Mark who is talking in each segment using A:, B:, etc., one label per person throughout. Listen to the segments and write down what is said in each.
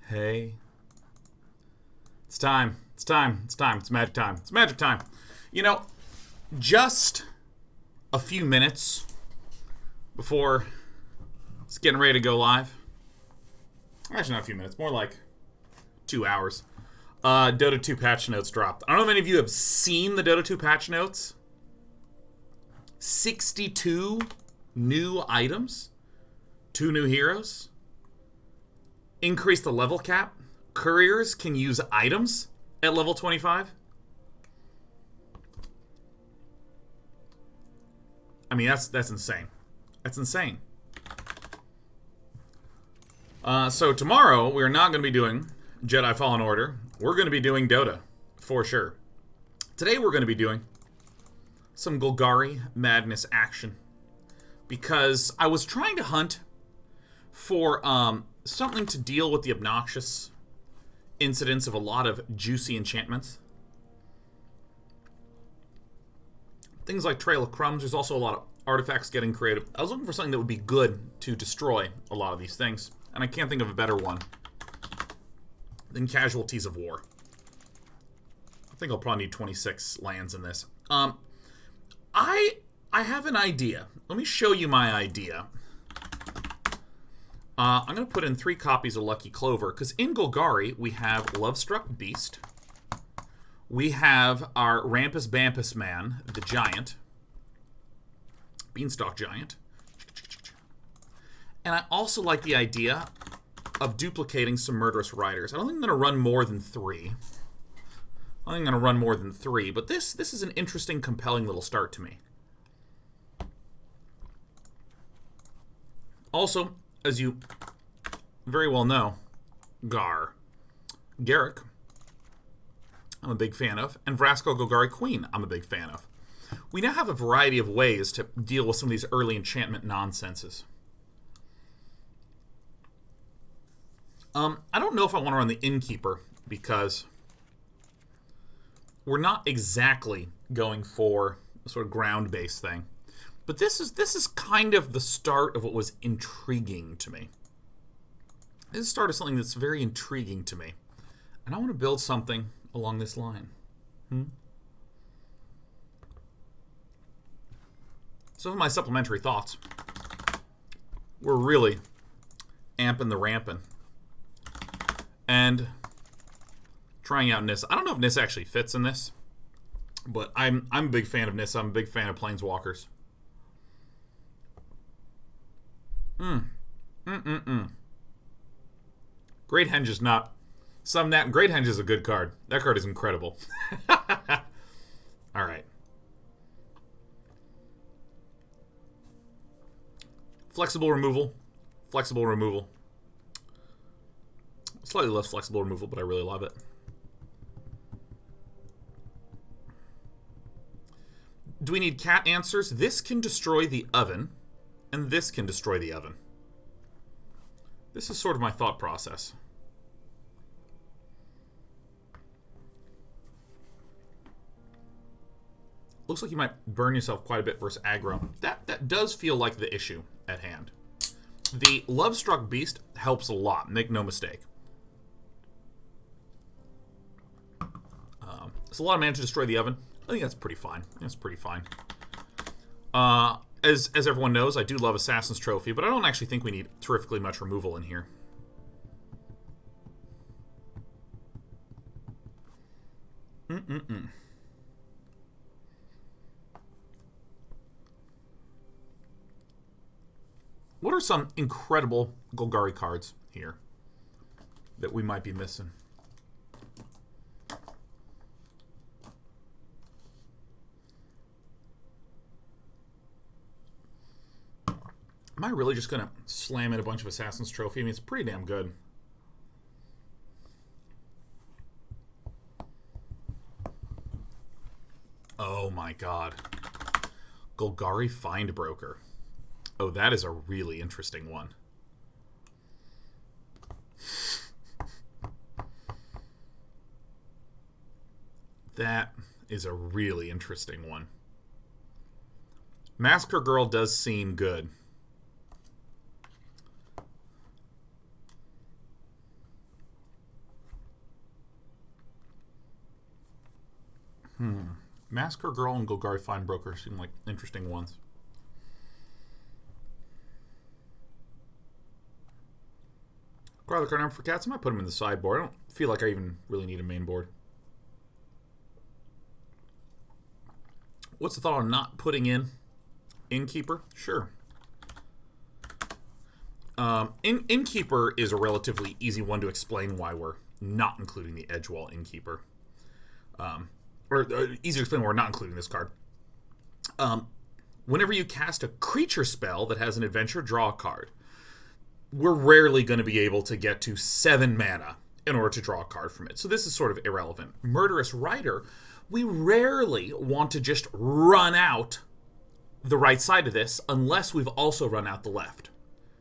A: Hey. It's time. It's time. It's time. It's magic time. It's magic time. You know, just a few minutes before it's getting ready to go live. Actually, not a few minutes. More like 2 hours. Dota 2 patch notes dropped. I don't know if any of you have seen the Dota 2 patch notes. 62 new items. 2 new heroes. Increase the level cap. Couriers can use items at level 25. I mean, that's insane. That's insane. So tomorrow, we're not going to be doing Jedi Fallen Order. We're going to be doing Dota, for sure. Today, we're going to be doing some Golgari Madness action. Because I was trying to hunt for something to deal with the obnoxious incidents of a lot of juicy enchantments. Things like Trail of Crumbs. There's also a lot of artifacts getting created. I was looking for something that would be good to destroy a lot of these things. And I can't think of a better one than Casualties of War. I think I'll probably need 26 lands in this. I have an idea. Let me show you my idea. I'm going to put in 3 copies of Lucky Clover, because in Golgari, we have Lovestruck Beast. We have our Rampus Bampus Man, the Giant. Beanstalk Giant. And I also like the idea of duplicating some Murderous Riders. I don't think I'm going to run more than 3. I think I'm going to run more than 3, but this is an interesting, compelling little start to me. Also, as you very well know, Garrick, I'm a big fan of, and Vraska Golgari Queen, I'm a big fan of. We now have a variety of ways to deal with some of these early enchantment nonsenses. I don't know if I want to run the Innkeeper, because we're not exactly going for a sort of ground-based thing. But this is kind of the start of what was intriguing to me. This is the start of something that's very intriguing to me. And I want to build something along this line. Some of my supplementary thoughts. We're really amping the ramping. And trying out Nissa. I don't know if Nissa actually fits in this. But I'm a big fan of Nissa. I'm a big fan of Planeswalkers. Great Henge is not. Great Henge is a good card. That card is incredible. Alright. Flexible removal. Flexible removal. Slightly less flexible removal, but I really love it. Do we need cat answers? This can destroy the oven. And this can destroy the oven. This is sort of my thought process. Looks like you might burn yourself quite a bit versus aggro. That does feel like the issue at hand. The Lovestruck Beast helps a lot, make no mistake. It's a lot of mana to destroy the oven. I think that's pretty fine. That's pretty fine. As everyone knows, I do love Assassin's Trophy, but I don't actually think we need terrifically much removal in here. What are some incredible Golgari cards here that we might be missing? Am I really just going to slam in a bunch of Assassin's Trophy? I mean, it's pretty damn good. Oh my god. Golgari Findbroker. Oh, that is a really interesting one. That is a really interesting one. Massacre Girl does seem good. Massacre Girl and Golgari Fine-Broker seem like interesting ones. Acquire the card number for cats. I might put them in the sideboard. I don't feel like I even really need a main board. What's the thought on not putting in Innkeeper? Sure. Innkeeper is a relatively easy one to explain why we're not including the Edgewall Innkeeper. Easy to explain why we're not including this card. Whenever you cast a creature spell that has an adventure, draw a card. We're rarely going to be able to get to 7 mana in order to draw a card from it. So this is sort of irrelevant. Murderous Rider, we rarely want to just run out the right side of this unless we've also run out the left.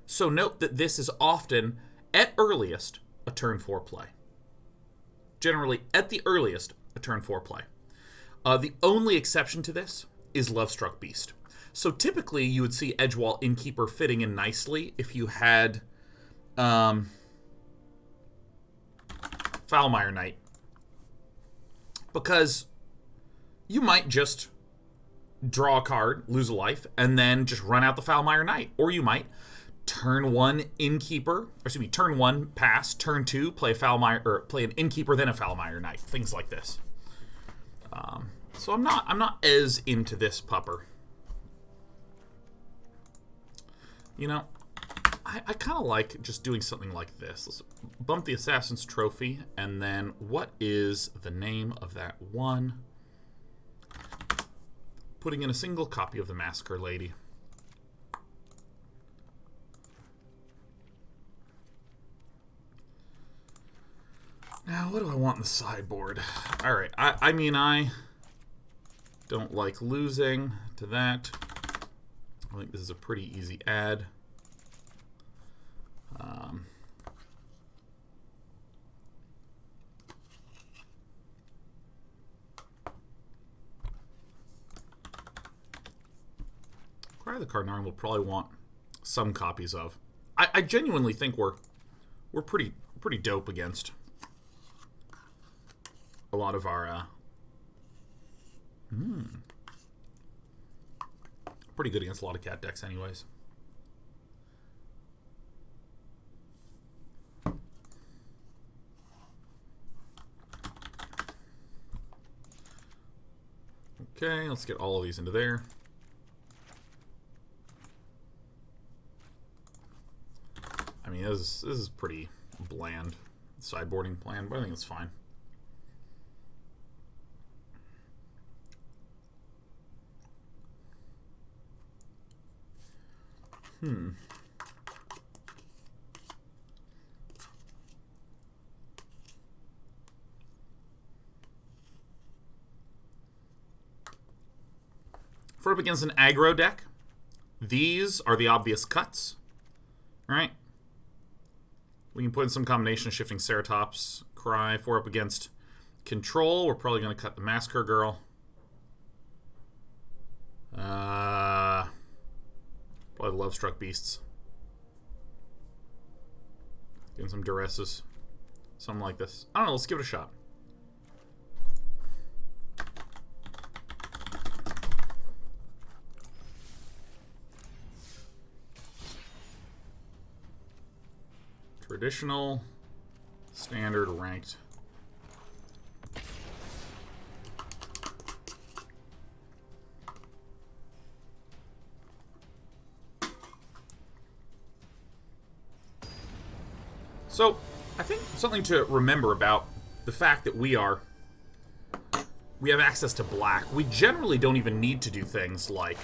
A: So note that this is often, at earliest, a turn 4 play. Generally, at the earliest, a turn 4 play. The only exception to this is Lovestruck Beast. So typically, you would see Edgewall Innkeeper fitting in nicely if you had Foulmire Knight. Because you might just draw a card, lose a life, and then just run out the Foulmire Knight. Or you might turn 1 turn 1 pass, turn 2 play an Innkeeper, then a Foulmire Knight. Things like this. So I'm not as into this pupper. You know, I kind of like just doing something like this. Let's bump the Assassin's Trophy, and then what is the name of that one? Putting in a single copy of the Massacre Lady. Now, what do I want in the sideboard? Alright, I mean, I don't like losing to that. I think this is a pretty easy add. Cry the Cardinal will probably want some copies of. I genuinely think we're pretty dope against a lot of our pretty good against a lot of cat decks anyways. Okay, let's get all of these into there. I mean, this is pretty bland sideboarding plan, but I think it's fine. For up against an aggro deck, these are the obvious cuts, right? We can put in some combination of Shifting Ceratops, Cry. For up against control, we're probably going to cut the Massacre Girl. Probably Lovestruck Beasts. Getting some Duresses. Something like this. I don't know, let's give it a shot. Traditional, standard, ranked. So, I think something to remember about the fact that we have access to black. We generally don't even need to do things like,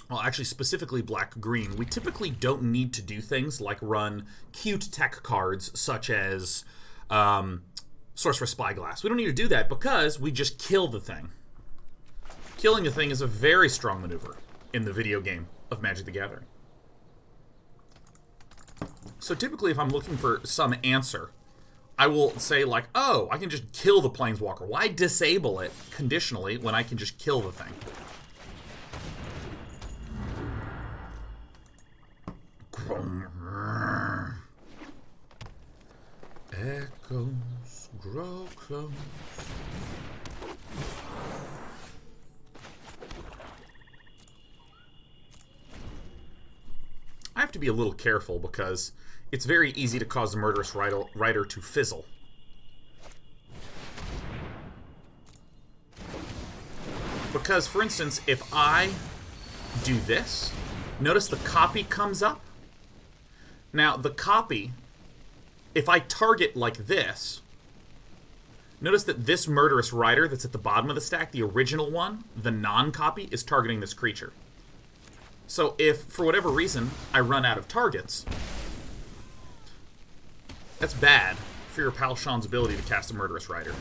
A: well, actually specifically black-green. We typically don't need to do things like run cute tech cards such as Sorcerous Spyglass. We don't need to do that because we just kill the thing. Killing the thing is a very strong maneuver in the video game of Magic the Gathering. So typically if I'm looking for some answer, I will say like, oh, I can just kill the Planeswalker. Why disable it conditionally when I can just kill the thing? Echoes grow close. to be a little careful because it's very easy to cause the Murderous Rider to fizzle. Because, for instance, if I do this, notice the copy comes up. Now, the copy, if I target like this, notice that this Murderous Rider that's at the bottom of the stack, the original one, the non-copy, is targeting this creature. So if, for whatever reason, I run out of targets, that's bad for your pal Sean's ability to cast a Murderous Rider.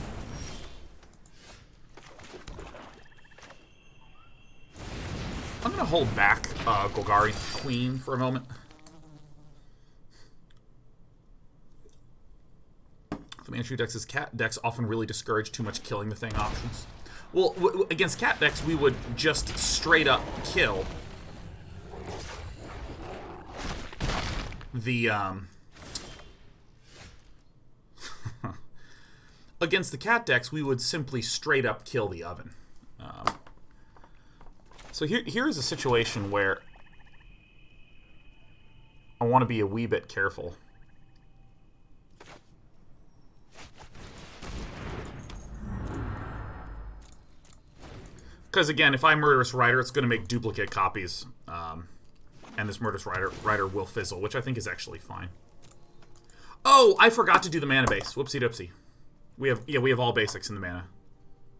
A: I'm going to hold back Golgari Queen for a moment. The Manchu decks' cat decks often really discourage too much killing the thing options. Well, against cat decks, we would just straight up kill the, against the cat decks, we would simply straight up kill the oven. So here's a situation where I want to be a wee bit careful. Because again, if I Murderous Rider, it's going to make duplicate copies. And this Murderous Rider will fizzle, which I think is actually fine. Oh, I forgot to do the mana base. Whoopsie doopsie. We have all basics in the mana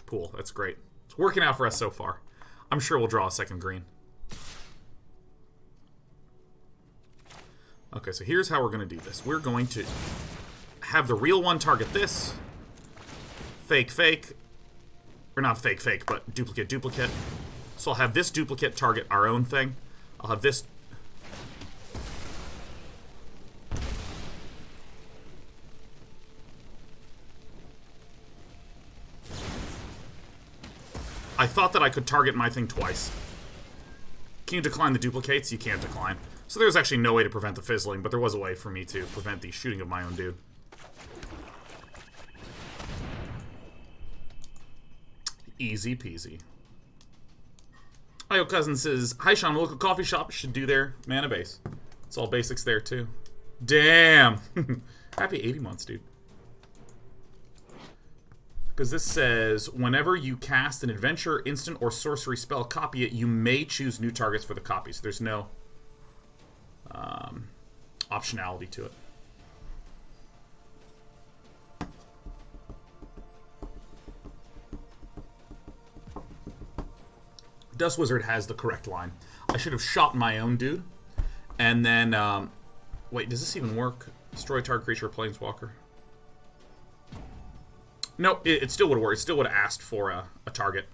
A: pool. That's great. It's working out for us so far. I'm sure we'll draw a second green. Okay, so here's how we're going to do this. We're going to have the real one target this. Fake, fake. Or not fake, fake, but duplicate, duplicate. So I'll have this duplicate target our own thing. I'll have this... I thought that I could target my thing twice. Can you decline the duplicates? You can't decline. So there's actually no way to prevent the fizzling, but there was a way for me to prevent the shooting of my own dude. Easy peasy. Io Cousin says, hi Sean, the local coffee shop should do their mana base. It's all basics there too. Damn! Happy 80 months, dude. Because this says, whenever you cast an adventure, instant, or sorcery spell, copy it, you may choose new targets for the copy. So there's no optionality to it. Dust Wizard has the correct line. I should have shot my own dude. And then, wait, does this even work? Destroy target creature or planeswalker. No, it still would have worked. It still would have asked for a target.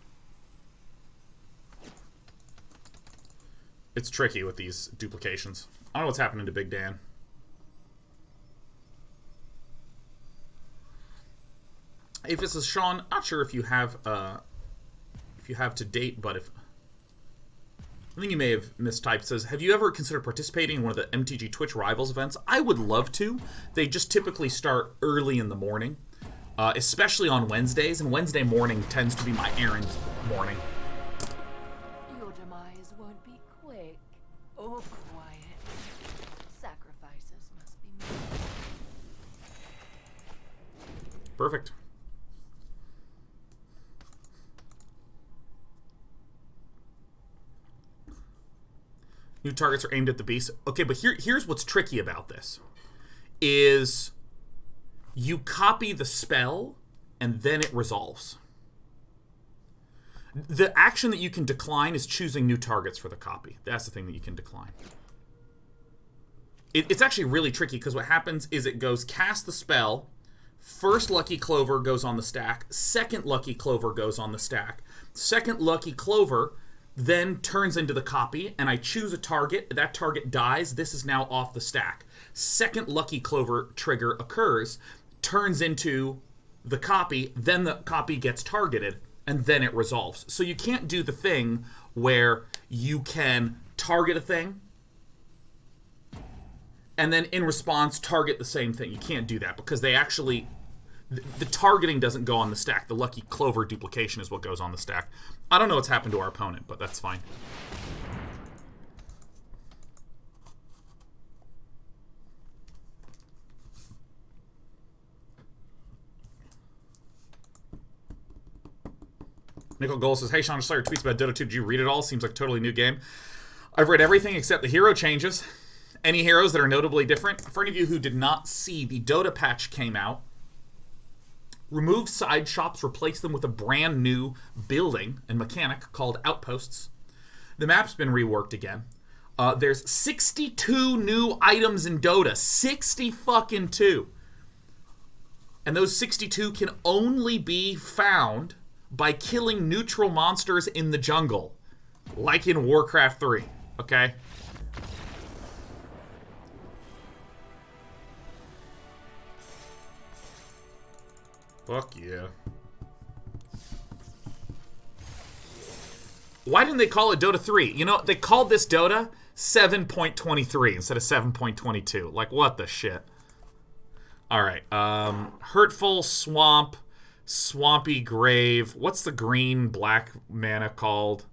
A: It's tricky with these duplications. I don't know what's happening to Big Dan. If this is Sean, not sure if you have to date, but if I think you may have mistyped. Says, have you ever considered participating in one of the MTG Twitch Rivals events? I would love to. They just typically start early in the morning. Especially on Wednesdays, and Wednesday morning tends to be my errand morning.
B: Your demise won't be quick or quiet. Sacrifices must be made.
A: Perfect. New targets are aimed at the beast. Okay, but here's what's tricky about this. Is you copy the spell, and then it resolves. The action that you can decline is choosing new targets for the copy. That's the thing that you can decline. It's actually really tricky, because what happens is it goes cast the spell, first Lucky Clover goes on the stack, second Lucky Clover goes on the stack, second Lucky Clover then turns into the copy, and I choose a target, that target dies, this is now off the stack. Second Lucky Clover trigger occurs, turns into the copy, then the copy gets targeted, and then it resolves. So you can't do the thing where you can target a thing, and then in response target the same thing. You can't do that, because they actually... The targeting doesn't go on the stack. The Lucky Clover duplication is what goes on the stack. I don't know what's happened to our opponent, but that's fine. Nickel Gold says, hey, Sean, I saw your tweets about Dota 2. Did you read it all? Seems like a totally new game. I've read everything except the hero changes. Any heroes that are notably different. For any of you who did not see, the Dota patch came out. Removed side shops, replaced them with a brand new building and mechanic called Outposts. The map's been reworked again. There's 62 new items in Dota. 60 fucking 2. And those 62 can only be found by killing neutral monsters in the jungle. Like in Warcraft 3. Okay? Fuck yeah. Why didn't they call it Dota 3? You know, they called this Dota 7.23 instead of 7.22. Like, what the shit? Alright, Hurtful Swamp, Swampy Grave. What's the green black mana called?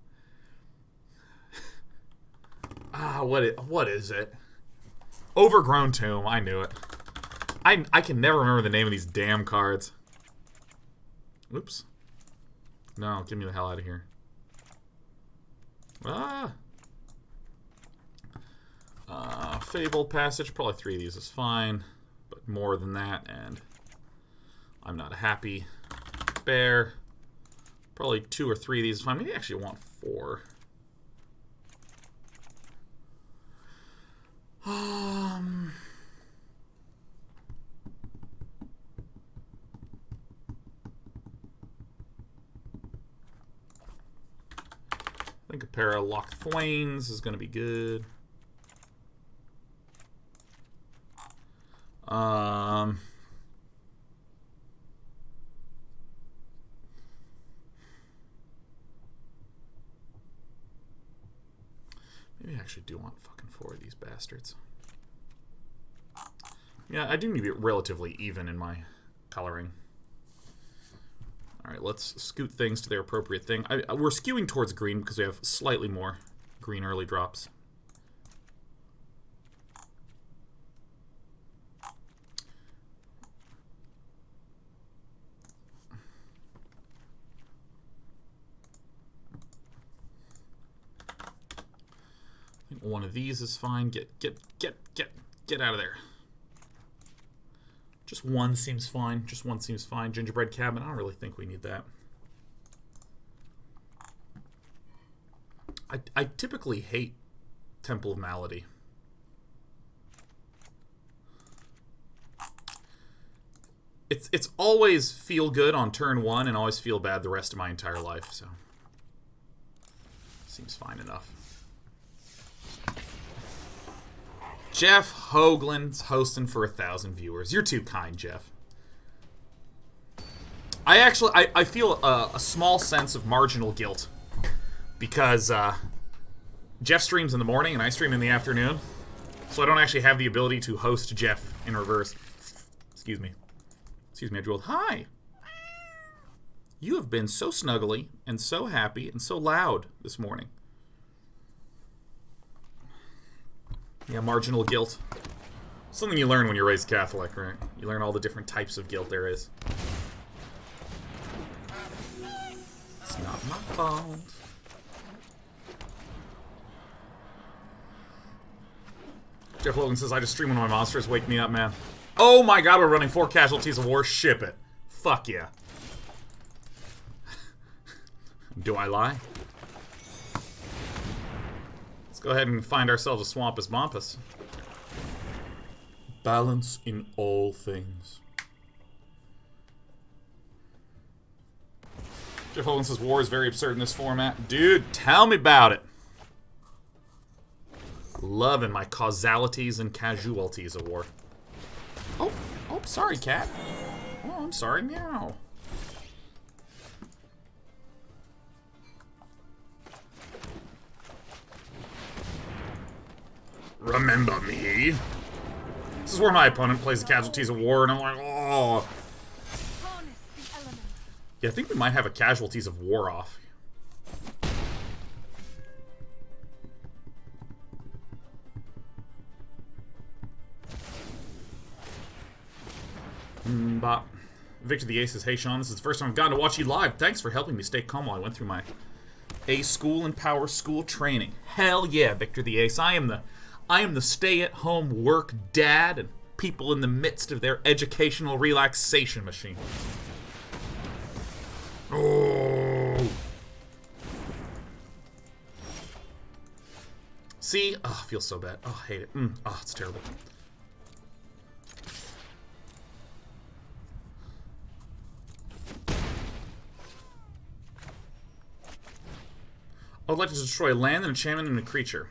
A: What is it? Overgrown Tomb, I knew it. I can never remember the name of these damn cards. Oops. No, get me the hell out of here. Fabled Passage. Probably 3 of these is fine. But more than that, and I'm not happy. Bear. Probably 2 or 3 of these is fine. Maybe I actually want 4. I think a pair of Locked Flames is going to be good. Maybe I actually do want fucking 4 of these bastards. Yeah, I do need to be relatively even in my coloring. Alright, let's scoot things to their appropriate thing. We're skewing towards green because we have slightly more green early drops. I think one of these is fine. Get out of there. Just one seems fine. Just one seems fine. Gingerbread Cabinet. I don't really think we need that. I typically hate Temple of Malady. It's always feel good on turn 1 and always feel bad the rest of my entire life, so seems fine enough. Jeff Hoagland's hosting for 1,000 viewers. You're too kind, Jeff. I feel a small sense of marginal guilt because Jeff streams in the morning and I stream in the afternoon, so I don't actually have the ability to host Jeff in reverse. Excuse me. Excuse me, Edgeworld. Hi. You have been so snuggly and so happy and so loud this morning. Yeah, marginal guilt. Something you learn when you're raised Catholic, right? You learn all the different types of guilt there is. It's not my fault. Jeff Logan says, I just stream when my monsters wake me up, man. Oh my god, we're running 4 Casualties of War. Ship it. Fuck yeah. Do I lie? Let's go ahead and find ourselves a Swampus Mompus. Balance in all things. Jeff Hogan says war is very absurd in this format. Dude, tell me about it. Loving my causalities and casualties of war. Oh, sorry, cat. Oh, I'm sorry, meow. Remember me? This is where my opponent plays the Casualties of War, and I'm like, oh. Yeah, I think we might have a Casualties of War off. Bop. Victor the Ace says, hey Sean, this is the first time I've gotten to watch you live. Thanks for helping me stay calm while I went through my Ace School and Power School training. Hell yeah, Victor the Ace. I am the stay-at-home work dad and people in the midst of their educational relaxation machine. Oh. See? Oh, I feel so bad. Oh, I hate it. Oh, it's terrible. I would like to destroy land, an enchantment, and a creature.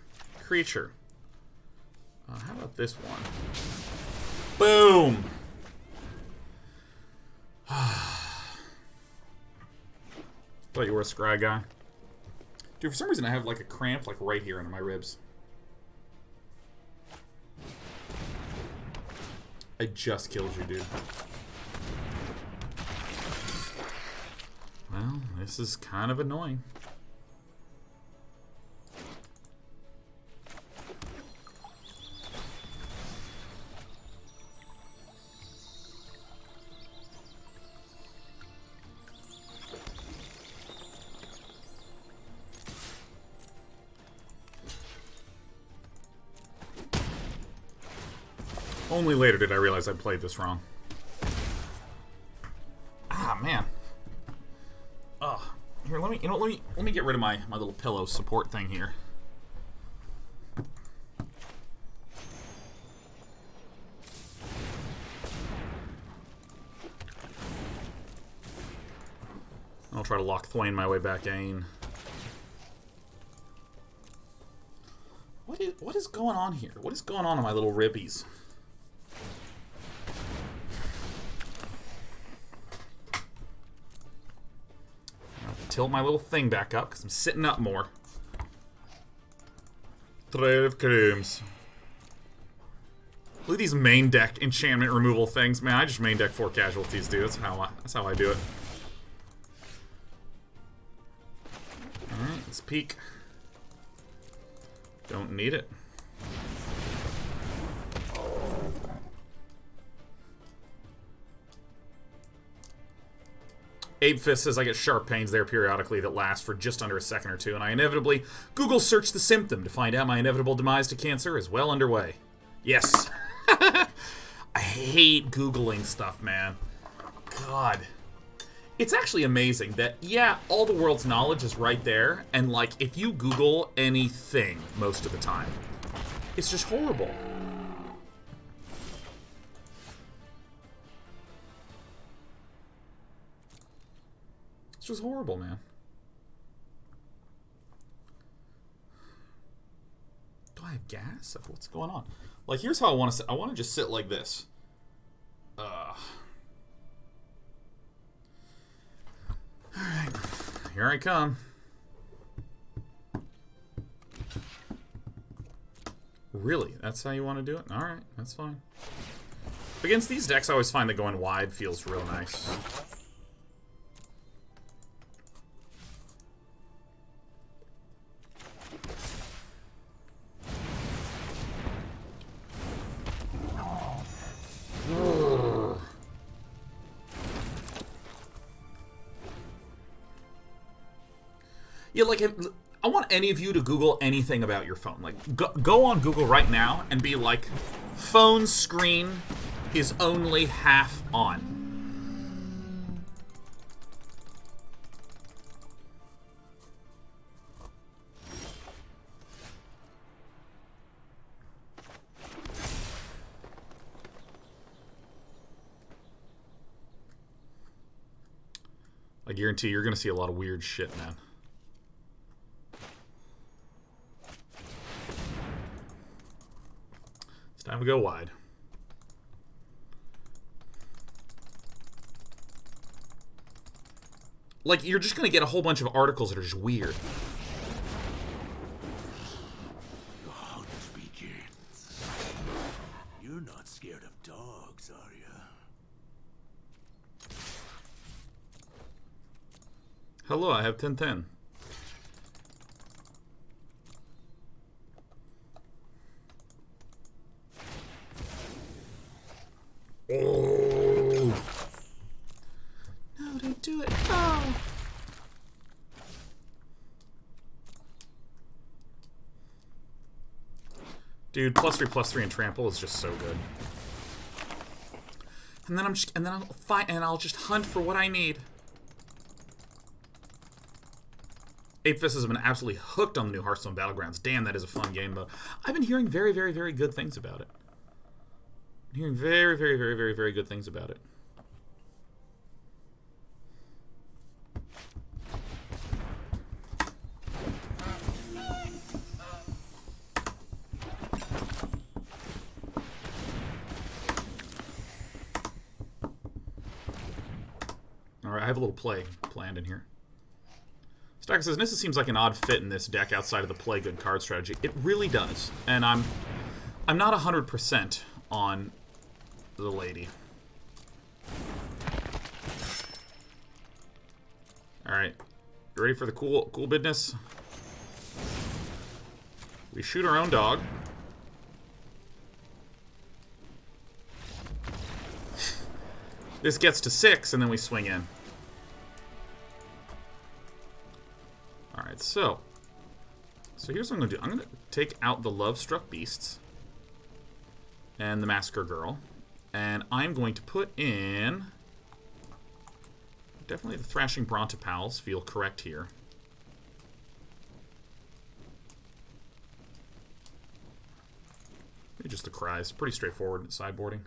A: How about this one? Boom! Thought you were a scry guy. Dude, for some reason I have like a cramp like right here under my ribs. I just killed you, dude. Well, this is kind of annoying. Only later did I realize I played this wrong. Ah, man. Here, let me get rid of my little pillow support thing here. I'll try to lock Thwain my way back in. What is going on here? What is going on in my little ribbies? Tilt my little thing back up because I'm sitting up more. Trail of Creams. Look at these main deck enchantment removal things. Man, I just main deck 4 casualties, dude. That's how I do it. Alright, let's peek. Don't need it. Abe Fist says I get sharp pains there periodically that last for just under a second or two, and I inevitably Google search the symptom to find out my inevitable demise to cancer is well underway. Yes. I hate Googling stuff, man. God. It's actually amazing that, yeah, all the world's knowledge is right there, and, like, if you Google anything most of the time, it's just horrible. It's just horrible, man. Do I have gas? What's going on? Like, here's how I want to sit. I want to just sit like this. Alright. Here I come. Really? That's how you want to do it? Alright, that's fine. Against these decks, I always find that going wide feels real nice. Yeah, like, I want any of you to Google anything about your phone. Like, go on Google right now and be like, phone screen is only half on. I guarantee you're going to see a lot of weird shit, man. Time to go wide. Like, you're just gonna get a whole bunch of articles that are just weird.
C: The hunt begins. You're not scared of dogs, are you?
A: Hello, I have 1010. Oh. Dude, +3/+3 and trample is just so good. And then I'll fight and I'll just hunt for what I need. Ape Fist has been absolutely hooked on the new Hearthstone Battlegrounds. Damn, that is a fun game mode. I've been hearing very, very, very good things about it. I'm hearing very, very, very, very, very good things about it. Alright, I have a little play planned in here. Stacker says, Nissa seems like an odd fit in this deck outside of the play good card strategy. It really does. And I'm not 100% on the lady. Alright. You ready for the cool business? We shoot our own dog. This gets to 6, and then we swing in. Alright, so here's what I'm going to do. I'm going to take out the Love-Struck Beasts and the Massacre Girl, and I'm going to put in... Definitely the Thrashing Brontopals feel correct here. Maybe just the Cries. Pretty straightforward sideboarding.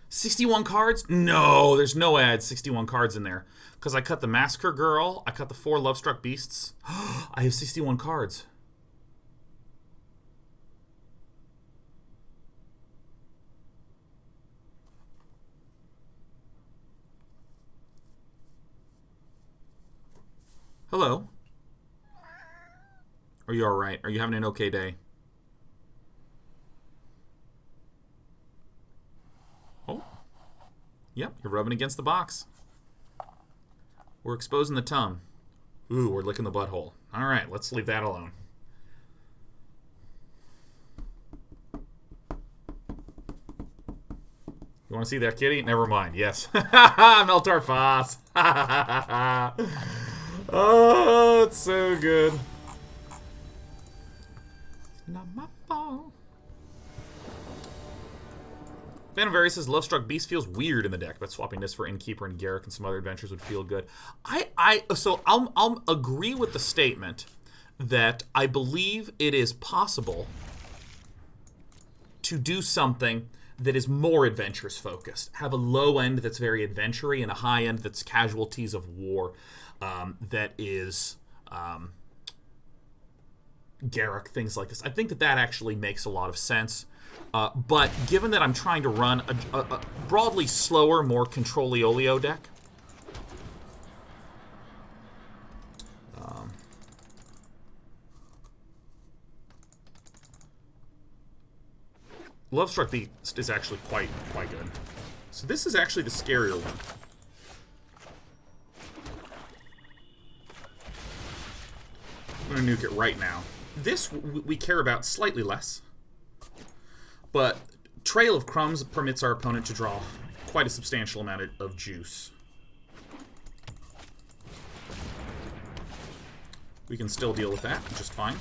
A: $61 cards? No, there's no way I had 61 cards in there. Because I cut the Massacre Girl, I cut the 4 Love-Struck Beasts. I have 61 cards. Hello? Are you alright? Are you having an okay day? Oh. Yep, you're rubbing against the box. We're exposing the tongue. Ooh, we're licking the butthole. Alright, let's leave that alone. You want to see that kitty? Never mind. Yes. Meltar Foss. Oh, it's so good. Not my fault. Phantom Various says Love-Struck Beast feels weird in the deck, but swapping this for Innkeeper and Garrick and some other adventures would feel good. So I'll agree with the statement that I believe it is possible to do something that is more adventures focused. Have a low end that's very adventure-y and a high end that's Casualties of War. That is Garrick, things like this. I think that actually makes a lot of sense. But given that I'm trying to run a broadly slower, more Control-Olio deck, Love-Struck Beast is actually quite good. So this is actually the scarier one. I'm going to nuke it right now. This we care about slightly less. But Trail of Crumbs permits our opponent to draw quite a substantial amount of juice. We can still deal with that just fine.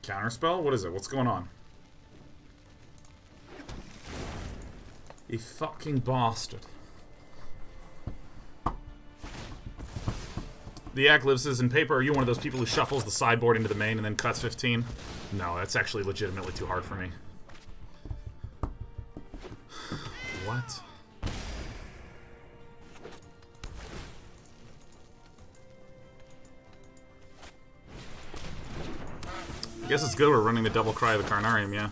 A: Counterspell? What is it? What's going on? You fucking bastard. The Acliv says, in paper, are you one of those people who shuffles the sideboard into the main and then cuts 15? No, that's actually legitimately too hard for me. What? I guess it's good we're running the double Cry of the Carnarium, yeah.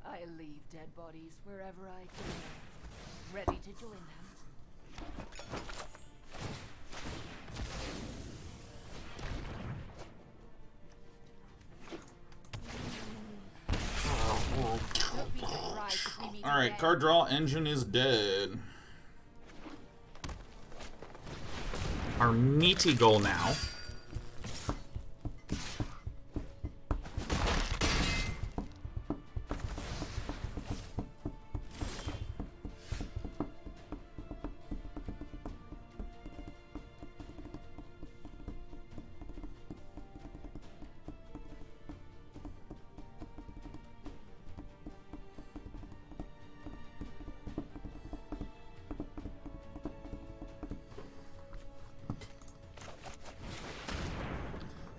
B: I leave dead bodies wherever I can, ready to join them.
A: Alright, card draw engine is dead. Our meaty goal now.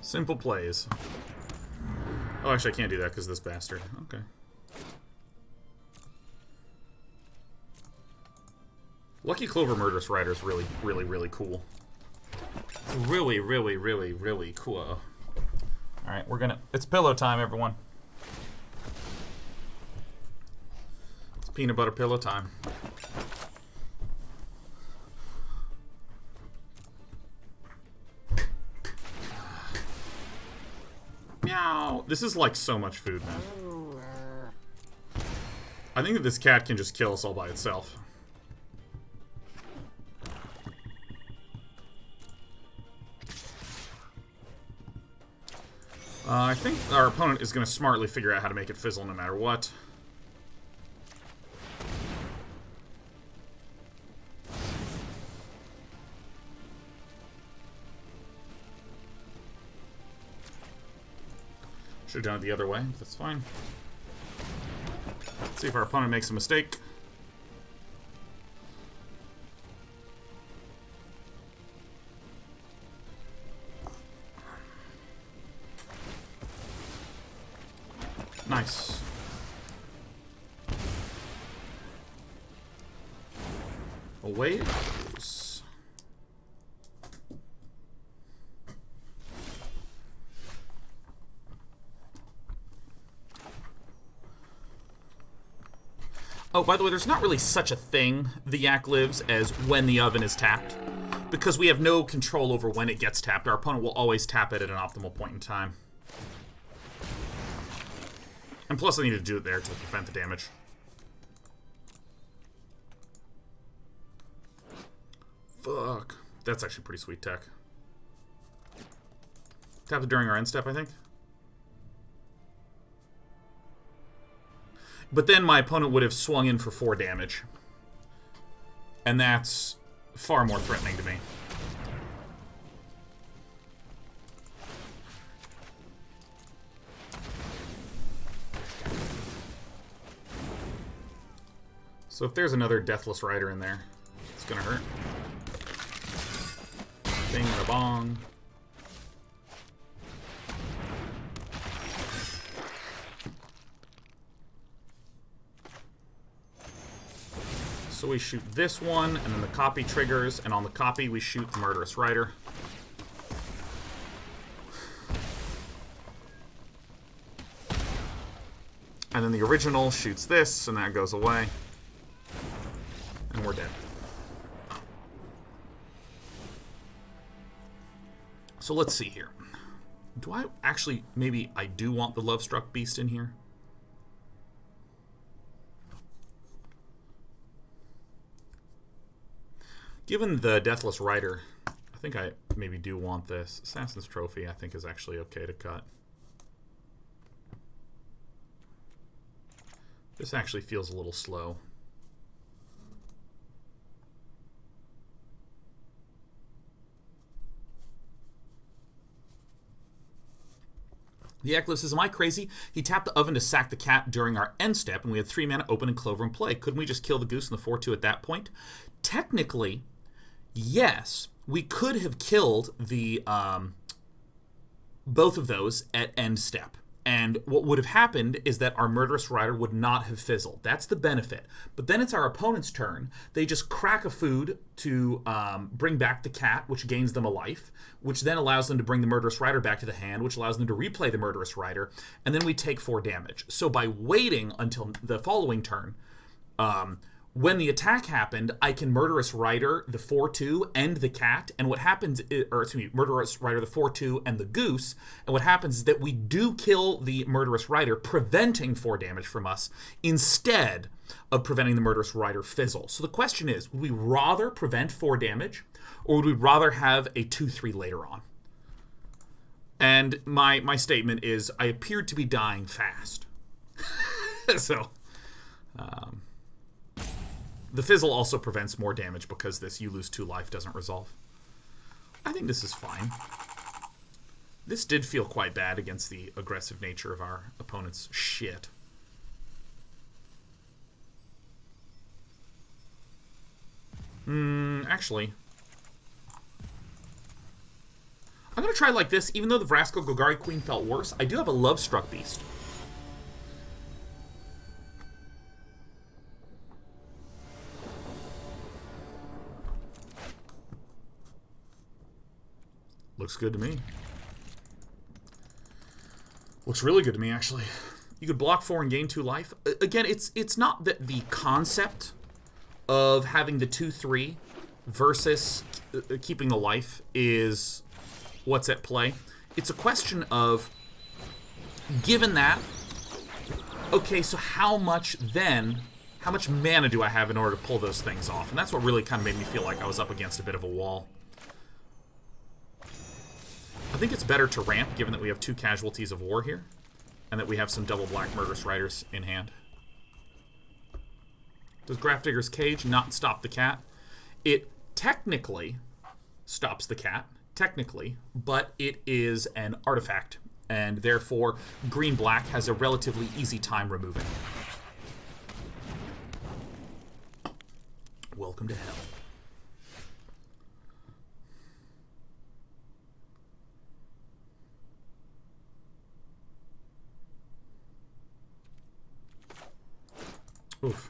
A: Simple plays. Oh, actually, I can't do that because of this bastard. Okay. Lucky Clover Murderous Rider is really, really, really cool. Really, really, really, really cool. Alright, we're gonna... It's pillow time, everyone. It's peanut butter pillow time. Meow. This is like so much food, man. I think that this cat can just kill us all by itself. I think our opponent is going to smartly figure out how to make it fizzle no matter what. Should have done it the other way, but that's fine. Let's see if our opponent makes a mistake. Nice. Away it goes. Oh, by the way, there's not really such a thing, the Yak lives, as when the oven is tapped. Because we have no control over when it gets tapped. Our opponent will always tap it at an optimal point in time. And plus I need to do it there to prevent the damage. Fuck. That's actually pretty sweet tech. Tap it during our end step, I think. But then my opponent would have swung in for 4 damage. And that's far more threatening to me. So if there's another Deathless Rider in there, it's gonna hurt. Bing and a bong. So we shoot this one, and then the copy triggers, and on the copy we shoot the Murderous Rider. And then the original shoots this, and that goes away. And we're dead. So let's see here. Do I actually... Maybe I do want the Love-Struck Beast in here? Given the Deathless Rider, I think I maybe do want this. Assassin's Trophy, I think, is actually okay to cut. This actually feels a little slow. The Eclipse says, am I crazy? He tapped the oven to sack the cat during our end step, and we had 3 mana open and Clover in play. Couldn't we just kill the goose and the 4/2 at that point? Technically, yes. We could have killed the both of those at end step. And what would have happened is that our Murderous Rider would not have fizzled. That's the benefit. But then it's our opponent's turn. They just crack a food to bring back the cat, which gains them a life, which then allows them to bring the Murderous Rider back to the hand, which allows them to replay the Murderous Rider, and then we take 4 damage. So by waiting until the following turn, when the attack happened, I can Murderous Rider the 4/2 and the cat, and what happens is, or excuse me, Murderous Rider the 4/2 and the goose, and what happens is that we do kill the Murderous Rider, preventing 4 damage from us, instead of preventing the Murderous Rider fizzle. So the question is, would we rather prevent 4 damage, or would we rather have a 2/3 later on? And my statement is, I appeared to be dying fast. So, the fizzle also prevents more damage because this you lose 2 life doesn't resolve. I think this is fine. This did feel quite bad against the aggressive nature of our opponent's shit. Actually, I'm going to try like this. Even though the Vraska Golgari Queen felt worse, I do have a Love-Struck Beast. Looks good to me. Looks really good to me, actually. You could block 4 and gain 2 life. Again, it's not that the concept of having the 2/3 versus keeping the life is what's at play. It's a question of, given that, okay, so how much mana do I have in order to pull those things off? And that's what really kind of made me feel like I was up against a bit of a wall. I think it's better to ramp, given that we have 2 Casualties of War here, and that we have some double black Murderous Riders in hand. Does Grafdigger's Cage not stop the cat? It technically stops the cat, but it is an artifact, and therefore green-black has a relatively easy time removing. Welcome to hell. Oof.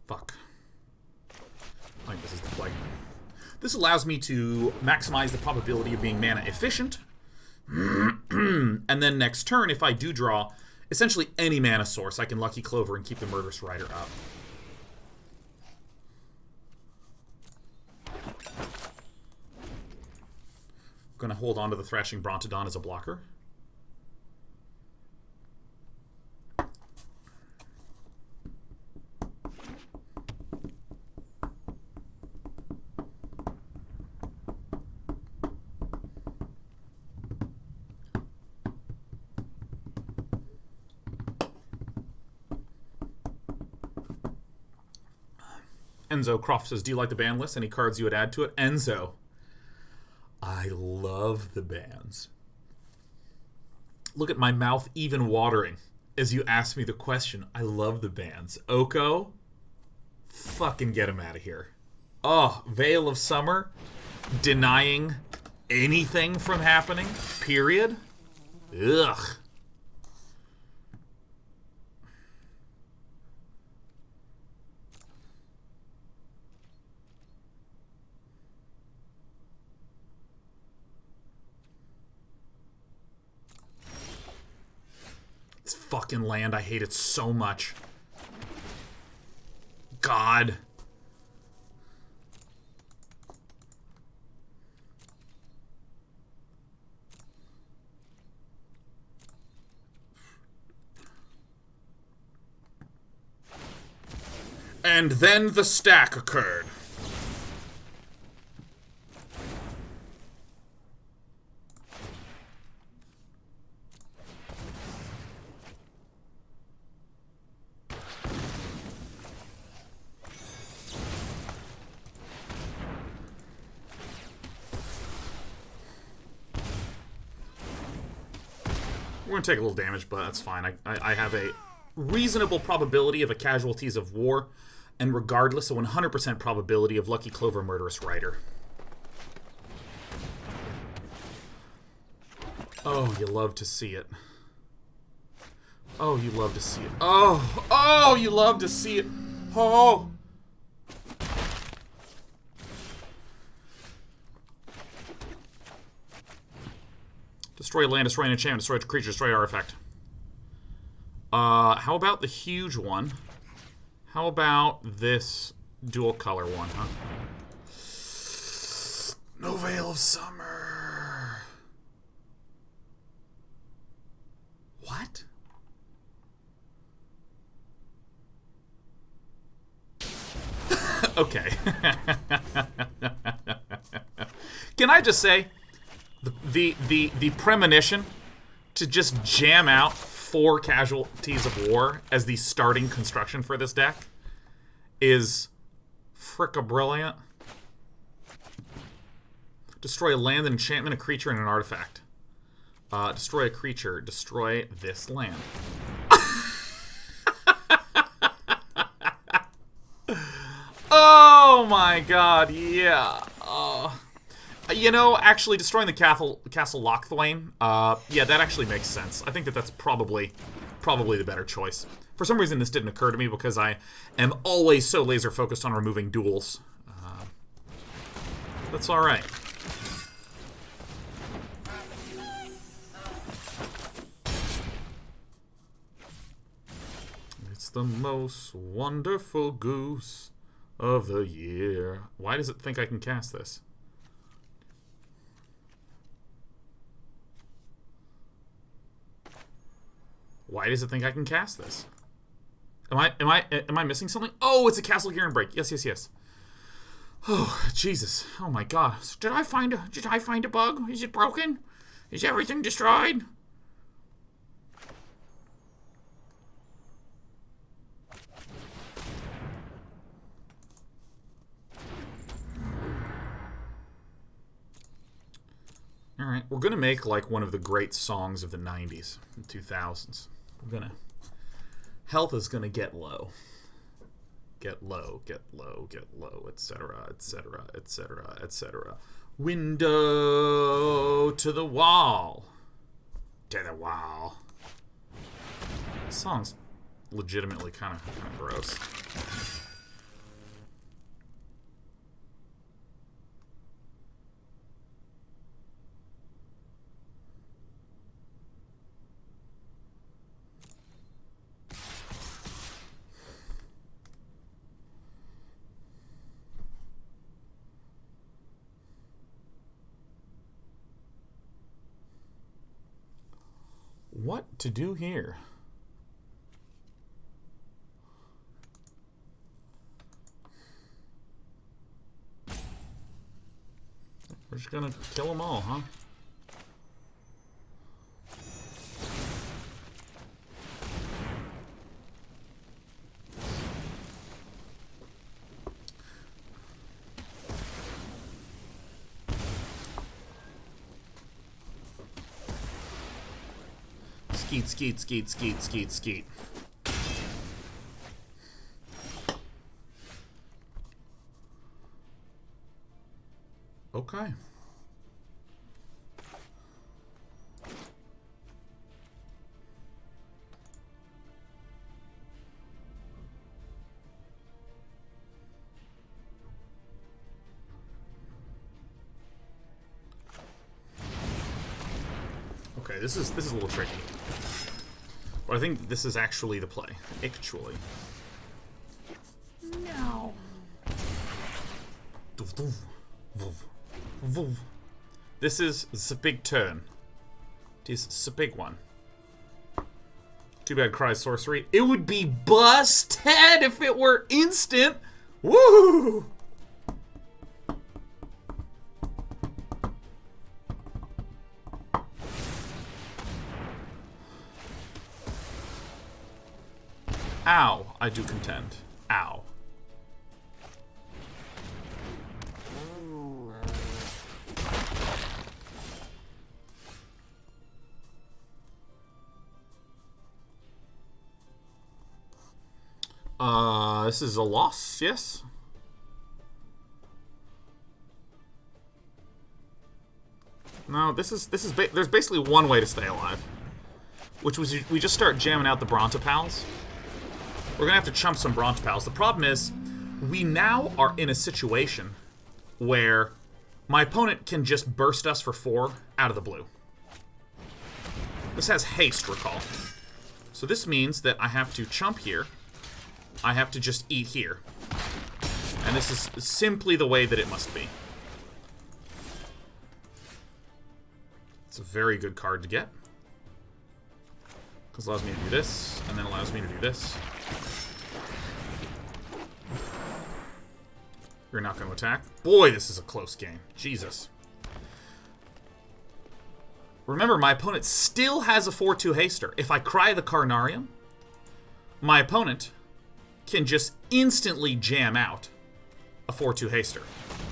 A: Fuck. I think this is the play. This allows me to maximize the probability of being mana efficient. And then next turn, if I do draw essentially any mana source, I can Lucky Clover and keep the Murderous Rider up. Going to hold on to the Thrashing Brontodon as a blocker. Enzo Croft says, do you like the ban list? Any cards you would add to it? Enzo, I love the bans. Look at my mouth even watering as you ask me the question. I love the bans. Oko, fucking get him out of here. Oh, Veil of Summer, denying anything from happening, period. Ugh. This fucking land, I hate it so much. God. And then the stack occurred. We're going to take a little damage, but that's fine. I have a reasonable probability of a Casualties of War, and regardless, a 100% probability of Lucky Clover Murderous Rider. Oh, you love to see it. Oh, you love to see it. Oh, oh, you love to see it. Oh. Destroy land, destroy an enchantment, destroy a creature, destroy an artifact. How about the huge one? How about this dual color one, huh? No Veil of Summer. What? Okay. Can I just say, the premonition to just jam out 4 Casualties of War as the starting construction for this deck is fricka brilliant. Destroy a land, an enchantment, a creature, and an artifact. Destroy a creature. Destroy this land. Oh my god, yeah. You know, actually, destroying the Castle Lochthwain, yeah, that actually makes sense. I think that's probably the better choice. For some reason, this didn't occur to me because I am always so laser focused on removing duels. That's alright. It's the most wonderful goose of the year. Why does it think I can cast this? Why does it think I can cast this? Am I missing something? Oh, it's a Castle Gear and Break. Yes. Oh, Jesus. Oh my god. Did I find a bug? Is it broken? Is everything destroyed? Alright, we're gonna make like one of the great songs of the 90s and 2000s. Health is gonna get low. Get low, etc., etc., etc., etc. Window to the wall. To the wall. This song's legitimately kind of gross. What to do here? We're just gonna kill them all, huh? Skeet. Okay. Okay, this is a little tricky. But I think this is actually the play. Actually. No. This is a big turn. This is a big one. Too bad Cry's sorcery. It would be busted if it were instant. Woo! Ow, I do contend. Ow. This is a loss, yes? No, there's basically one way to stay alive. Which was we just start jamming out the Brontopals. We're gonna have to chump some Brontopals. The problem is, we now are in a situation where my opponent can just burst us for 4 out of the blue. This has haste, recall. So this means that I have to chump here. I have to just eat here. And this is simply the way that it must be. It's a very good card to get. Because it allows me to do this, and then allows me to do this. You're not going to attack. Boy, this is a close game. Jesus. Remember, my opponent still has a 4-2 haster. If I cry the Carnarium, my opponent can just instantly jam out a 4-2 haster.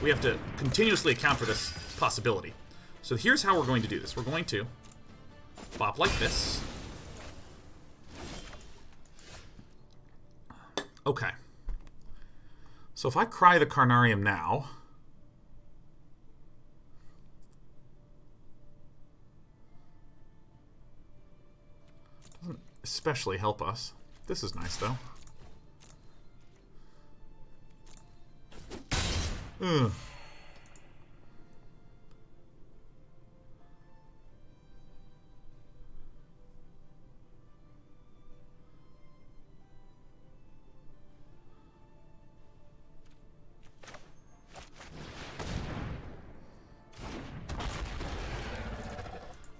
A: We have to continuously account for this possibility. So here's how we're going to do this. We're going to bop like this. Okay. So if I cry the Carnarium now, doesn't especially help us. This is nice though. Ugh.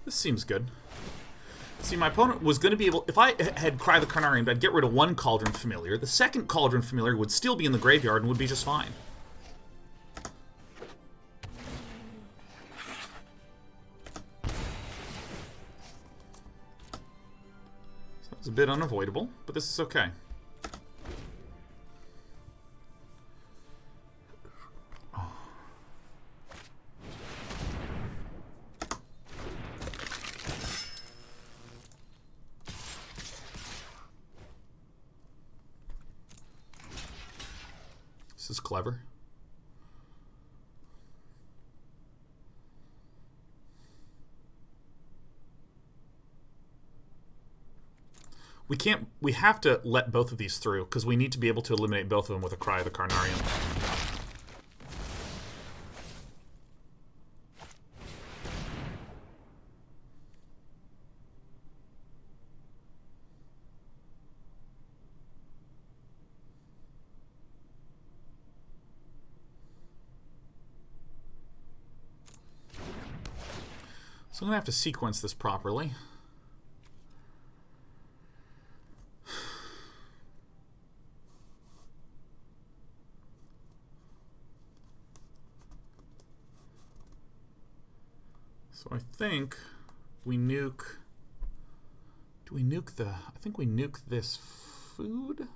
A: This seems good. See, my opponent was going to be able... If I had Cry the Carnarium, I'd get rid of one Cauldron Familiar. The second Cauldron Familiar would still be in the graveyard and would be just fine. So that was a bit unavoidable, but this is okay. This is clever. We have to let both of these through, because we need to be able to eliminate both of them with a Cry of the Carnarium. So I'm going to have to sequence this properly. So I think we nuke... Do we nuke the... I think we nuke this food?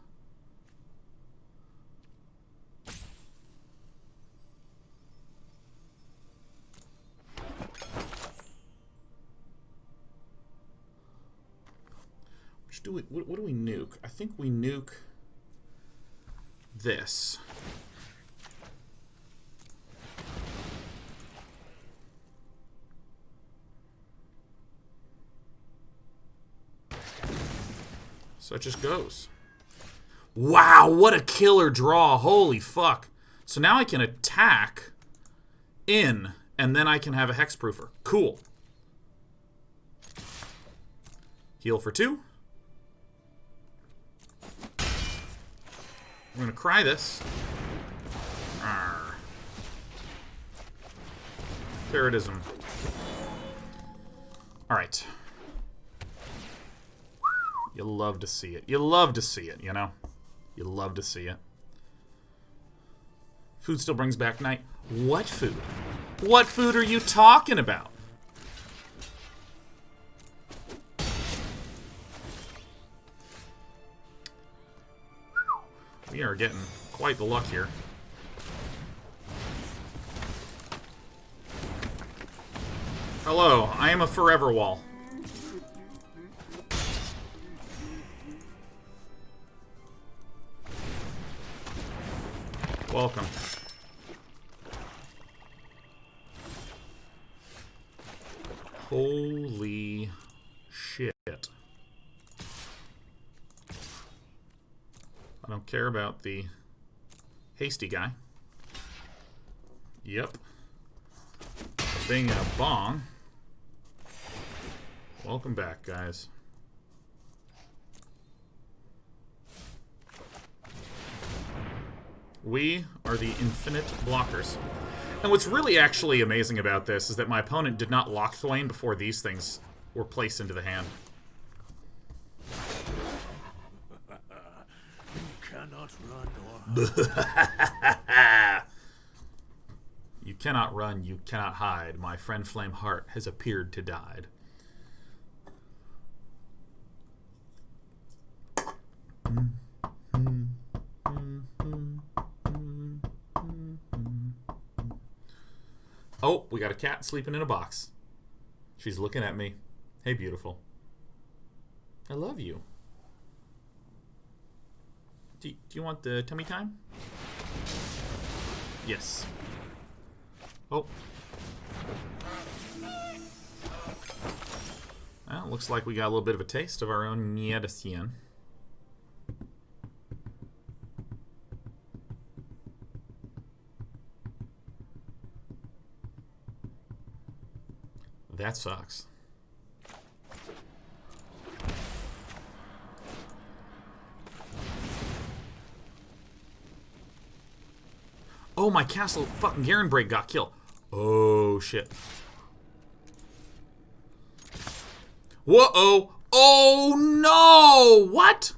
A: What do we nuke? I think we nuke this. So it just goes. Wow, what a killer draw. Holy fuck. So now I can attack in, and then I can have a hexproofer. Cool. Heal for 2. I'm going to cry this. Arrgh. Paradism. Alright. You love to see it. You love to see it, you know? You love to see it. Food still brings back night. What food? What food are you talking about? We are getting quite the luck here. Hello, I am a forever wall. Welcome. Holy shit. I don't care about the hasty guy. Yep. Bing and a bong. Welcome back, guys. We are the infinite blockers. And what's really actually amazing about this is that my opponent did not lock Thwain before these things were placed into the hand.
C: You cannot run or hide.
A: You cannot run, you cannot hide. My friend Flameheart has appeared to died. Oh, we got a cat sleeping in a box. She's looking at me. Hey, beautiful. I love you. Do you want the tummy time? Yes. Oh. Well, looks like we got a little bit of a taste of our own Niedicien. That sucks. Oh, my castle fucking Garenbreak got killed. Oh, shit. Whoa-oh. Oh, no! What?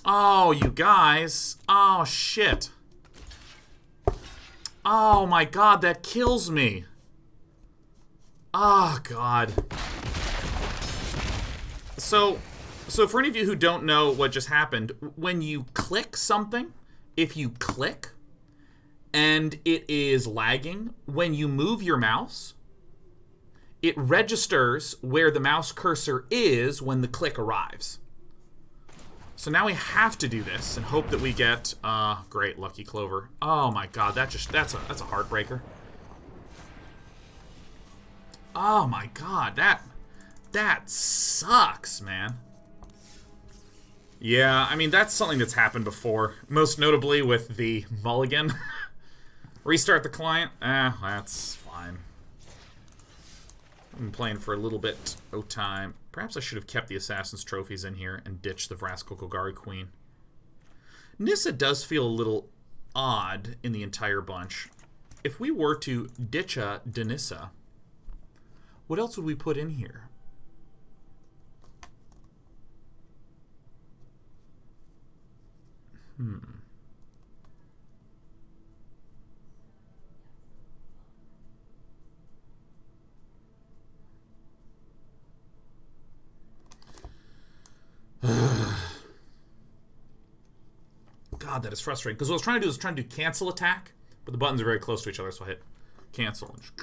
A: Oh, you guys. Oh, shit. Oh my god, that kills me. Oh god. So for any of you who don't know what just happened, when you click something, if you click and it is lagging, when you move your mouse, it registers where the mouse cursor is when the click arrives. So now we have to do this and hope that we get great Lucky Clover. Oh my god, that's a heartbreaker. Oh my god, that sucks, man. Yeah, I mean that's something that's happened before, most notably with the mulligan. Restart the client. That's fine. I've been playing for a little bit of time. Perhaps I should have kept the Assassin's Trophies in here and ditched the Vraskal Golgari Queen. Nissa does feel a little odd in the entire bunch. If we were to ditch a Denissa, what else would we put in here? God, that is frustrating. Because what I was trying to do is do cancel attack, but the buttons are very close to each other, so I hit cancel. And just...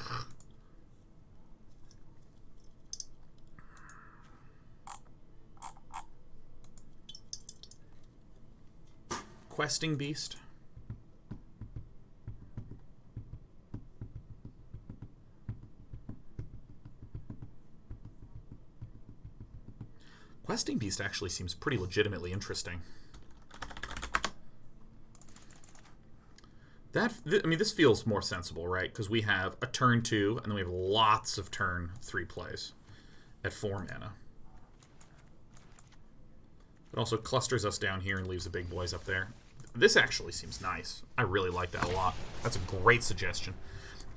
A: Questing Beast. Questing Beast actually seems pretty legitimately interesting. I mean, this feels more sensible, right? Because we have a turn 2, and then we have lots of turn 3 plays at 4 mana. It also clusters us down here and leaves the big boys up there. This actually seems nice. I really like that a lot. That's a great suggestion.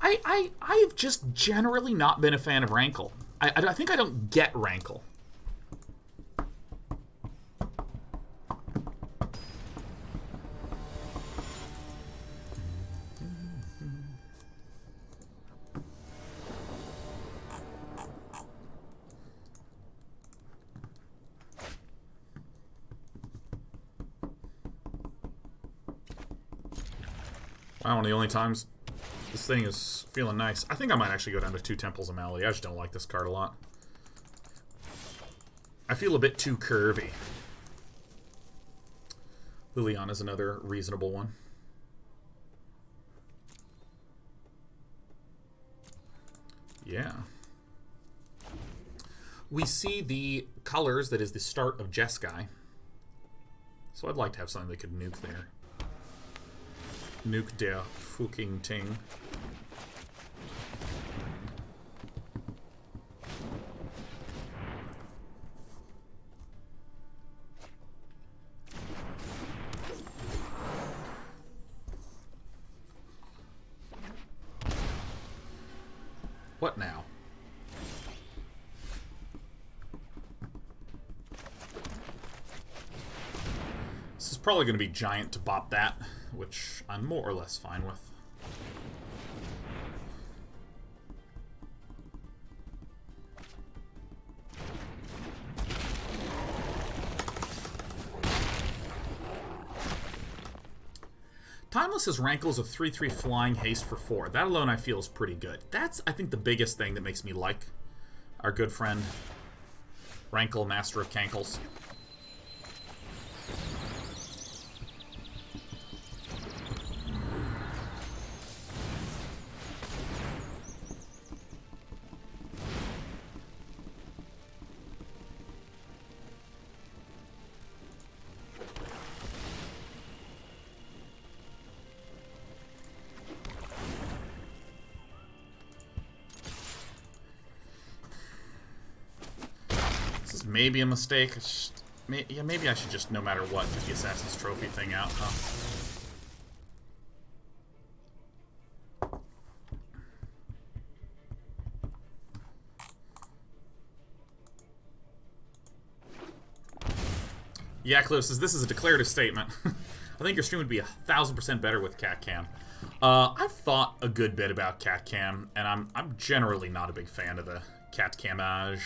A: I've just generally not been a fan of Rankle. I think I don't get Rankle. Wow, one of the only times this thing is feeling nice. I think I might actually go down to 2 Temples of Malady. I just don't like this card a lot. I feel a bit too curvy. Liliana's another reasonable one. Yeah. We see the colors that is the start of Jeskai. So I'd like to have something that could nuke there. Nuke der fucking Ting. What now? This is probably going to be giant to bop that, which I'm more or less fine with. Timeless has Rankles of 3/3 flying haste for 4. That alone I feel is pretty good. That's, I think, the biggest thing that makes me like our good friend Rankle, Master of Cankles. Maybe a mistake. Yeah, maybe I should just, no matter what, get the Assassin's Trophy thing out, huh? Yeah, Cliff says, this is a declarative statement. I think your stream would be 1,000% better with Cat Cam. I've thought a good bit about Cat Cam, and I'm generally not a big fan of the Cat Camage.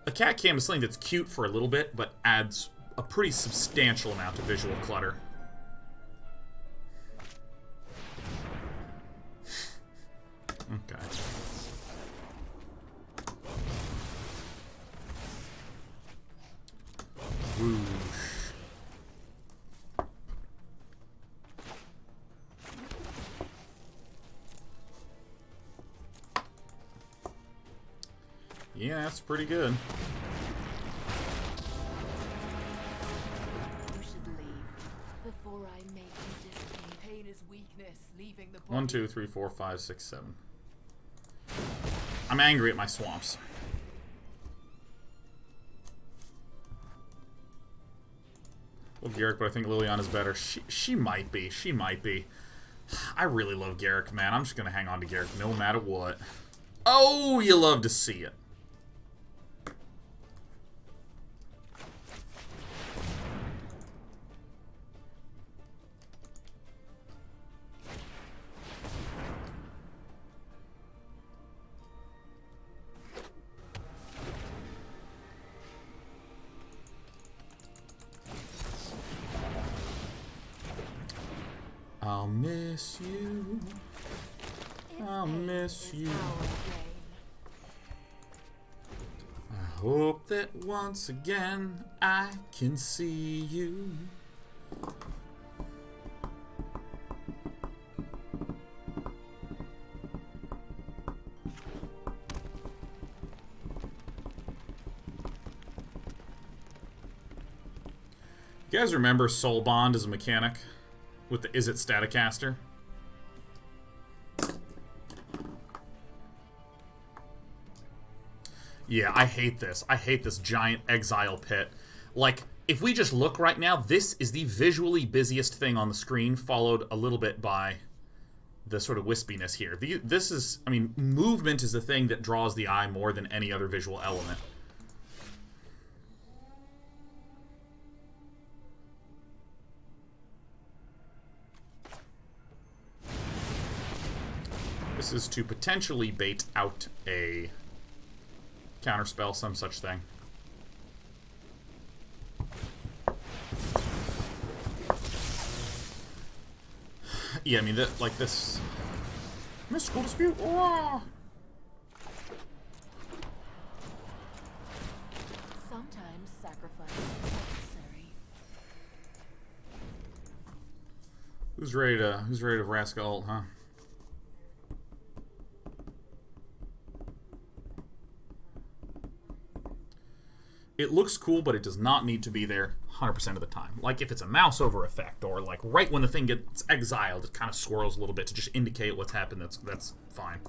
A: A cat cam is something that's cute for a little bit, but adds a pretty substantial amount of visual clutter. Okay. Whoosh. Yeah, that's pretty good.
B: You should leave before I make you disappoint. Pain is weakness, leaving the body.
A: 1, 2, 3, 4, 5, 6, 7. I'm angry at my swamps. Love Garrick, but I think Liliana's better. She might be. She might be. I really love Garrick, man. I'm just gonna hang on to Garrick no matter what. Oh, you love to see it. I'll miss you. I'll miss you. I hope that once again I can see you. You guys remember Soul Bond as a mechanic? With the Is It Staticaster? Yeah, I hate this. I hate this giant exile pit. Like, if we just look right now, this is the visually busiest thing on the screen, followed a little bit by the sort of wispiness here. This is, I mean, movement is the thing that draws the eye more than any other visual element. This is to potentially bait out a counterspell, some such thing. Yeah, I mean, like this... Mystical Dispute! Oh!
B: Sometimes sacrifice is necessary.
A: Who's ready to Vraska ult, huh? It looks cool, but it does not need to be there 100% of the time. Like if it's a mouse over effect, or like right when the thing gets exiled, it kind of swirls a little bit to just indicate what's happened. That's fine.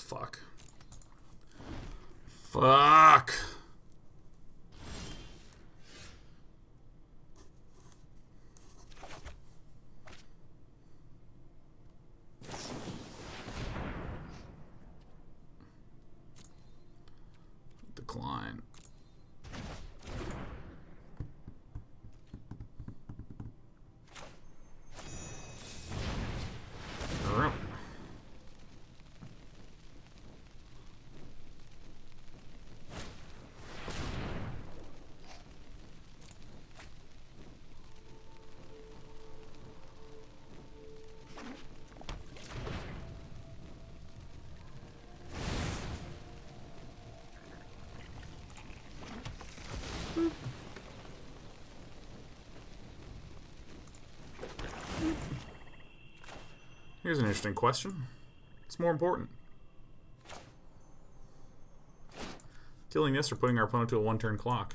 A: fuck. Fuck! Decline. Here's an interesting question. What's more important? Killing this or putting our opponent to a one-turn clock?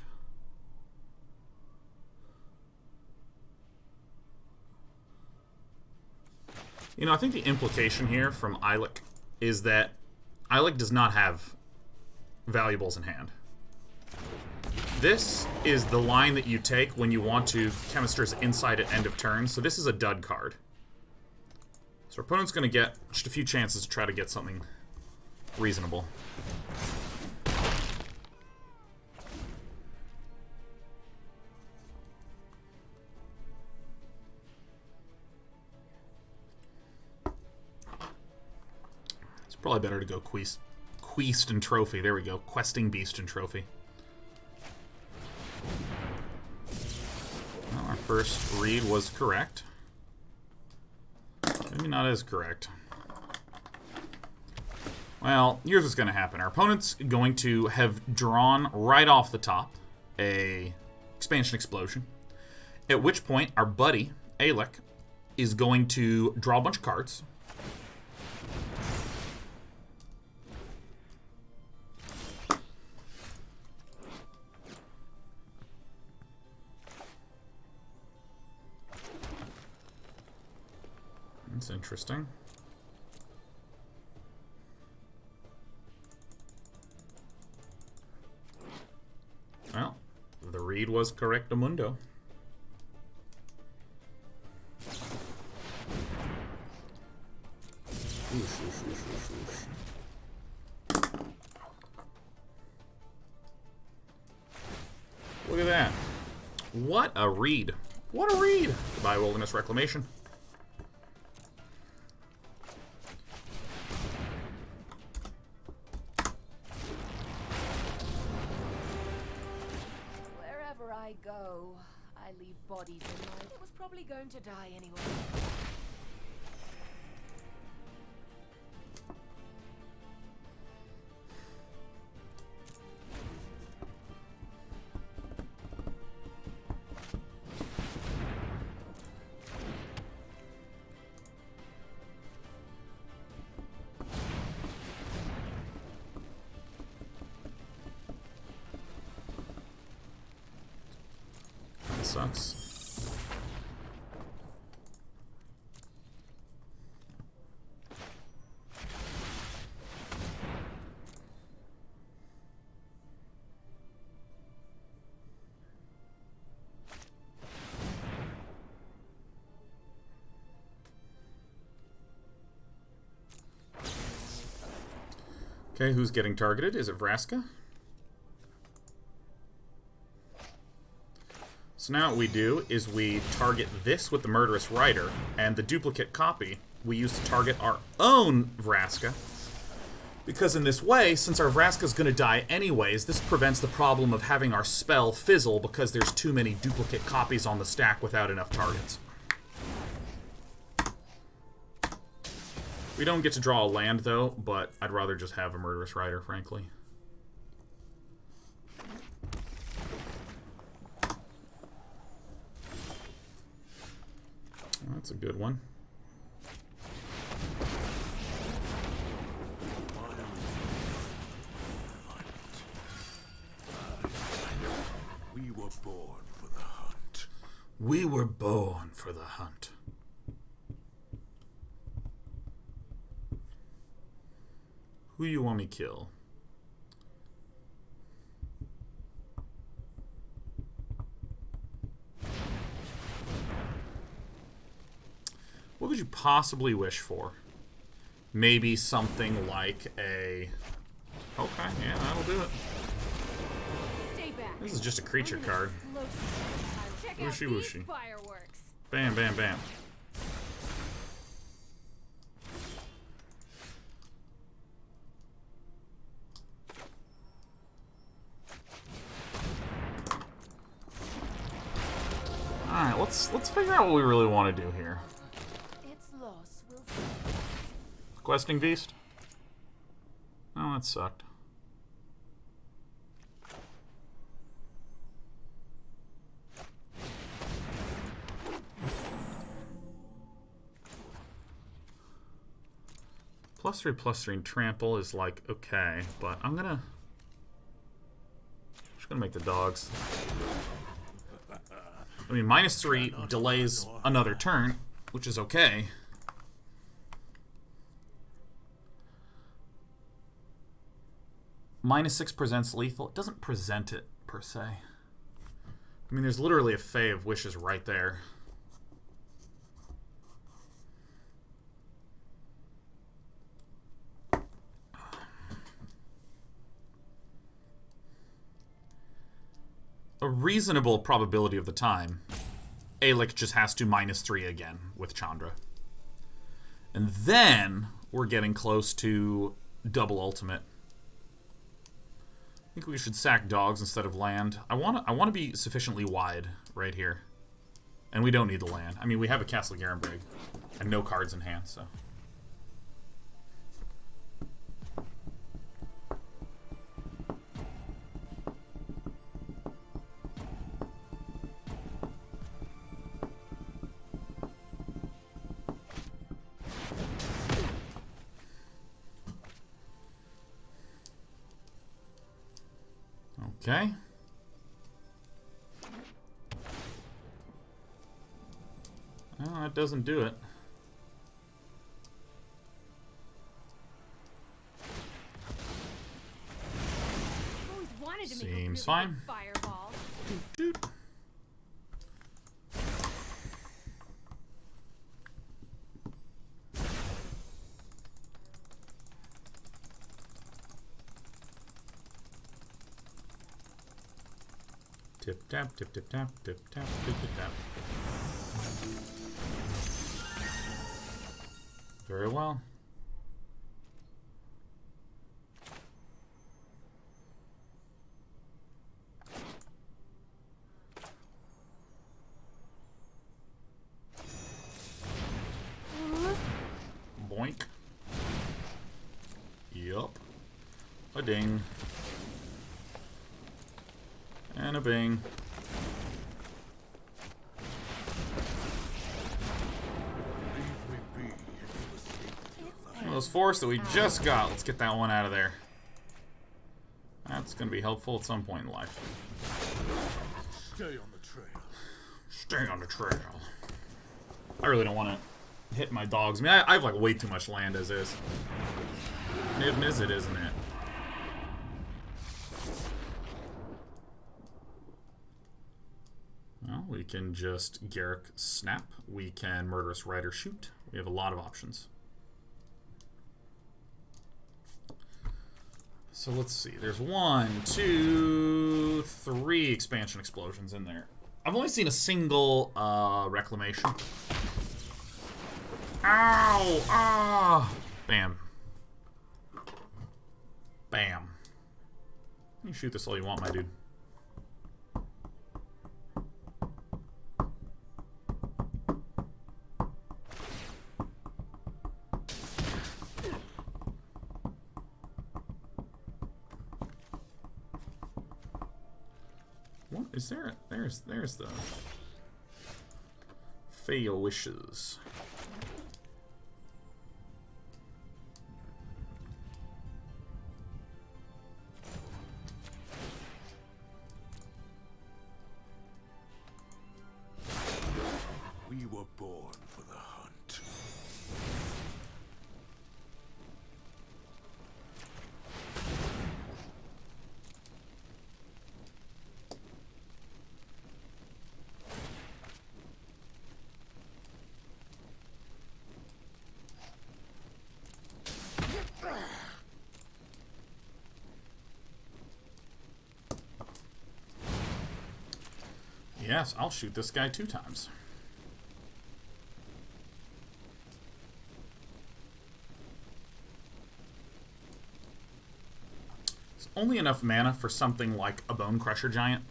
A: You know, I think the implication here from Eilek is that Eilek does not have valuables in hand. This is the line that you take when you want to Chemister's Insight at end of turn, so this is a dud card. So our opponent's going to get just a few chances to try to get something reasonable. It's probably better to go Quest and Trophy. There we go. Questing Beast and Trophy. Well, our first read was correct. Maybe not as correct. Well, here's what's going to happen. Our opponent's going to have drawn right off the top a Expansion Explosion, at which point our buddy, Eilek, is going to draw a bunch of cards. That's interesting. Well, the read was correctamundo. Look at that. What a read. What a read. Goodbye, Wilderness Reclamation.
B: I go, I leave bodies in mind. It was probably going to die anyway.
A: Sucks. Okay, who's getting targeted? Is it Vraska? So now what we do is we target this with the Murderous Rider, and the duplicate copy we use to target our own Vraska. Because in this way, since our Vraska's going to die anyways, this prevents the problem of having our spell fizzle because there's too many duplicate copies on the stack without enough targets. We don't get to draw a land, though, but I'd rather just have a Murderous Rider, frankly. Well, that's a good one.
C: We were born for the hunt.
A: We were born for the hunt. Who you want me kill? What could you possibly wish for? Maybe something like a... Okay, yeah, that'll do it.
B: Stay back.
A: This is just a creature card.
B: Check out
A: Wooshy
B: these
A: wooshy.
B: fireworks.
A: Bam, bam, bam. Alright, let's figure out what we really want to do here.
B: Its loss will
A: Questing Beast? Oh, that sucked. +3/+3 and trample is like okay, but I'm just gonna make the dogs. I mean, -3 delays another turn, which is okay. -6 presents lethal. It doesn't present it, per se. I mean, there's literally a Fae of Wishes right there. A reasonable probability of the time, Alec just has to -3 again with Chandra. And then we're getting close to double ultimate. I think we should sack dogs instead of land. I want to be sufficiently wide right here. And we don't need the land. I mean, we have a Castle Garenbrig and no cards in hand, so... Okay. Well, that doesn't do it.
B: always wanted to make a
A: Seems
B: really
A: fine.
B: big fireball.
A: Doot. Tip tap, tip tip tap, tip tap, tip tip tap. Very well. Boink. Yup. A ding. And a bing. One of those forests that we just got. Let's get that one out of there. That's going to be helpful at some point in life.
C: Stay on the trail.
A: Stay on the trail. I really don't want to hit my dogs. I mean, I have like way too much land as is. Niv Mizzet, isn't it? Well, we can just Garrick Snap. We can Murderous Rider Shoot. We have a lot of options. So let's see. There's 1, 2, 3 expansion explosions in there. I've only seen a single reclamation. Ow! Ah! Bam. Bam. You shoot this all you want, my dude. What is there? There's the Fail Wishes.
C: We were born for the hunt.
A: Yes, I'll shoot this guy 2 times. There's only enough mana for something like a Bone Crusher Giant.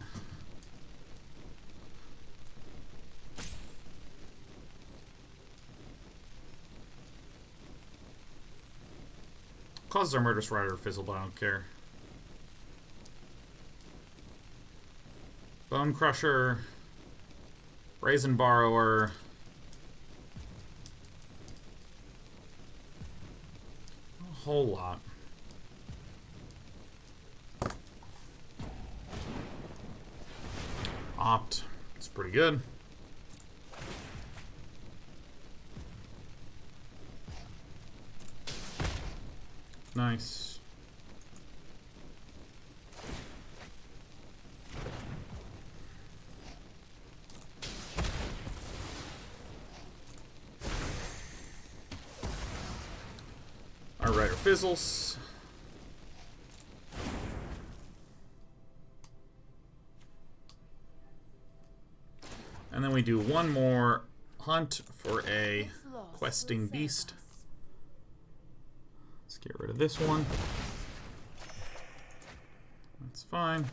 A: Causes our Murderous Rider to fizzle, but I don't care. Bone Crusher, Brazen Borrower, a whole lot. Opt, it's pretty good. Nice. Our Rider fizzles. And then we do one more hunt for a questing beast. Let's get rid of this one. That's fine.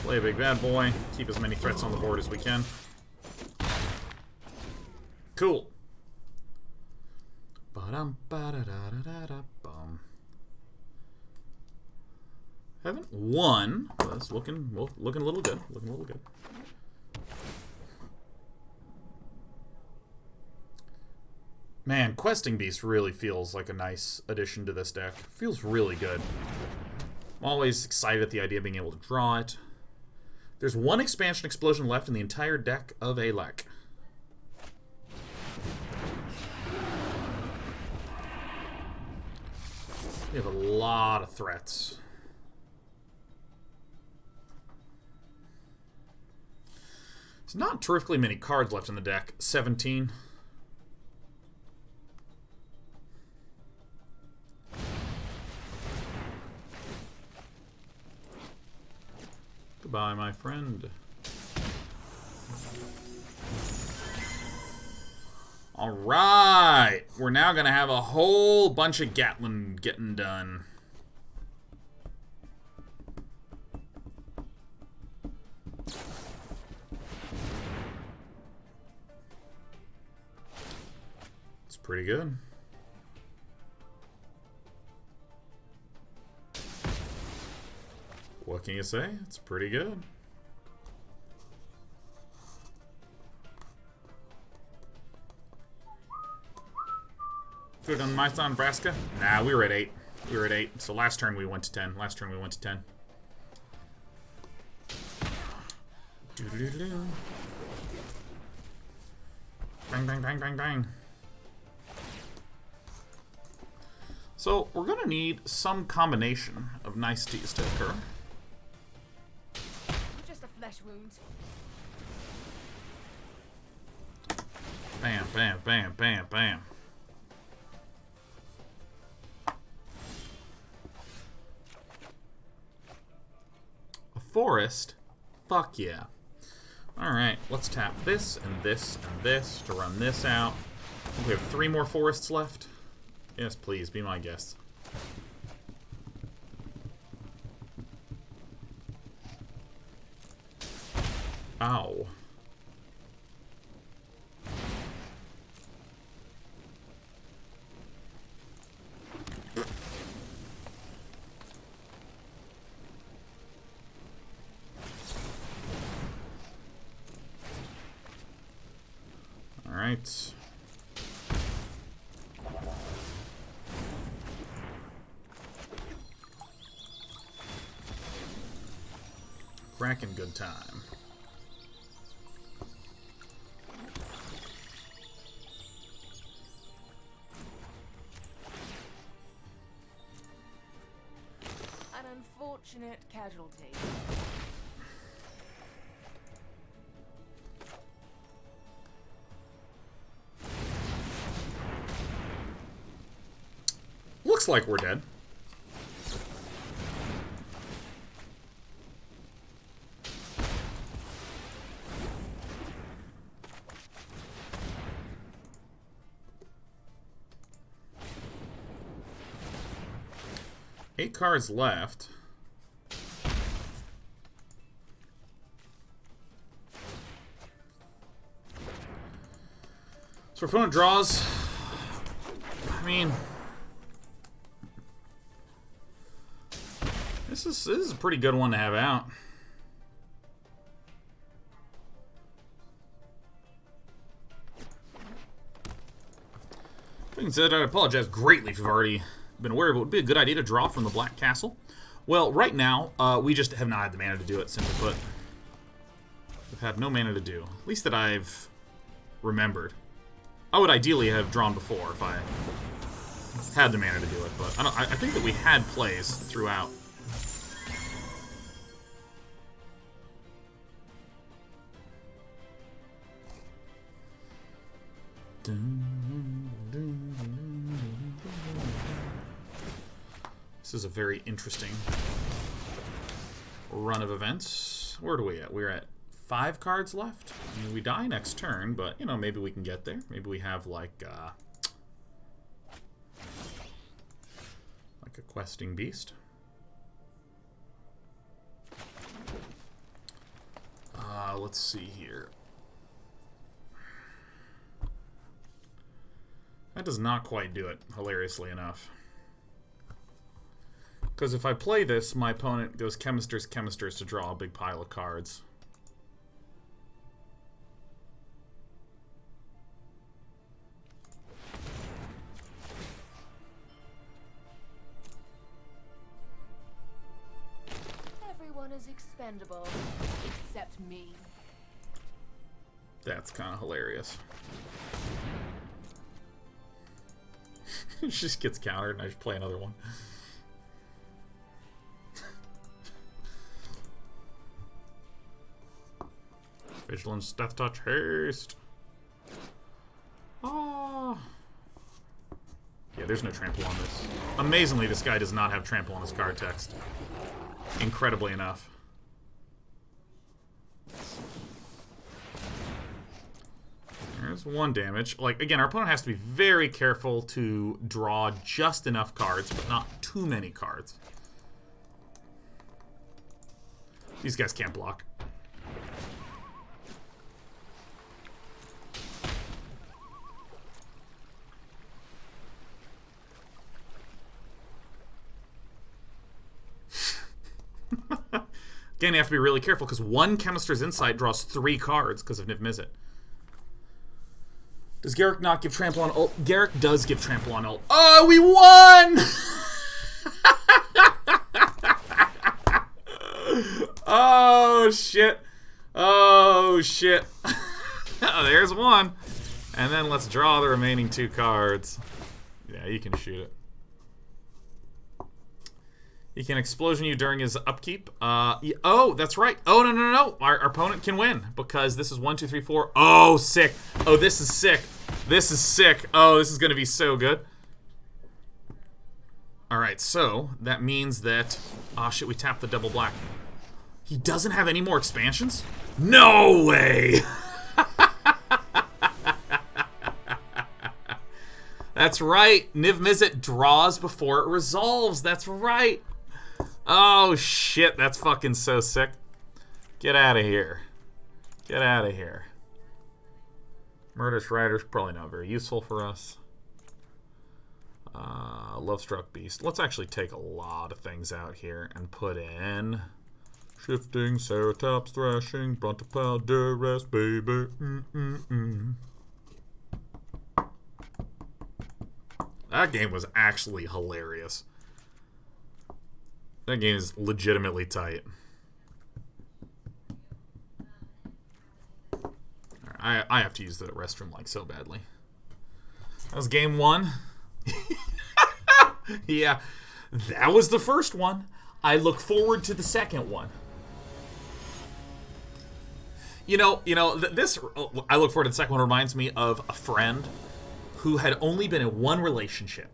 A: Play a big bad boy. Keep as many threats on the board as we can. Cool. Haven't won. That's looking a little good. Looking a little good. Man, Questing Beast really feels like a nice addition to this deck. Feels really good. I'm always excited at the idea of being able to draw it. There's one expansion explosion left in the entire deck of Alek. We have a lot of threats. There's not terrifically many cards left in the deck. 17. Goodbye, my friend. Alright! We're now gonna have a whole bunch of Gatlin getting done. It's pretty good. What can you say? It's pretty good. Could have done my son, Nebraska? Nah, we were at 8. We were at 8. So last turn we went to 10. Last turn we went to 10. Doo-doo-doo-doo. Bang, bang, bang, bang, bang. So we're gonna need some combination of niceties to occur.
B: Just a flesh wound.
A: Bam, bam, bam, bam, bam. A forest? Fuck yeah. Alright, let's tap this and this and this to run this out. I think we have 3 more forests left. Yes, please, be my guest. Ow. All right. Cracking good time.
B: An unfortunate casualty.
A: Looks like we're dead. 8 cards left. So opponent draws. I mean, this is a pretty good one to have out. Being said, I apologize greatly if you've already been aware, but it would be a good idea to draw from the Black Castle. Well, right now, we just have not had the mana to do it, simply put. We've had no mana to do. At least that I've remembered. I would ideally have drawn before if I had the mana to do it, but I think that we had plays throughout. This is a very interesting run of events. Where are we at? We're at 5 cards left. I mean, we die next turn, but, you know, maybe we can get there. Maybe we have, like a questing beast. Let's see here. That does not quite do it, hilariously enough. Because if I play this, my opponent goes Chemisters to draw a big pile of cards.
B: Everyone is expendable, except me.
A: That's kind of hilarious. It just gets countered and I just play another one. Vigilance, Death Touch, Haste. Ah. Yeah, there's no trample on this. Amazingly, this guy does not have trample on his card text. Incredibly enough. There's 1 damage. Like, again, our opponent has to be very careful to draw just enough cards, but not too many cards. These guys can't block. Again, you have to be really careful because 1 Chemister's Insight draws 3 cards because of Niv Mizzet. Does Garrick not give trample on ult? Garrick does give trample on ult. Oh, we won! Oh, shit. Oh, shit. There's 1. And then let's draw the remaining 2 cards. Yeah, you can shoot it. He can explosion you during his upkeep. Oh, that's right. Oh, no. Our opponent can win because this is 1, 2, 3, 4. Oh, sick. Oh, this is sick. This is sick. Oh, this is going to be so good. All right, so that means that... Oh, shit, we tapped the double black. He doesn't have any more expansions? No way! That's right. Niv Mizzet draws before it resolves. That's right. Oh, shit. That's fucking so sick. Get out of here. Get out of here. Murderous Rider's probably not very useful for us. Lovestruck Beast. Let's actually take a lot of things out here and put in... Shifting, Ceratops, Thrashing, Brontopile, Duress, baby. That game was actually hilarious. That game is legitimately tight. I have to use the restroom like so badly. That was game 1. Yeah, that was the first one. I look forward to the second one. You know, this, I look forward to the second one reminds me of a friend who had only been in one relationship.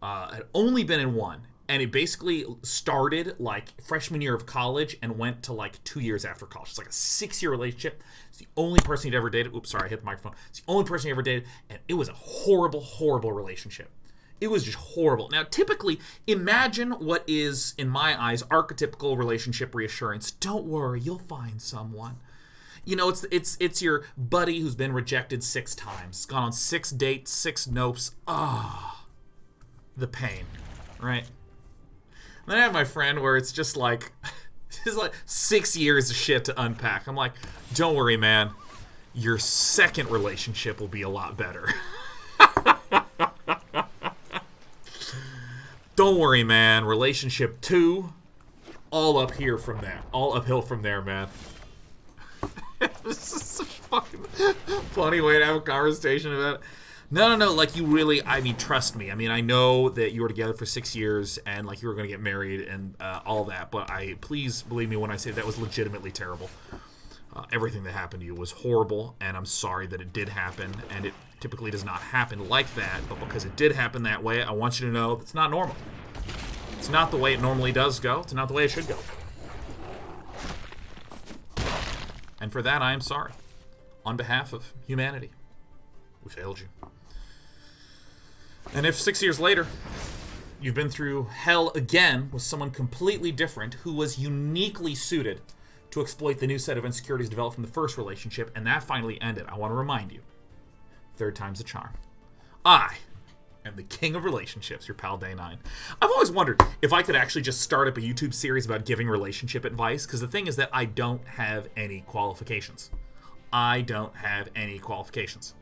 A: Had only been in one. And it basically started like freshman year of college and went to like 2 years after college. It's like a 6-year relationship. It's the only person he'd ever dated. Oops, sorry, I hit the microphone. It's the only person he ever dated. And it was a horrible, horrible relationship. It was just horrible. Now, typically, imagine what is, in my eyes, archetypical relationship reassurance. Don't worry, you'll find someone. You know, it's your buddy who's been rejected 6 times, gone on 6 dates, 6 nopes. The pain, right? And then I have my friend where it's just like 6 years of shit to unpack. I'm like, don't worry, man. Your second relationship will be a lot better. Don't worry, man. Relationship 2, all up here from there. All uphill from there, man. This is a fucking funny way to have a conversation about it. No, like, you really, I mean, trust me. I mean, I know that you were together for 6 years and, like, you were going to get married and all that, but please believe me when I say that was legitimately terrible. Everything that happened to you was horrible, and I'm sorry that it did happen, and it typically does not happen like that, but because it did happen that way, I want you to know it's not normal. It's not the way it normally does go. It's not the way it should go. And for that, I am sorry. On behalf of humanity, we failed you. And if 6 years later, you've been through hell again with someone completely different who was uniquely suited to exploit the new set of insecurities developed from the first relationship, and that finally ended, I want to remind you, 3rd time's a charm. I am the king of relationships, your pal Day 9. I've always wondered if I could actually just start up a YouTube series about giving relationship advice, because the thing is that I don't have any qualifications. I don't have any qualifications.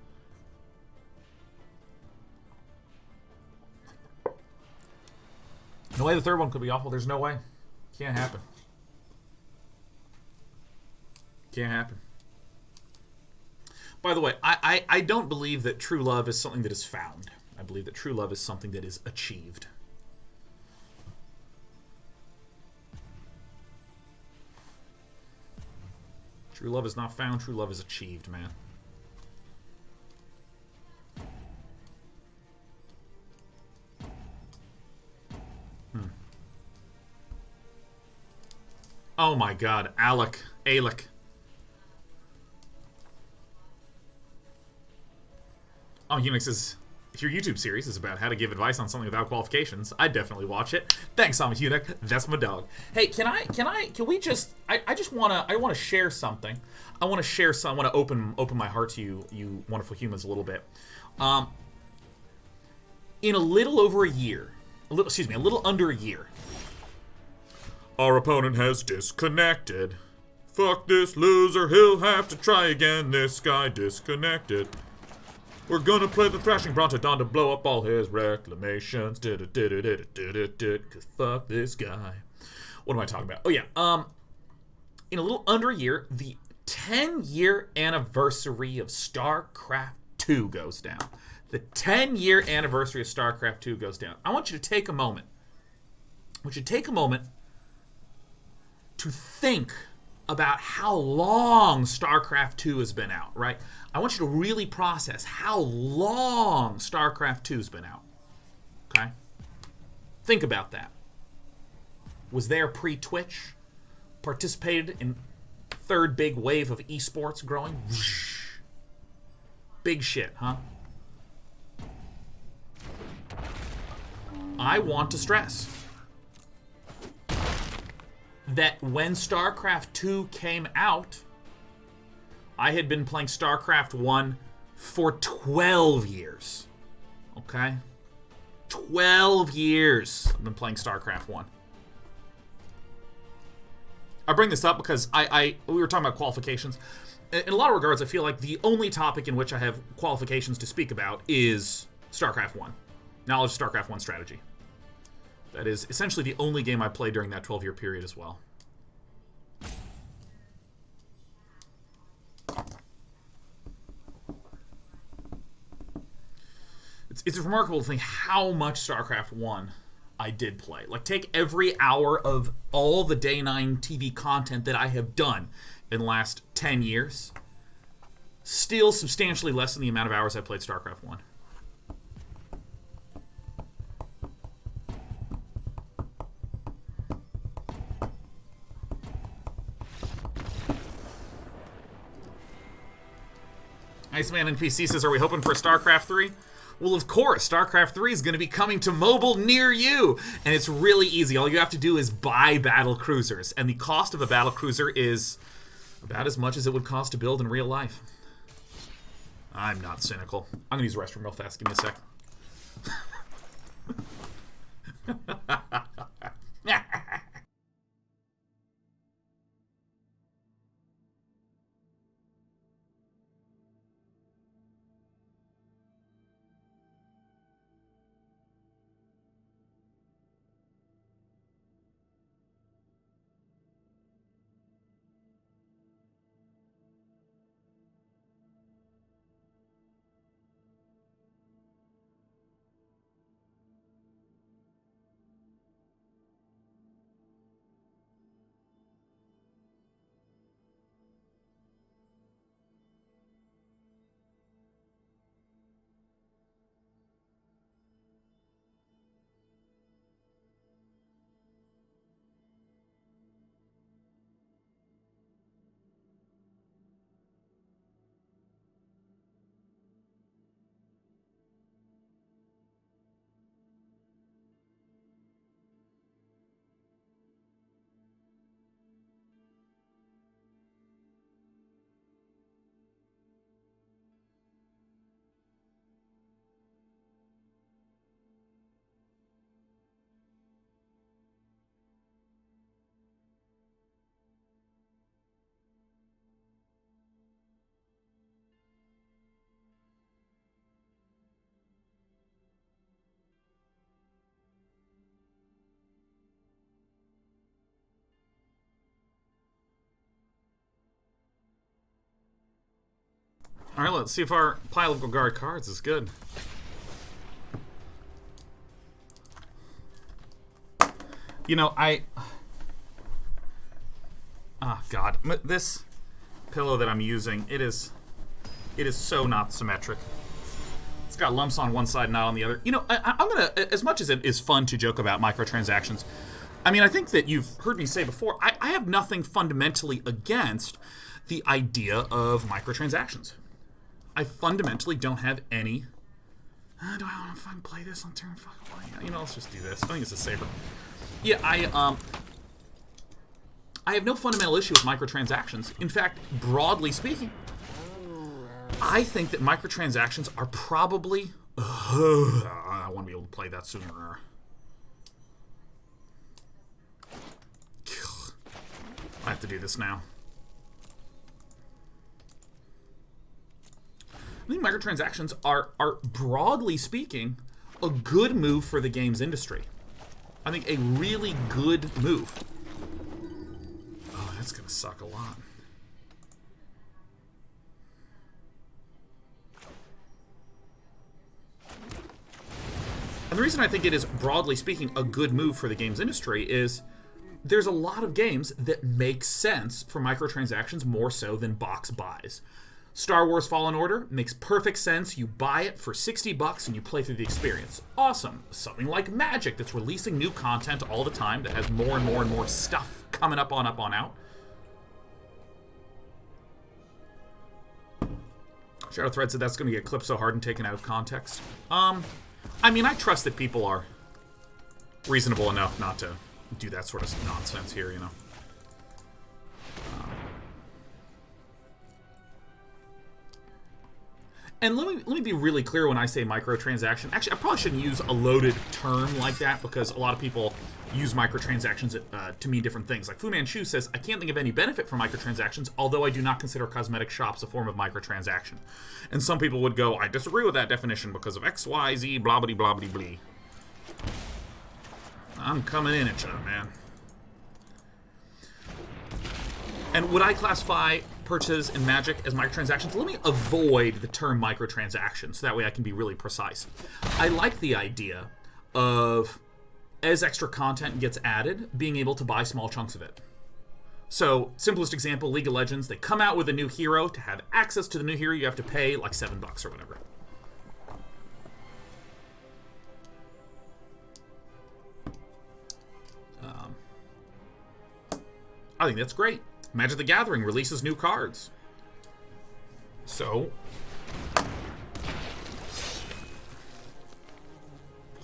A: No way the 3rd one could be awful. There's no way. Can't happen. Can't happen. By the way, I don't believe that true love is something that is found. I believe that true love is something that is achieved. True love is not found. True love is achieved, man. Oh my god, Alec. Unix is... If your YouTube series is about how to give advice on something without qualifications, I'd definitely watch it. Thanks, Unix. That's my dog. Hey, can we just... I want to share something. I want to open my heart to you wonderful humans a little bit. In a little over a year, a little under a year, our opponent has disconnected. Fuck this loser, he'll have to try again. This guy disconnected. We're gonna play the Thrashing Brontodon to blow up all his reclamations. Cause fuck this guy. What am I talking about? Oh yeah, in a little under a year, the 10-year anniversary of Starcraft 2 goes down. The 10-year anniversary of Starcraft 2 goes down. I want you to take a moment. To think about how long Starcraft 2 has been out, right? I want you to really process how long Starcraft 2's been out, okay? Think about that. Was there pre-Twitch? Participated in 3rd big wave of esports growing? Big shit, huh? I want to stress that when StarCraft 2 came out, I had been playing StarCraft 1 for 12 years. Okay? 12 years I've been playing StarCraft 1. I bring this up because we were talking about qualifications. In a lot of regards, I feel like the only topic in which I have qualifications to speak about is StarCraft 1. Knowledge of StarCraft 1 strategy. That is essentially the only game I played during that 12-year period as well. It's remarkable to think how much StarCraft 1 I did play. Like, take every hour of all the Day 9 TV content that I have done in the last 10 years. Still substantially less than the amount of hours I played StarCraft 1. Iceman NPC says, are we hoping for StarCraft 3? Well, of course, Starcraft 3 is going to be coming to mobile near you, and it's really easy. All you have to do is buy battle cruisers, and the cost of a battle cruiser is about as much as it would cost to build in real life. I'm not cynical. I'm going to use the restroom real fast. Give me a sec. Alright, let's see if our pile of Golgari cards is good. You know, oh, God. This pillow that I'm using, it is so not symmetric. It's got lumps on one side, not on the other. You know, I'm going to, as much as it is fun to joke about microtransactions, I mean, I think that you've heard me say before, I have nothing fundamentally against the idea of microtransactions. I fundamentally don't have any... do I want to fucking play this on turn? You know, let's just do this. I think this is safer. Yeah, I have no fundamental issue with microtransactions. In fact, broadly speaking, I think that microtransactions are probably... I want to be able to play that sooner. I have to do this now. I think microtransactions are, broadly speaking, a good move for the games industry. I think a really good move. Oh, that's going to suck a lot. And the reason I think it is, broadly speaking, a good move for the games industry is there's a lot of games that make sense for microtransactions more so than box buys. Star Wars Fallen Order makes perfect sense. You buy it for $60 and you play through the experience. Awesome. Something like Magic that's releasing new content all the time that has more and more and more stuff coming up on out. Shadow Thread said that's going to get clipped so hard and taken out of context. I mean, I trust that people are reasonable enough not to do that sort of nonsense here, you know. And let me be really clear when I say microtransaction. Actually, I probably shouldn't use a loaded term like that because a lot of people use microtransactions to mean different things. Like Fu Manchu says, I can't think of any benefit from microtransactions, although I do not consider cosmetic shops a form of microtransaction. And some people would go, I disagree with that definition because of X, Y, Z, blah, blah, blah, blah, blah. I'm coming in at you, man. And would I classify purchases in Magic as microtransactions? Let me avoid the term microtransactions, so that way I can be really precise. I like the idea of, as extra content gets added, being able to buy small chunks of it. So, simplest example, League of Legends, they come out with a new hero. To have access to the new hero, you have to pay like $7 or whatever. I think that's great. Magic the Gathering releases new cards. So,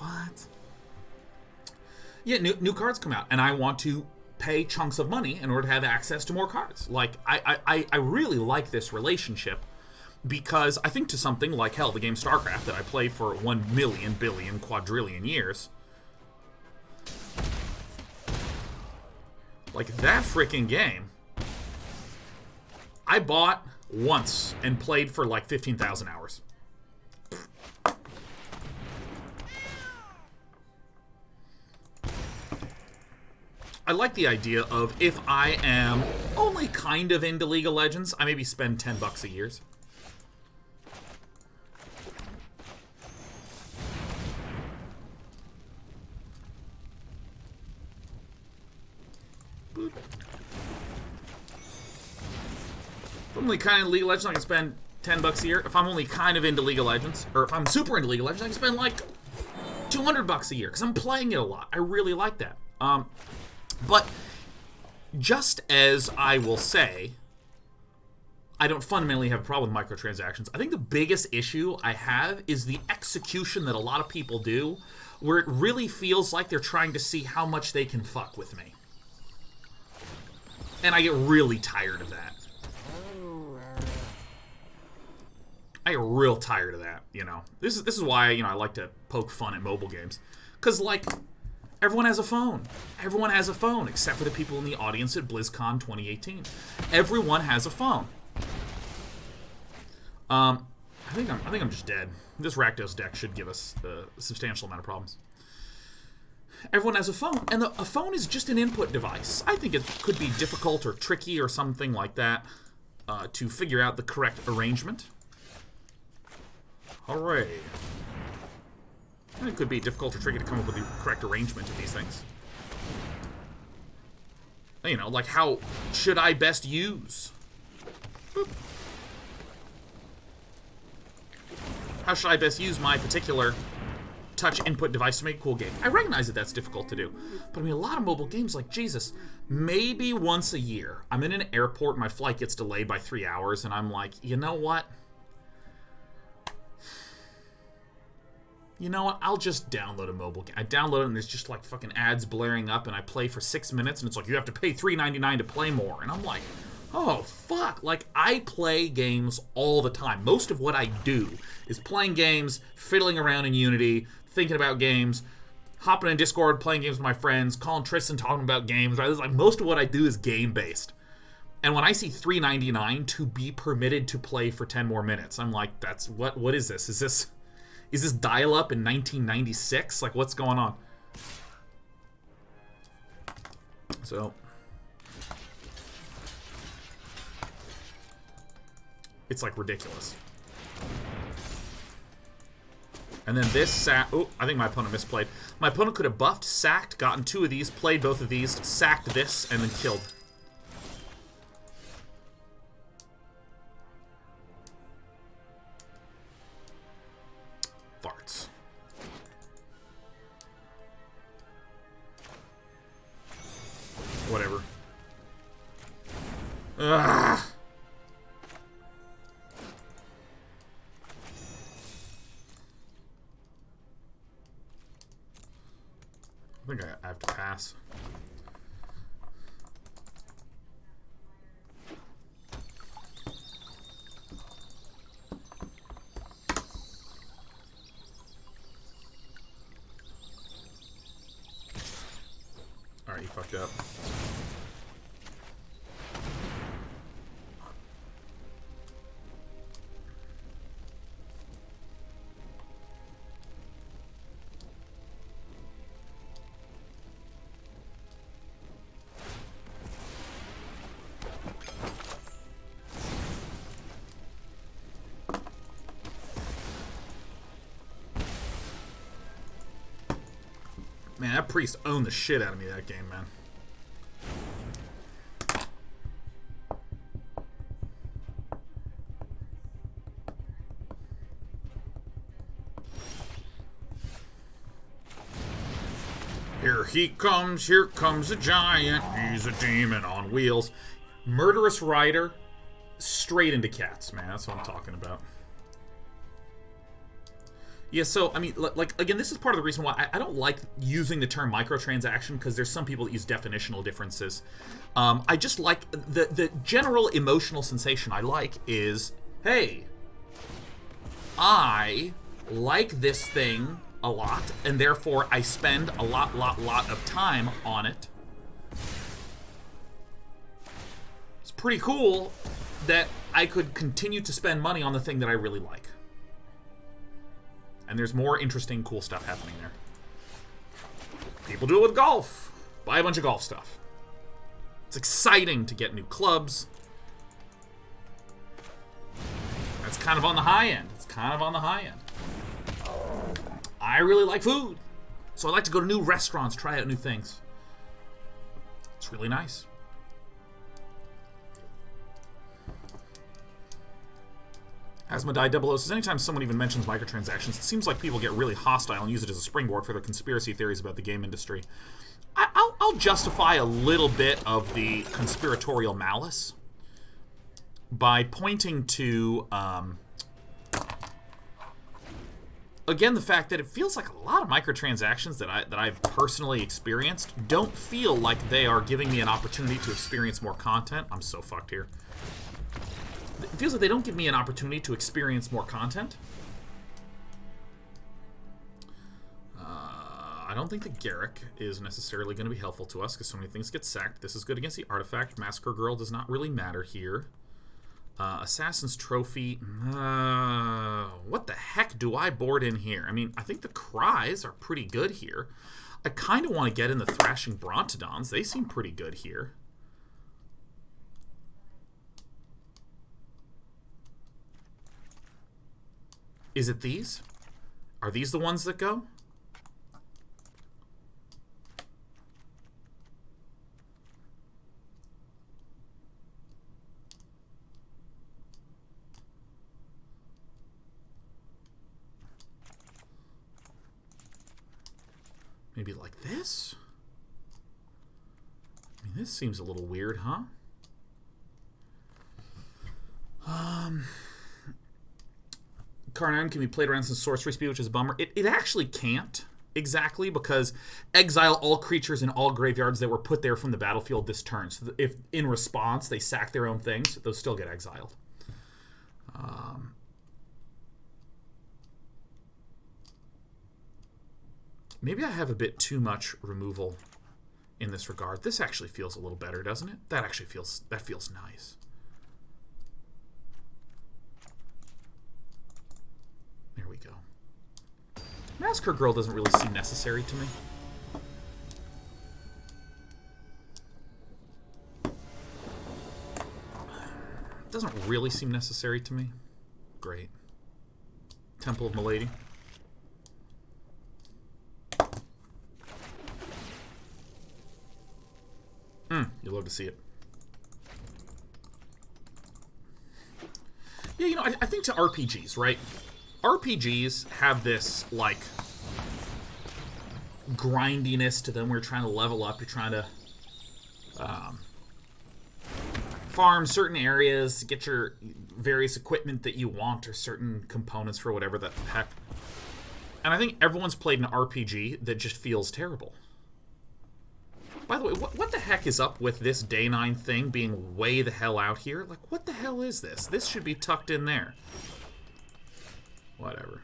A: What? Yeah, new cards come out, and I want to pay chunks of money in order to have access to more cards. Like, I really like this relationship, because I think to something like, hell, the game Starcraft that I played for 1 million, billion, quadrillion years. Like, that freaking game, I bought once and played for like 15,000 hours. I like the idea of, if I am only kind of into League of Legends, I maybe spend $10 a year. If I'm only kind of League of Legends, I can spend $10 a year. If I'm only kind of into League of Legends, or if I'm super into League of Legends, I can spend like $200 a year, because I'm playing it a lot. I really like that. But just as I will say, I don't fundamentally have a problem with microtransactions. I think the biggest issue I have is the execution that a lot of people do, where it really feels like they're trying to see how much they can fuck with me. And I get really tired of that. I get real tired of that, you know. This is why, you know, I like to poke fun at mobile games. Because, like, everyone has a phone. Everyone has a phone, except for the people in the audience at BlizzCon 2018. Everyone has a phone. I think I'm just dead. This Rakdos deck should give us a substantial amount of problems. Everyone has a phone, and a phone is just an input device. I think it could be difficult or tricky or something like that to figure out the correct arrangement. Hooray. I think it could be difficult or tricky to come up with the correct arrangement of these things. You know, like, how should I best use? Boop. How should I best use my particular touch input device to make a cool game? I recognize that that's difficult to do. But I mean, a lot of mobile games, like, Jesus, maybe once a year, I'm in an airport, my flight gets delayed by 3 hours, and I'm like, you know what? You know what? I'll just download a mobile game. I download it, and there's just, like, fucking ads blaring up, and I play for 6 minutes, and it's like, you have to pay $3.99 to play more. And I'm like, oh, fuck. Like, I play games all the time. Most of what I do is playing games, fiddling around in Unity, thinking about games, hopping in Discord, playing games with my friends, calling Tristan, talking about games. Right? It's like, most of what I do is game-based. And when I see $3.99 to be permitted to play for 10 more minutes, I'm like, that's, what is this? Is this dial-up in 1996? Like, what's going on? So, it's, like, ridiculous. And then this oh, I think my opponent misplayed. My opponent could have buffed, sacked, gotten 2 of these, played both of these, sacked this, and then killed. Farts. Whatever. Ugh. I think I have to pass. Alright, you fucked up. Man, that priest owned the shit out of me that game, man. Here comes a giant. He's a demon on wheels. Murderous Rider, straight into cats, man. That's what I'm talking about. Yeah, so, I mean, like, again, this is part of the reason why I don't like using the term microtransaction, because there's some people that use definitional differences. I just like, the general emotional sensation I like is, hey, I like this thing a lot, and therefore I spend a lot of time on it. It's pretty cool that I could continue to spend money on the thing that I really like. And there's more interesting, cool stuff happening there. People do it with golf. Buy a bunch of golf stuff. It's exciting to get new clubs. That's kind of on the high end. It's kind of on the high end. I really like food. So I like to go to new restaurants, try out new things. It's really nice. Asmodai 00 says, anytime someone even mentions microtransactions, it seems like people get really hostile and use it as a springboard for their conspiracy theories about the game industry. I'll justify a little bit of the conspiratorial malice by pointing to, again, the fact that it feels like a lot of microtransactions that I've personally experienced don't feel like they are giving me an opportunity to experience more content. I'm so fucked here. It feels like they don't give me an opportunity to experience more content. I don't think that Garrick is necessarily going to be helpful to us because so many things get sacked. This is good against the artifact. Massacre Girl does not really matter here. Assassin's Trophy. What the heck do I board in here? I mean, I think the Cries are pretty good here. I kind of want to get in the Thrashing Brontodons. They seem pretty good here. Is it these? Are these the ones that go? Maybe like this? I mean, this seems a little weird, huh? Karnan can be played around some sorcery speed, which is a bummer. It actually can't, exactly, because exile all creatures in all graveyards that were put there from the battlefield this turn. So if, in response, they sack their own things, those still get exiled. Maybe I have a bit too much removal in this regard. This actually feels a little better, doesn't it? That actually feels nice. There we go. Massacre Girl doesn't really seem necessary to me. Doesn't really seem necessary to me. Great. Temple of Milady. You'll love to see it. Yeah, you know, I think to RPGs, right? RPGs have this, like, grindiness to them. We're trying to level up. You're trying to farm certain areas, get your various equipment that you want, or certain components for whatever the heck. And I think everyone's played an RPG that just feels terrible. By the way, what the heck is up with this Day 9 thing being way the hell out here? Like, what the hell is this? This should be tucked in there. Whatever.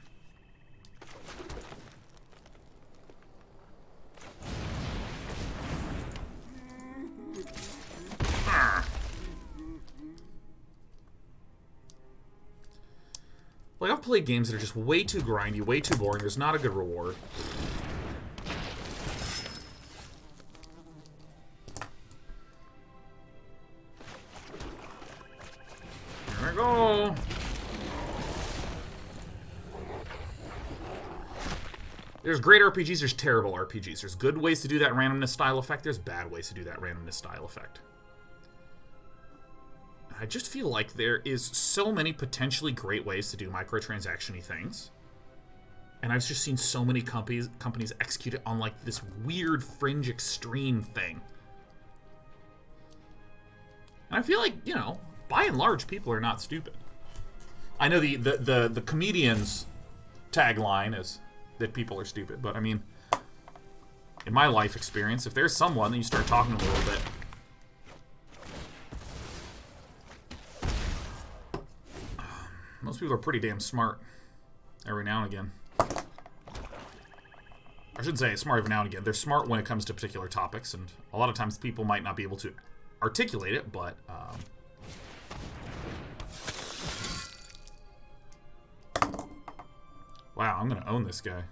A: Like, I've played games that are just way too grindy, way too boring. There's not a good reward. There we go. There's great RPGs, there's terrible RPGs. There's good ways to do that randomness style effect, there's bad ways to do that randomness style effect. I just feel like there is so many potentially great ways to do microtransaction-y things. And I've just seen so many companies execute it on like this weird fringe extreme thing. And I feel like, you know, by and large, people are not stupid. I know the comedians tagline is that people are stupid. But I mean, in my life experience, if there's someone that you start talking to a little bit, most people are pretty damn smart every now and again. I shouldn't say smart every now and again. They're smart when it comes to particular topics, and a lot of times people might not be able to articulate it, but wow, I'm gonna own this guy.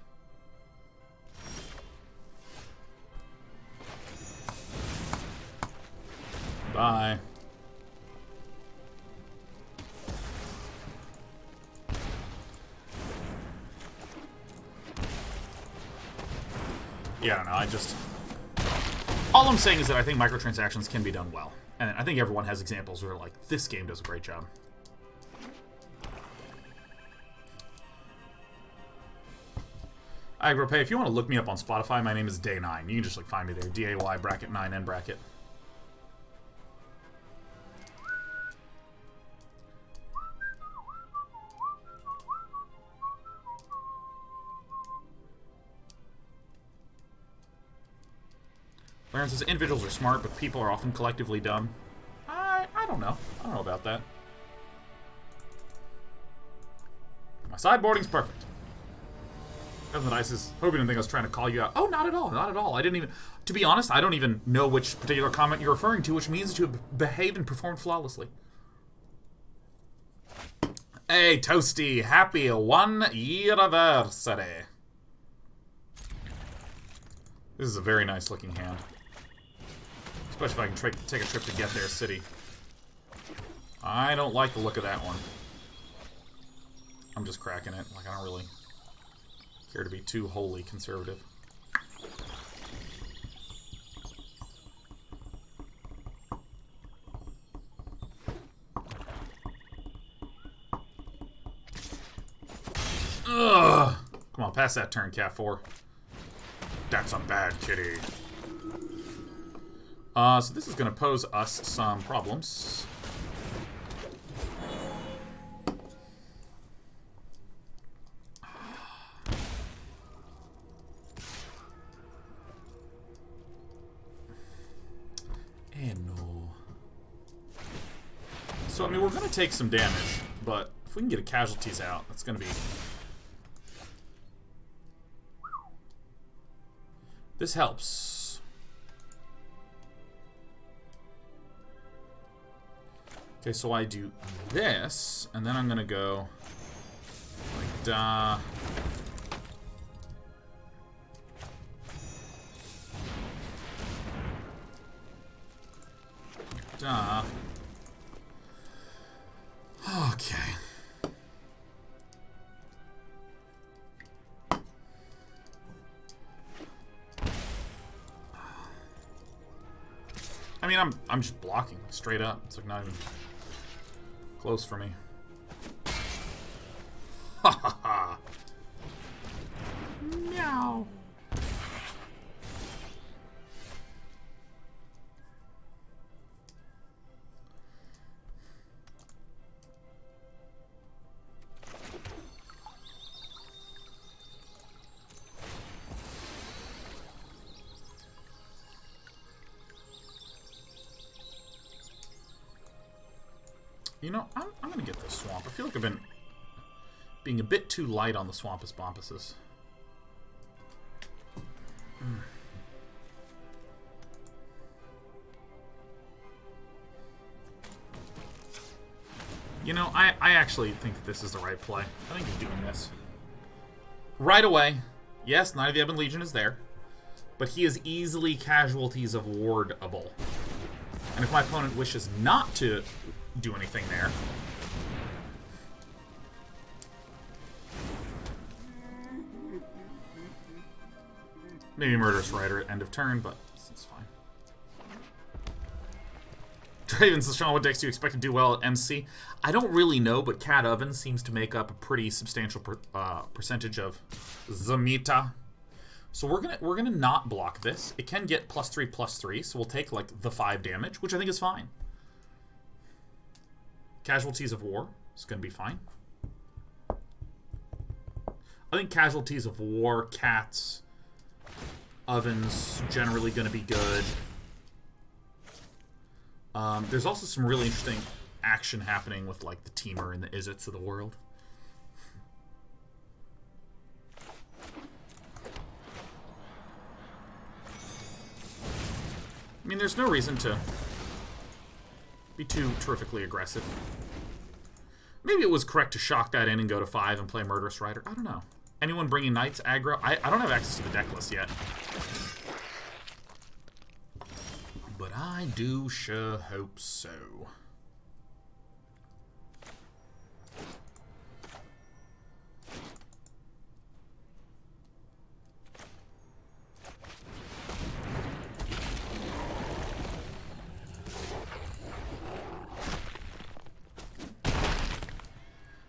A: Bye. Yeah, I don't know, I just... All I'm saying is that I think microtransactions can be done well. And I think everyone has examples where, like, this game does a great job. Agropay, if you want to look me up on Spotify, my name is Day9. You can just, like, find me there. D-A-Y bracket 9 N bracket. Clarence says individuals are smart, but people are often collectively dumb. I don't know. I don't know about that. My sideboarding's perfect. Kevin the Dice is hoping you didn't think I was trying to call you out. Oh, not at all. Not at all. I didn't even... To be honest, I don't even know which particular comment you're referring to, which means that you have behaved and performed flawlessly. Hey, Toasty. Happy 1 year anniversary. This is a very nice looking hand. Especially if I can take a trip to Get There City. I don't like the look of that one. I'm just cracking it. Like, I don't really care to be too wholly conservative. Ugh! Come on, pass that turn, Cat 4. That's a bad kitty. So this is going to pose us some problems. No. So, I mean, we're going to take some damage, but if we can get a casualties out, that's going to be... This helps. Okay, so I do this, and then I'm gonna go like da. Da. Okay. I mean, I'm just blocking straight up. It's like not even close for me. Ha ha ha. Meow. You know, I'm gonna get this swamp. I feel like I've been being a bit too light on the Swampus Bompuses. You know, I actually think that this is the right play. I think he's doing this. Right away, yes, Knight of the Ebon Legion is there, but he is easily Casualties of Wardable. And if my opponent wishes not to do anything there, maybe Murderous Rider at end of turn, but it's fine. Draven says, Sean, what decks do you expect to do well at MC? I don't really know, but Cat Oven seems to make up a pretty substantial percentage of the meta. So we're gonna not block this. It can get +3/+3, so we'll take like the 5 damage, which I think is fine. Casualties of War is gonna be fine. I think Casualties of War, Cats, Ovens, generally going to be good. There's also some really interesting action happening with, like, the Teamer and the Izzets of the world. I mean, there's no reason to be too terrifically aggressive. Maybe it was correct to shock that in and go to 5 and play Murderous Rider. I don't know. Anyone bringing Knights aggro? I don't have access to the deck list yet. But I do sure hope so.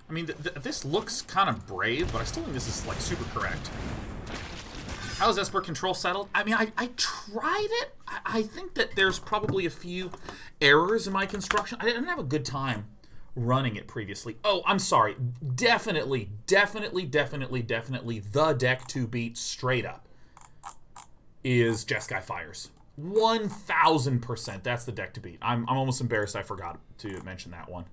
A: I mean, this looks kind of brave, but I still think this is, like, super correct. How is Esper Control settled? I mean, I tried it. I think that there's probably a few errors in my construction. I didn't have a good time running it previously. Oh, I'm sorry. Definitely the deck to beat straight up is Jeskai Fires. 1000%. That's the deck to beat. I'm almost embarrassed I forgot to mention that one.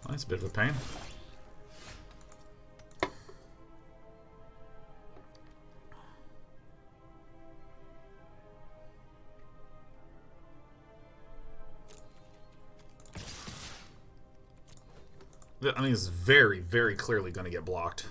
A: That's a bit of a pain. I mean, it's very, very clearly going to get blocked.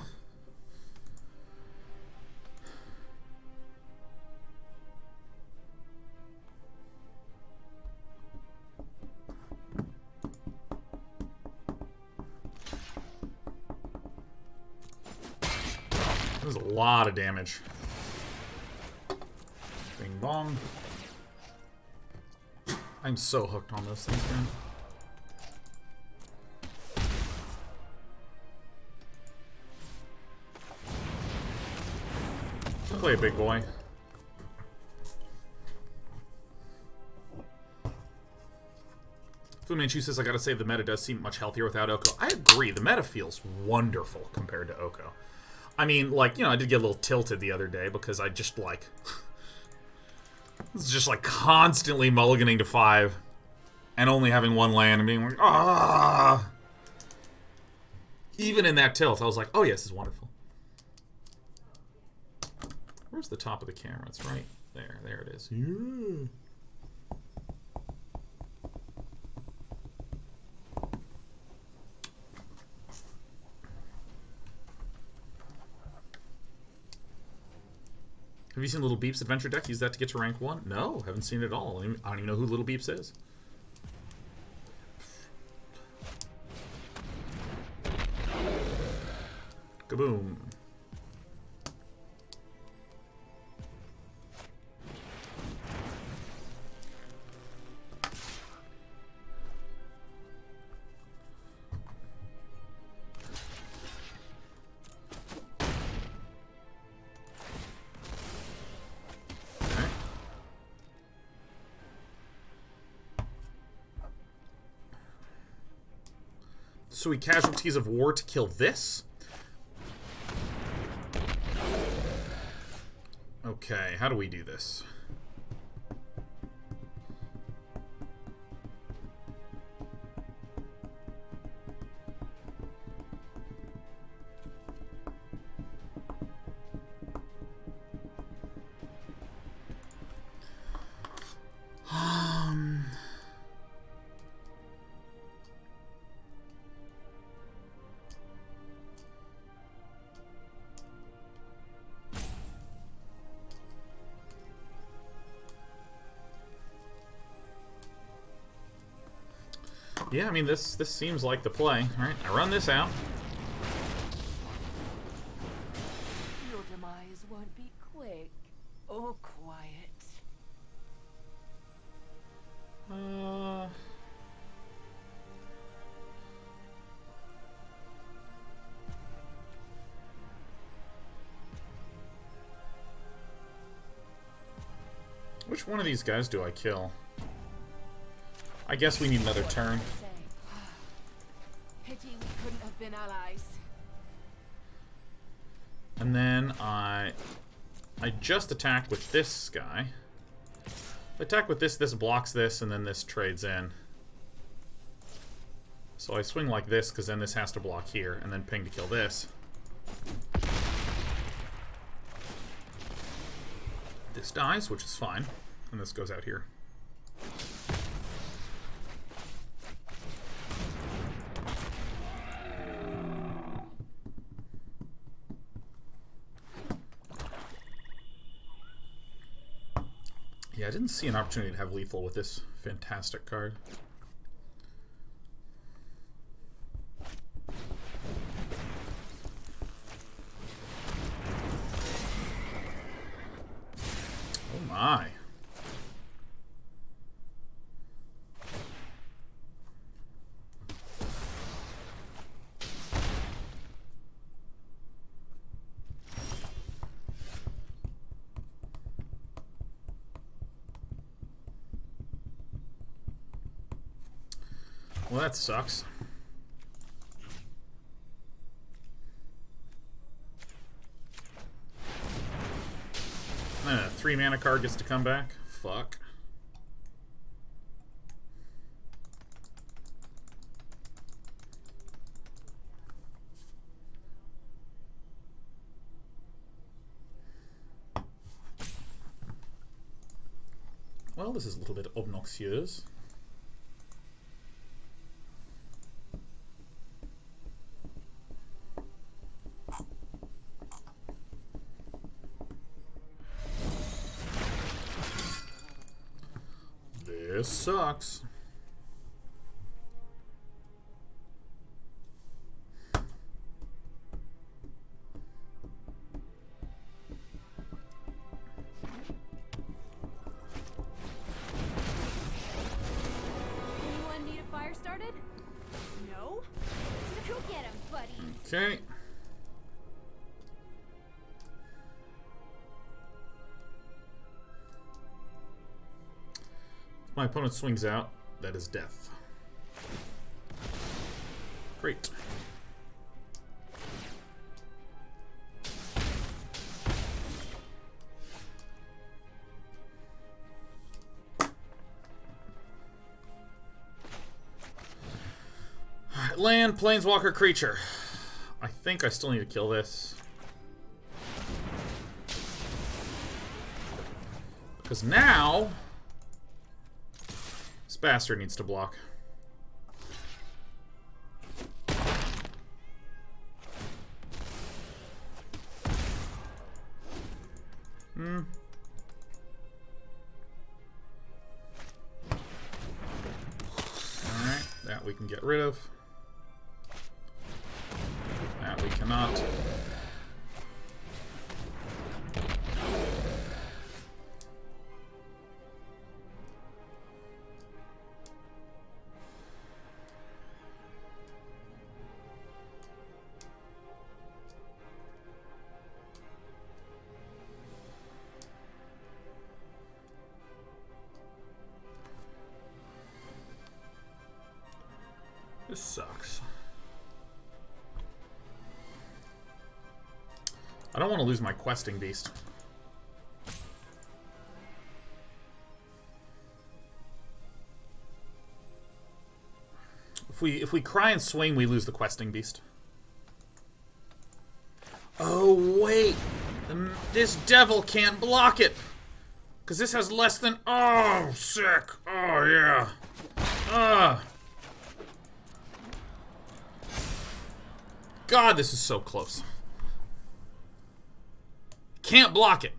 A: There's a lot of damage. Bing bong. I'm so hooked on those things, man. Play a big boy. Fu Manchu says, I gotta say, the meta does seem much healthier without Oko. I agree. The meta feels wonderful compared to Oko. I mean, like, you know, I did get a little tilted the other day because I just, like... it's just, like, constantly mulliganing to 5 and only having one land and being like, ah! Even in that tilt, I was like, oh, yes, this is wonderful. Where's the top of the camera? It's right there. There it is. Yeah. Have you seen Little Beep's adventure deck? Use that to get to rank 1? No, haven't seen it at all. I don't even know who Little Beeps is. Kaboom. So we Casualties of War to kill this? Okay, how do we do this? Yeah, I mean, this seems like the play. Alright, I run this out.
B: Your demise won't be quick or quiet.
A: Which one of these guys do I kill? I guess we need another turn.
B: Pity we couldn't have been allies.
A: And then I just attack with this guy. If I attack with this, this blocks this, and then this trades in. So I swing like this, because then this has to block here, and then ping to kill this. This dies, which is fine. And this goes out here. Yeah, I didn't see an opportunity to have lethal with this fantastic card. Oh my. Well, that sucks. And a 3 mana card gets to come back? Fuck. Well, this is a little bit obnoxious. This sucks.
B: Anyone need a fire started? No? Go get him, buddies.
A: Okay. If my opponent swings out, that is death. Great. Alright, land, planeswalker creature. I think I still need to kill this. Because now this bastard needs to block. Alright, that we can get rid of. That we cannot. This sucks. I don't want to lose my questing beast. If we cry and swing, we lose the questing beast. Oh wait, this devil can't block it because this has less than. Oh, sick. Oh yeah. God, this is so close. Can't block it.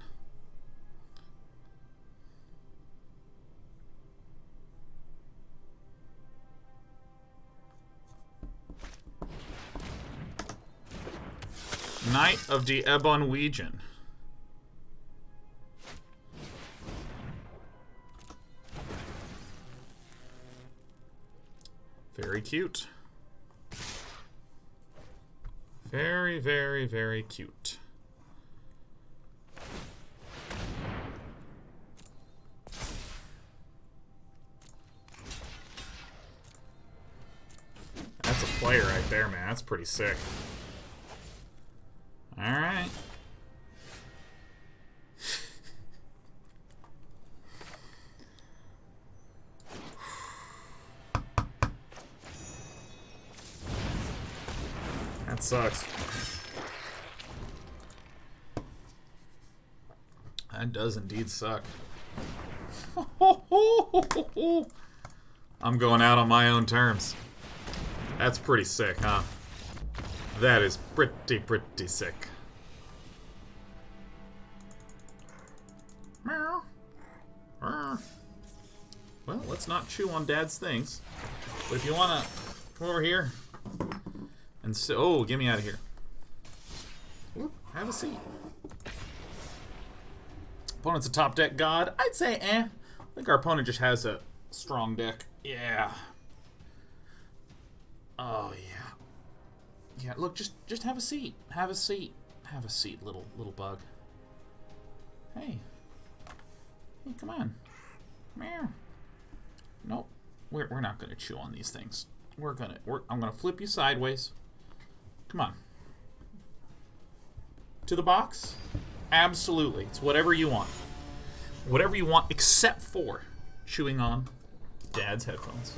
A: Knight of the Ebon-Weejan. Very cute. Very, very, very cute. play right there, man. That's pretty sick. Alright. That sucks. That does indeed suck. I'm going out on my own terms. That's pretty sick, huh? That is pretty sick. Meow. Well, let's not chew on Dad's things. But if you want to come over here and so, oh, get me out of here. Ooh, have a seat. Opponent's a top deck god. I'd say I think our opponent just has a strong deck. Yeah. Oh yeah. Yeah, look, just have a seat. Have a seat. Have a seat, little bug. Hey. Hey, come on. Meow. Nope. We're not gonna chew on these things. I'm gonna flip you sideways. Come on. To the box? Absolutely. It's whatever you want. Whatever you want, except for chewing on Dad's headphones.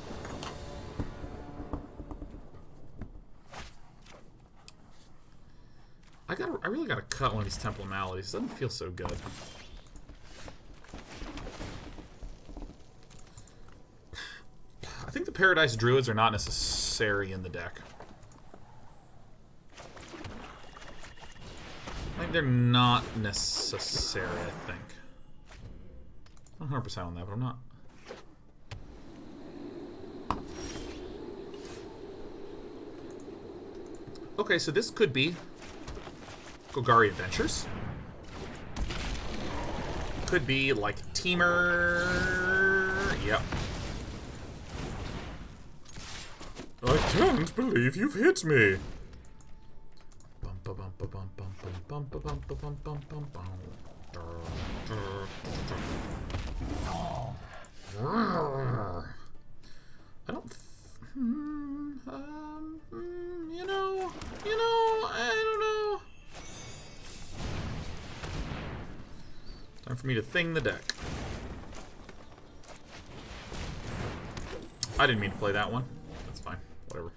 A: I really gotta cut one of these temple maladies. It doesn't feel so good. I think the Paradise Druids are not necessary in the deck. I think they're not necessary, I think. I'm 100% on that, but I'm not. Okay, so this could be Golgari Adventures. Could be like Teamer. Yep. I can't believe you've hit me. I don't. I don't know. Time for me to thing the deck. I didn't mean to play that one. That's fine. Whatever.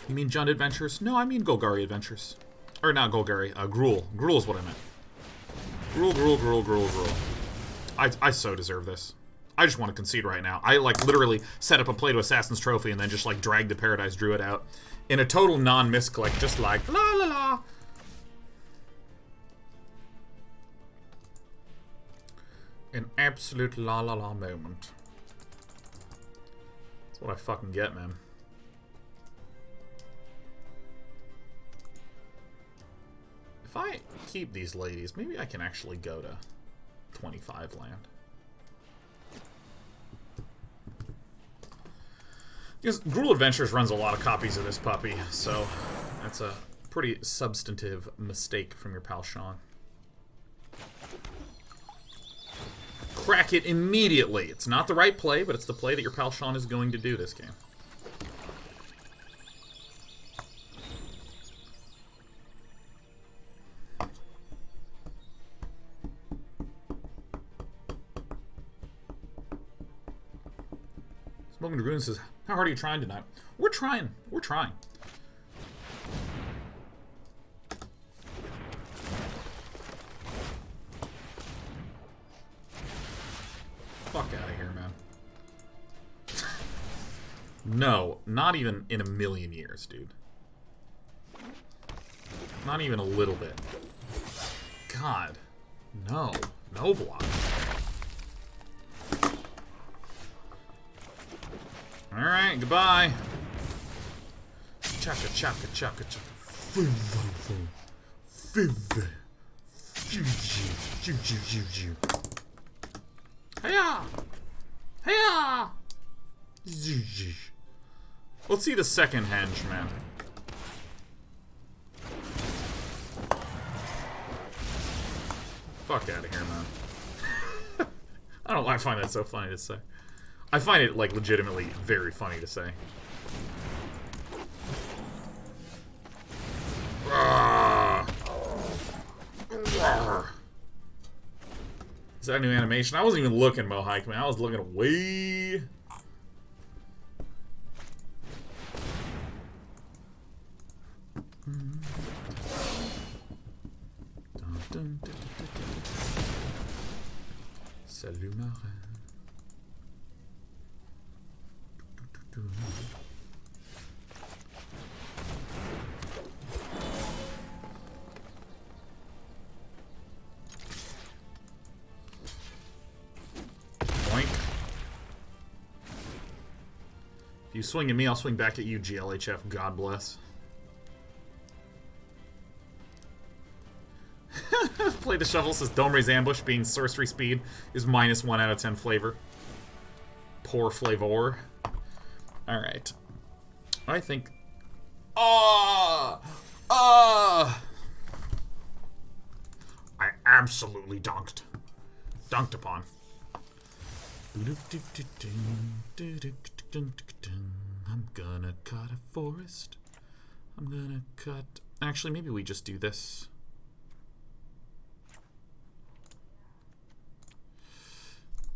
A: You mean Jund Adventures? No, I mean Golgari Adventures. Or not Golgari, Gruul. Gruul is what I meant. Gruul. I so deserve this. I just want to concede right now. I, like, literally set up a play to Assassin's Trophy and then just, like, dragged the Paradise Druid out. In a total non-misclick, just like, la la la. An absolute la la la moment. That's what I fucking get, man. If I keep these ladies, maybe I can actually go to 25 land. Because Gruul Adventures runs a lot of copies of this puppy, so that's a pretty substantive mistake from your pal Sean. Crack it immediately. It's not the right play, but it's the play that your pal Sean is going to do this game. Smoking Dragoon says, how hard are you trying tonight? We're trying. We're trying. Fuck out of here, man. No, not even in a million years, dude. Not even a little bit. God. No. No block. Alright, goodbye. Chaka, chaka, chaka, chaka. Hiya! Hiya! Let's see the second henge, man. Fuck out of here, man. I don't know why I find that so funny to say. I find it, like, legitimately very funny to say. Is that a new animation? I wasn't even looking, Mohike, man. I was looking away. Salut, marin. Boink. If you swing at me, I'll swing back at you, GLHF. God bless. Play the shovel says Domre's ambush being sorcery speed is -1 out of 10 flavor. Poor flavor. Alright. I think. I absolutely dunked. Dunked upon. I'm gonna cut a forest. I'm gonna cut. Actually, maybe we just do this.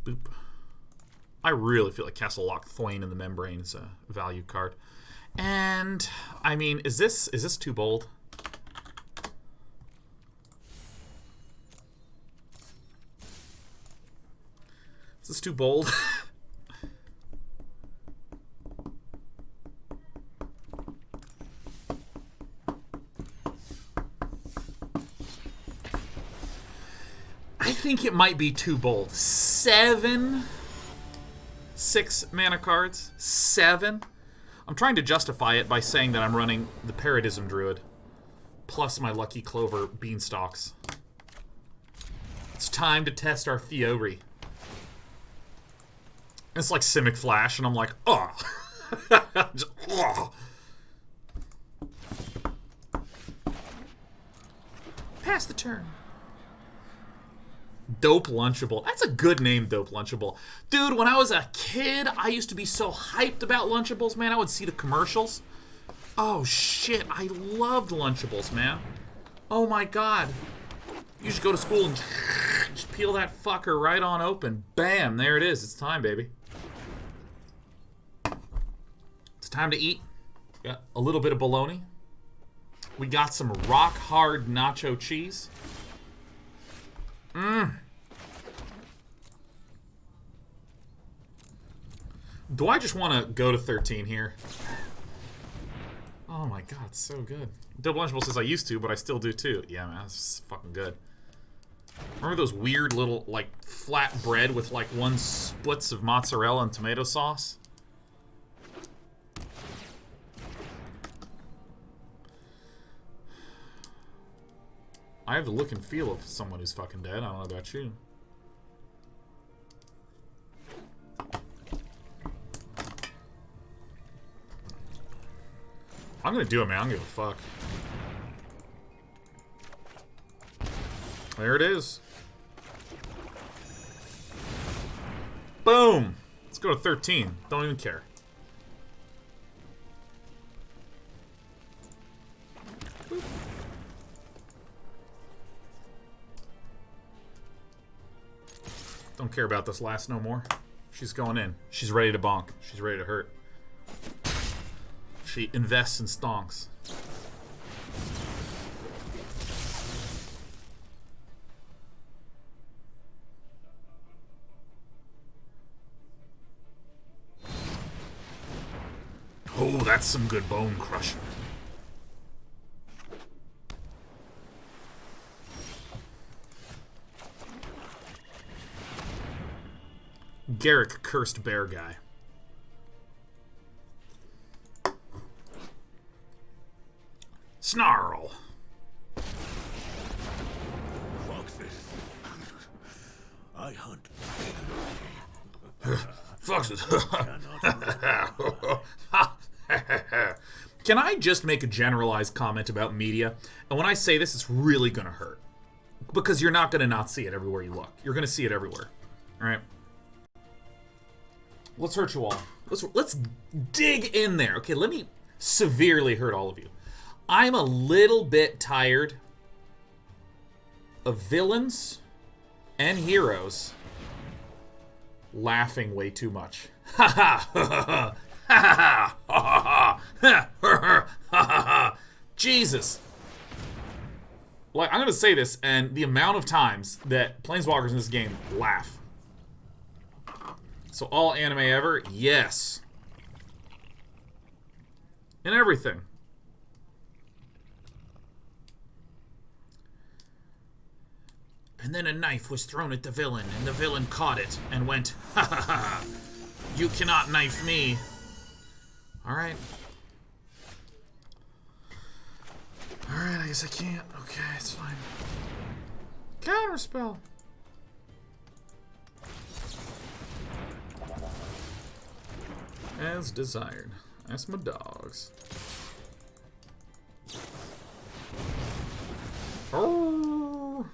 A: Boop. I really feel like Castle Lock Thwain in the Membrane is a value card. And, I mean, is this too bold? Is this too bold? I think it might be too bold. 7 6-mana cards? 7? I'm trying to justify it by saying that I'm running the Paradism Druid plus my Lucky Clover Beanstalks. It's time to test our theory. It's like Simic Flash, and I'm like, oh. Just, oh. Pass the turn. Dope Lunchable. That's a good name, Dope Lunchable. Dude, when I was a kid, I used to be so hyped about Lunchables, man. I would see the commercials. Oh, shit. I loved Lunchables, man. Oh, my God. You should go to school and just peel that fucker right on open. Bam. There it is. It's time, baby. It's time to eat. Got a little bit of bologna. We got some rock-hard nacho cheese. Do I just want to go to 13 here? Oh my god, it's so good. Double Lunchable says I used to, but I still do too. Yeah, man, that's fucking good. Remember those weird little, like, flat bread with, like, 1 splits of mozzarella and tomato sauce? I have the look and feel of someone who's fucking dead. I don't know about you. I'm gonna do it, man. I don't give a fuck. There it is. Boom! Let's go to 13. Don't even care. Boop. Don't care about this last no more. She's going in. She's ready to bonk. She's ready to hurt. She invests in stonks. Oh, that's some good bone crushing. Garrick, cursed bear guy. Snarl.
C: Foxes. I hunt.
A: Foxes. Can I just make a generalized comment about media? And when I say this, it's really gonna hurt. Because you're not going to not see it everywhere you look. You're going to see it everywhere. All right? Let's hurt you all. Let's dig in there. Okay, let me severely hurt all of you. I'm a little bit tired of villains and heroes laughing way too much. Ha ha ha ha ha ha ha ha. Jesus. Like, I'm gonna say this, and the amount of times that Planeswalkers in this game laugh. So all anime ever? Yes. And everything. And then a knife was thrown at the villain, and the villain caught it and went, ha ha ha, you cannot knife me. Alright. Alright, I guess I can't. Okay, it's fine. Counterspell. As desired. That's my dogs. Oh.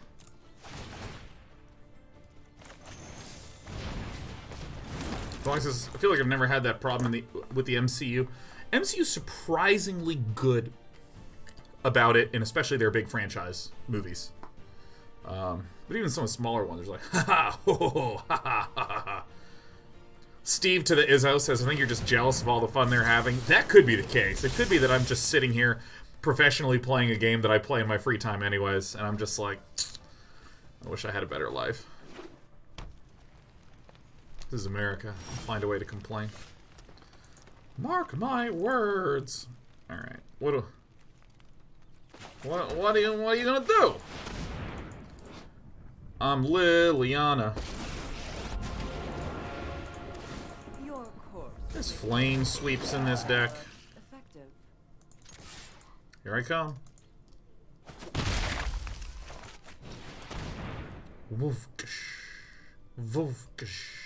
A: I feel like I've never had that problem with the MCU. MCU's surprisingly good about it, and especially their big franchise movies. But even some smaller ones, there's like, ha ha, ho ho ho, ha ha ha ha. Steve to the Izzo says, I think you're just jealous of all the fun they're having. That could be the case. It could be that I'm just sitting here professionally playing a game that I play in my free time anyways, and I'm just like, I wish I had a better life. This is America. I'll find a way to complain. Mark my words. Alright. What are you gonna do? I'm Liliana.
D: Your course.
A: There's flame sweeps in this deck.
D: Effective.
A: Here I come. Woofkish. Woofkish.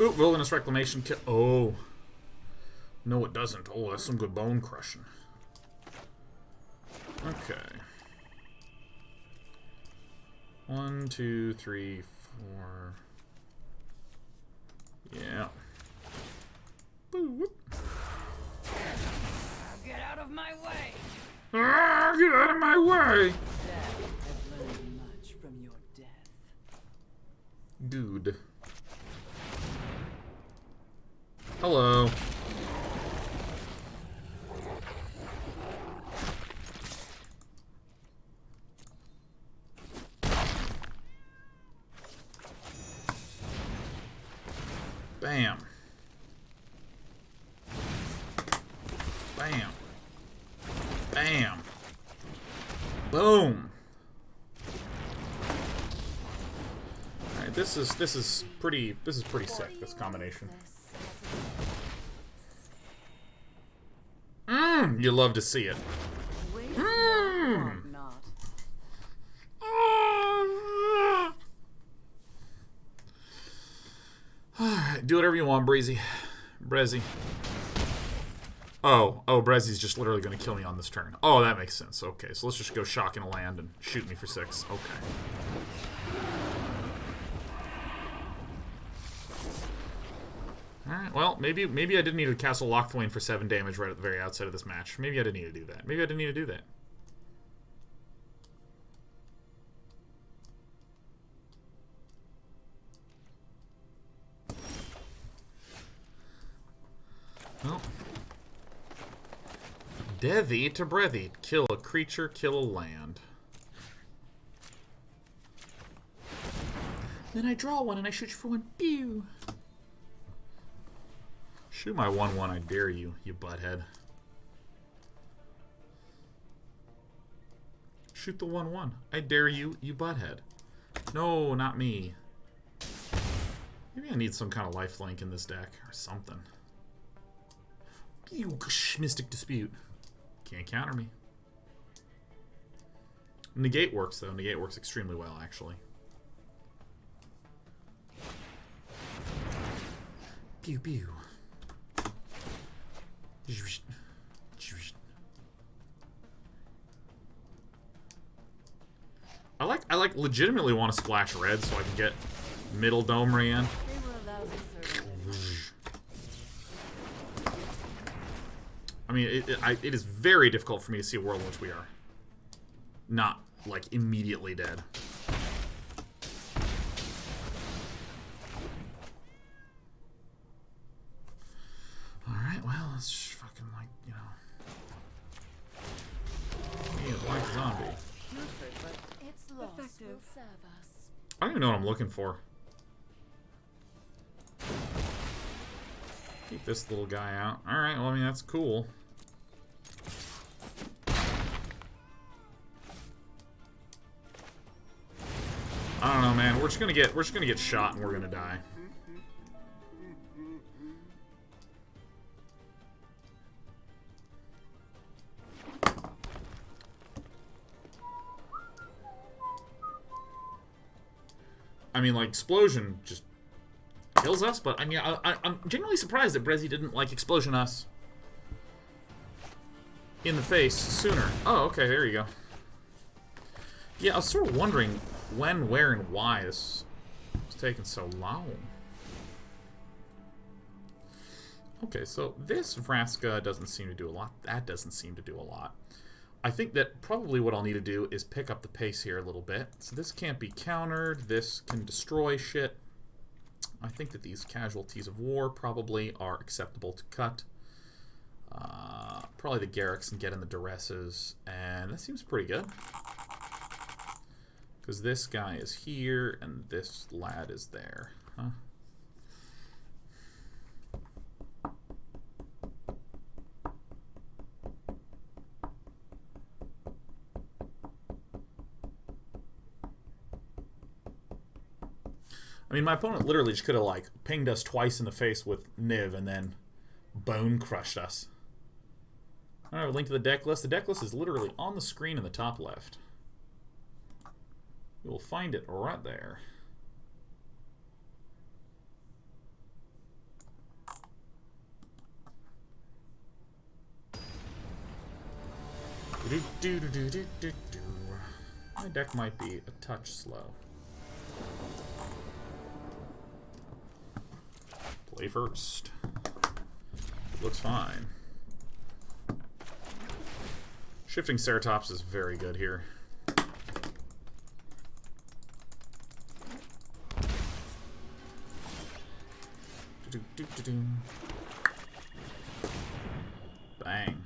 A: Ooh, Wilderness Reclamation kill. Oh. No, it doesn't. Oh, that's some good bone crushing. Okay. 1, 2, 3, 4. Yeah. Boop.
D: Get out of my way!
A: Ah, get out of my way!
D: Dad, I've learned much from your death.
A: Dude. Hello. Bam. Bam. Bam. Boom. Alright, this is pretty sick, this combination. You love to see it.
D: Not.
A: Alright, do whatever you want, Breezy. Brezzy. Oh, Brezzy's just literally going to kill me on this turn. Oh, that makes sense. Okay, so let's just go shocking a land and shoot me for 6. Okay. Alright, well, maybe I didn't need to Castle Lochthwain for 7 damage right at the very outset of this match. Maybe I didn't need to do that. Maybe I didn't need to do that. Well. Devi to Breathy. Kill a creature, kill a land. Then I draw one and I shoot you for 1. Pew! Shoot my 1/1, I dare you, you butthead. Shoot the 1/1. I dare you, you butthead. No, not me. Maybe I need some kind of lifelink in this deck or something. Mystic Dispute. Can't counter me. Negate works, though. Negate works extremely well, actually. Pew pew. I like legitimately want to splash red so I can get middle dome ray in.
D: They were a lousy service.
A: I mean, it is very difficult for me to see a world in which we are not, like, immediately dead. Alright, well, let's just fucking, like, you know. He is like a zombie.
B: Its loss will serve us.
A: I don't even know what I'm looking for. Keep this little guy out. Alright, well, I mean, that's cool. I don't know, man. We're just gonna get shot and we're gonna die. I mean, like, explosion just kills us, but I mean, I'm genuinely surprised that Brezzy didn't, like, explosion us in the face sooner. Oh, okay, there you go. Yeah, I was sort of wondering when, where, and why this was taking so long. Okay, so this Vraska doesn't seem to do a lot. That doesn't seem to do a lot. I think that probably what I'll need to do is pick up the pace here a little bit. So this can't be countered. This can destroy shit. I think that these Casualties of War probably are acceptable to cut. Probably the Garrix can get in the Duresses, and that seems pretty good. Because this guy is here, and this lad is there. Huh? I mean, my opponent literally just could have, like, pinged us twice in the face with Niv and then bone crushed us. I have a link to the deck list. The deck list is literally on the screen in the top left. You will find it right there. My deck might be a touch slow. Play first. Looks fine. Shifting Ceratops is very good here. Bang.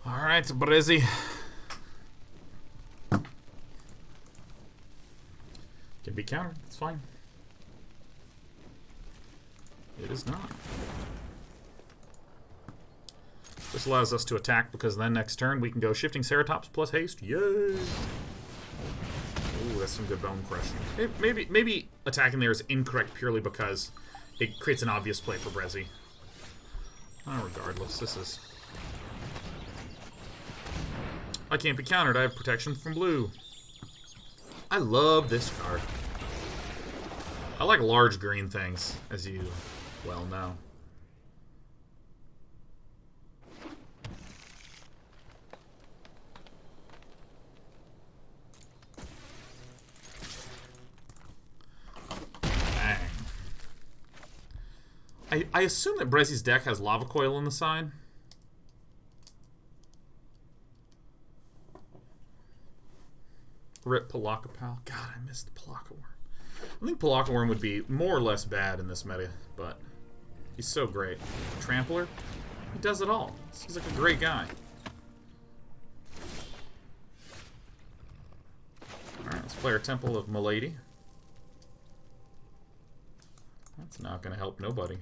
A: Alright, Brezzy. Can be countered, it's fine. It is not. This allows us to attack because then next turn we can go Shifting Ceratops plus haste. Yay! Ooh, that's some good bone crushing. Maybe attacking there is incorrect purely because it creates an obvious play for Brezzy. Regardless, this is... I can't be countered. I have protection from blue. I love this card. I like large green things, as you well know. Bang. I assume that Brezzy's deck has Lava Coil on the side. Rip Palakapal. God, I missed Palaka Worm. I think Palaka Worm would be more or less bad in this meta, but he's so great. Trampler? He does it all. He's like a great guy. Let's play our Temple of Milady. That's not going to help nobody.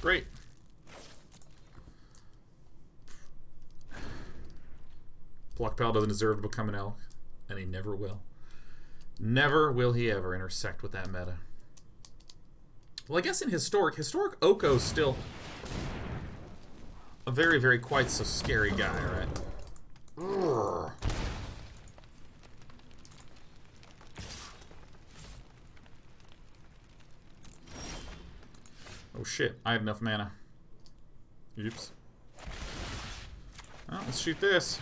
A: Great. Blockpal doesn't deserve to become an elk, and he never will. Never will he ever intersect with that meta. Well, I guess in Historic Oko's still a very, very quite so scary guy, right? Urgh. Oh shit, I have enough mana. Oops. Well, let's shoot this.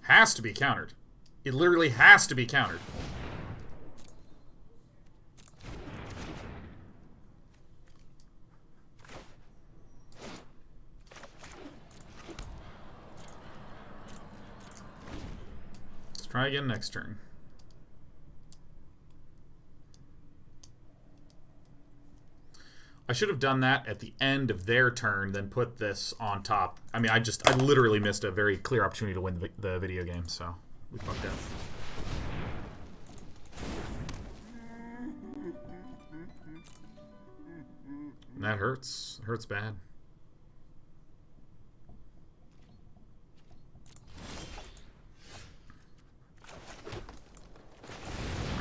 A: Has to be countered. It literally has to be countered. Let's try again next turn. I should have done that at the end of their turn, then put this on top. I mean, I literally missed a very clear opportunity to win the video game, so we fucked up. And that hurts. It hurts bad.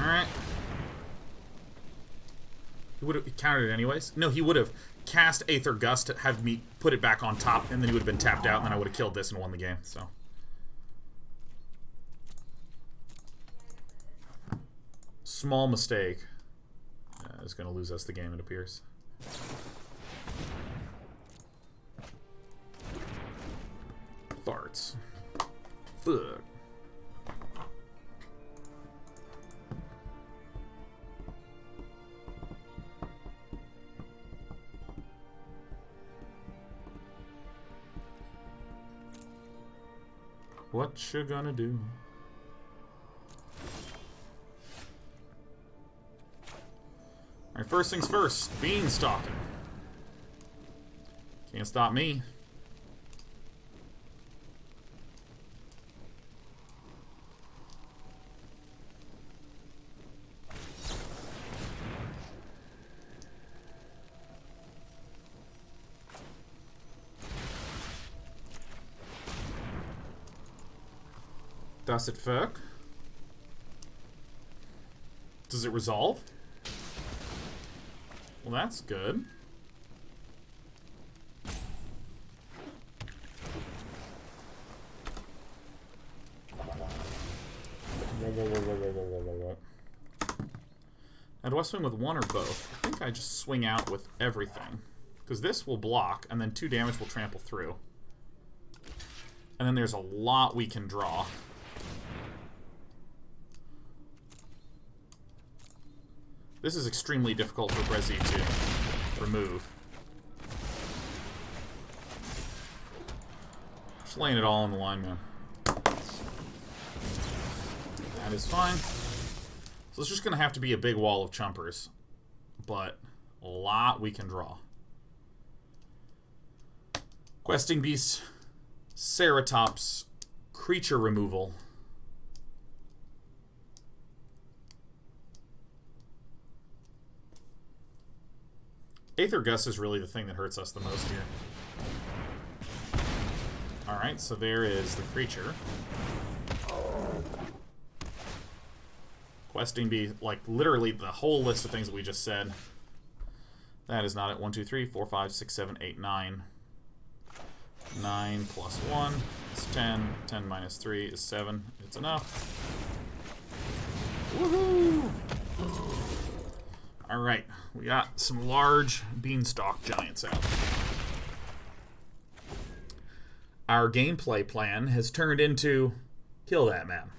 A: Alright. He would have countered it anyways. No, he would have cast Aether Gust to have me put it back on top, and then he would have been tapped out, and then I would have killed this and won the game, so. Small mistake. Is going to lose us the game, it appears. Farts. Fuck. What you gonna do? Alright, first things first. Beanstalking. Can't stop me. Does it fuck? Does it resolve? Well, that's good. Now, do I swing with one or both? I think I just swing out with everything. Because this will block, and then 2 damage will trample through. And then there's a lot we can draw. This is extremely difficult for Brezzy to remove. Just laying it all on the line, man. That is fine. So it's just going to have to be a big wall of chumpers. But a lot we can draw. Questing Beast, Ceratops, creature removal. Aether Gust is really the thing that hurts us the most here. Alright, so there is the creature. Questing be like literally the whole list of things that we just said. That is not at 1, 2, 3, 4, 5, 6, 7, 8, 9. 9 plus 1 is 10. 10 minus 3 is 7. It's enough. Woohoo! Alright, we got some large beanstalk giants out. Our gameplay plan has turned into kill that man.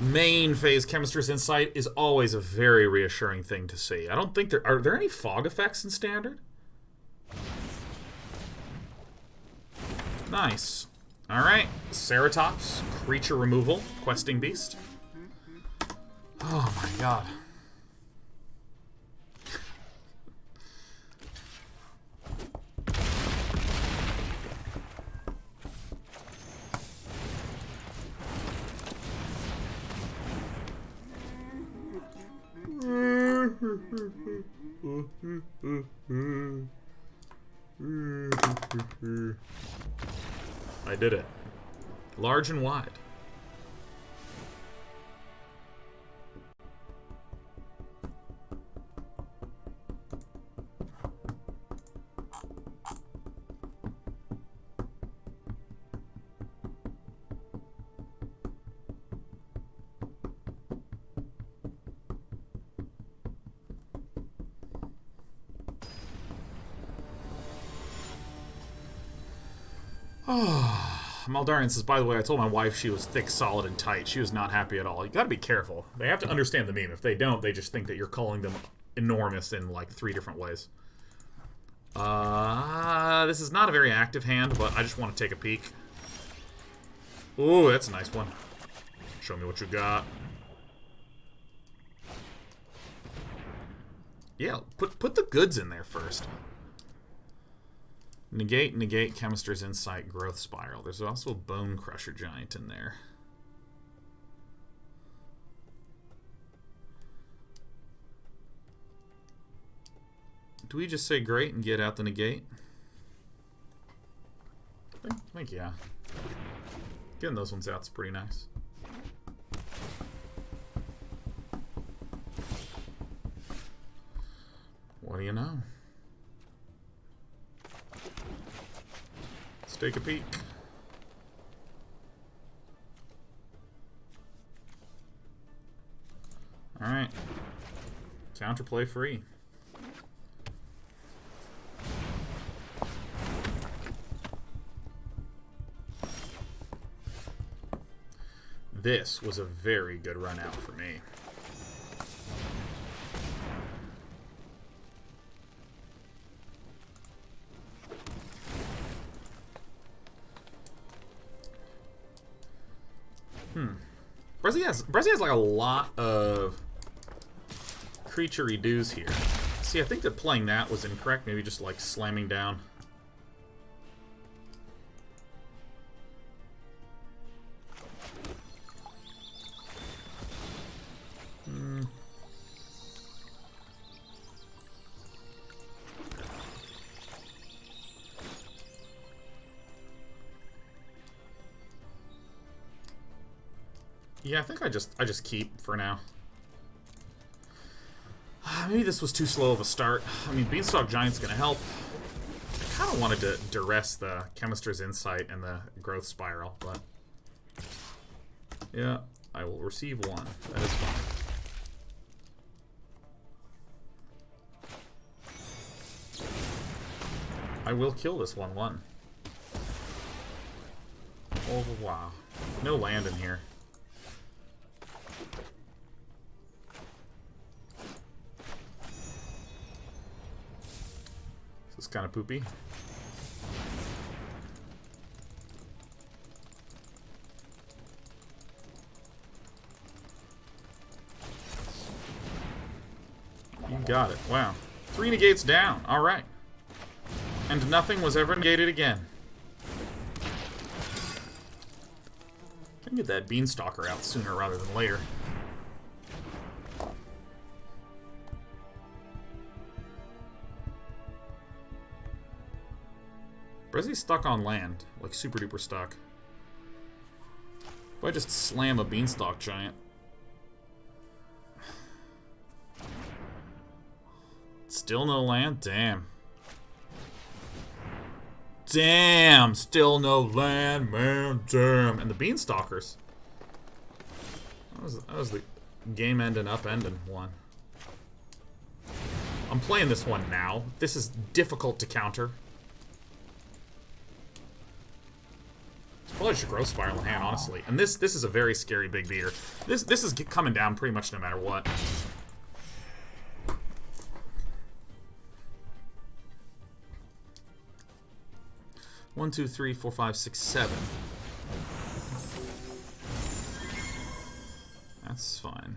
A: main phase Chemist's Insight is always a very reassuring thing to see. I don't think are there any fog effects in Standard? Nice. Alright, Ceratops, creature removal, questing beast. Oh my god. I did it. Large and wide. Maldarian says, by the way, I told my wife she was thick, solid, and tight. She was not happy at all. You gotta be careful. They have to understand the meme. If they don't, they just think that you're calling them enormous in, like, 3 different ways. This is not a very active hand, but I just want to take a peek. Ooh, that's a nice one. Show me what you got. Yeah, put the goods in there first. Negate Chemist's Insight, Growth Spiral. There's also a Bone Crusher Giant in there. Do we just say great and get out the negate? I think yeah. Getting those ones out is pretty nice. What do you know? Let's take a peek. Alright. Counterplay free. This was a very good run out for me. Brezzy has like a lot of creature redos here. See, I think that playing that was incorrect. Maybe just like slamming down. Yeah, I think I just keep for now. Maybe this was too slow of a start. I mean, Beanstalk Giant's gonna help. I kind of wanted to duress the Chemist's Insight and the Growth Spiral, but yeah, I will receive one. That is fine. I will kill this 1/1. Oh wow, no land in here. This is kind of poopy. You got it. Wow. 3 negates down. Alright. And nothing was ever negated again. Can get that Beanstalker out sooner rather than later. Brezzy's stuck on land. Like, super duper stuck. If I just slam a Beanstalk Giant... Still no land? Damn. Damn! Still no land, man. Damn. And the Beanstalkers. That was the game ending, upending one. I'm playing this one now. This is difficult to counter. Probably should grow Spiral in hand, honestly. And this is a very scary big beater. This is coming down pretty much no matter what. One, two, three, four, five, six, seven. That's fine.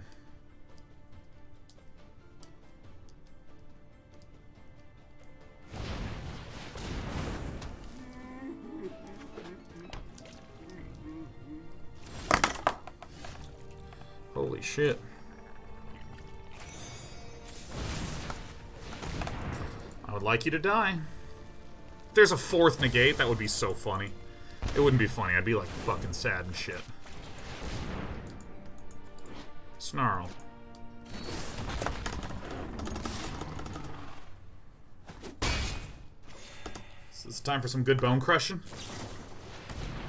A: Holy shit. I would like you to die. If there's a fourth negate, that would be so funny. It wouldn't be funny, I'd be like fucking sad and shit. Snarl. So it's time for some good bone crushing.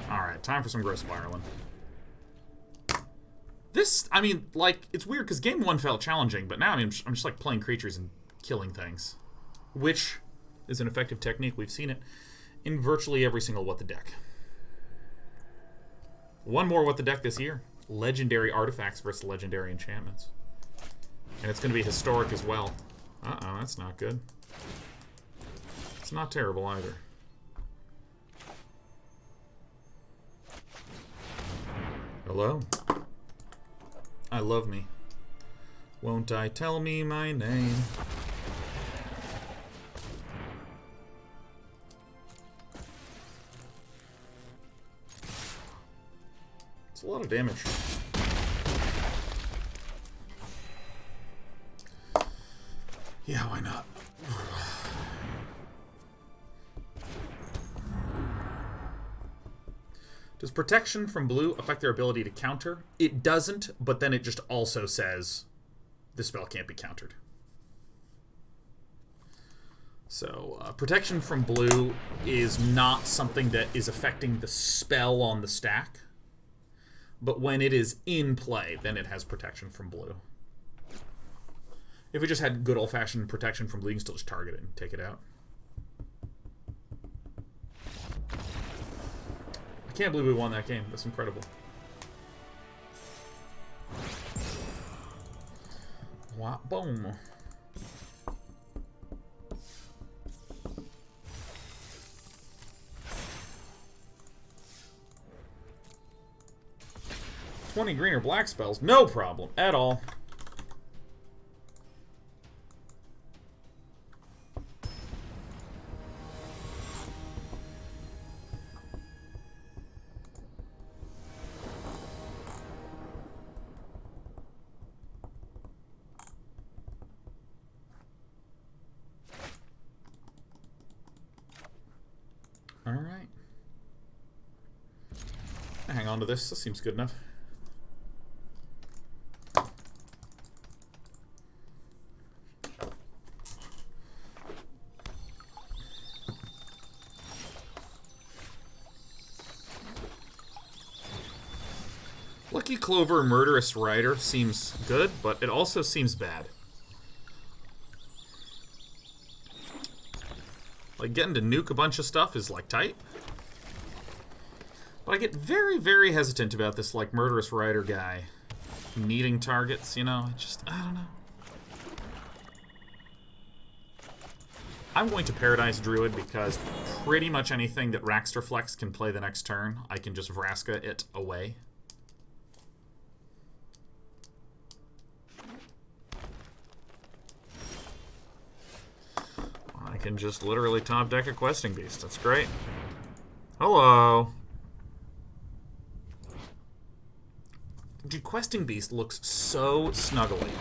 A: Alright, time for some gross spiraling. This, I mean, like, it's weird because game 1 felt challenging, but now I'm just like playing creatures and killing things. Which is an effective technique. We've seen it in virtually every single What the Deck. One more What the Deck this year. Legendary artifacts versus legendary enchantments. And it's going to be historic as well. Uh-oh, that's not good. It's not terrible either. Hello? I love me. Won't I tell me my name? It's a lot of damage. Yeah, why not? Does protection from blue affect their ability to counter? It doesn't, but then it just also says the spell can't be countered. So, protection from blue is not something that is affecting the spell on the stack. But when it is in play, then it has protection from blue. If it just had good old-fashioned protection from blue, you can still just target it and take it out. I can't believe we won that game. That's incredible. Wow, boom. $20 green or black spells, no problem at all. All right. Hang on to this. This seems good enough. Lucky Clover Murderous Rider seems good, but it also seems bad. Like, getting to nuke a bunch of stuff is, like, tight. But I get very, very hesitant about this, like, Murderous Rider guy needing targets, you know? I don't know. I'm going to Paradise Druid because pretty much anything that Raxterflex can play the next turn, I can just Vraska it away. I can just literally top deck a Questing Beast. That's great. Hello. Dude, Questing Beast looks so snuggly.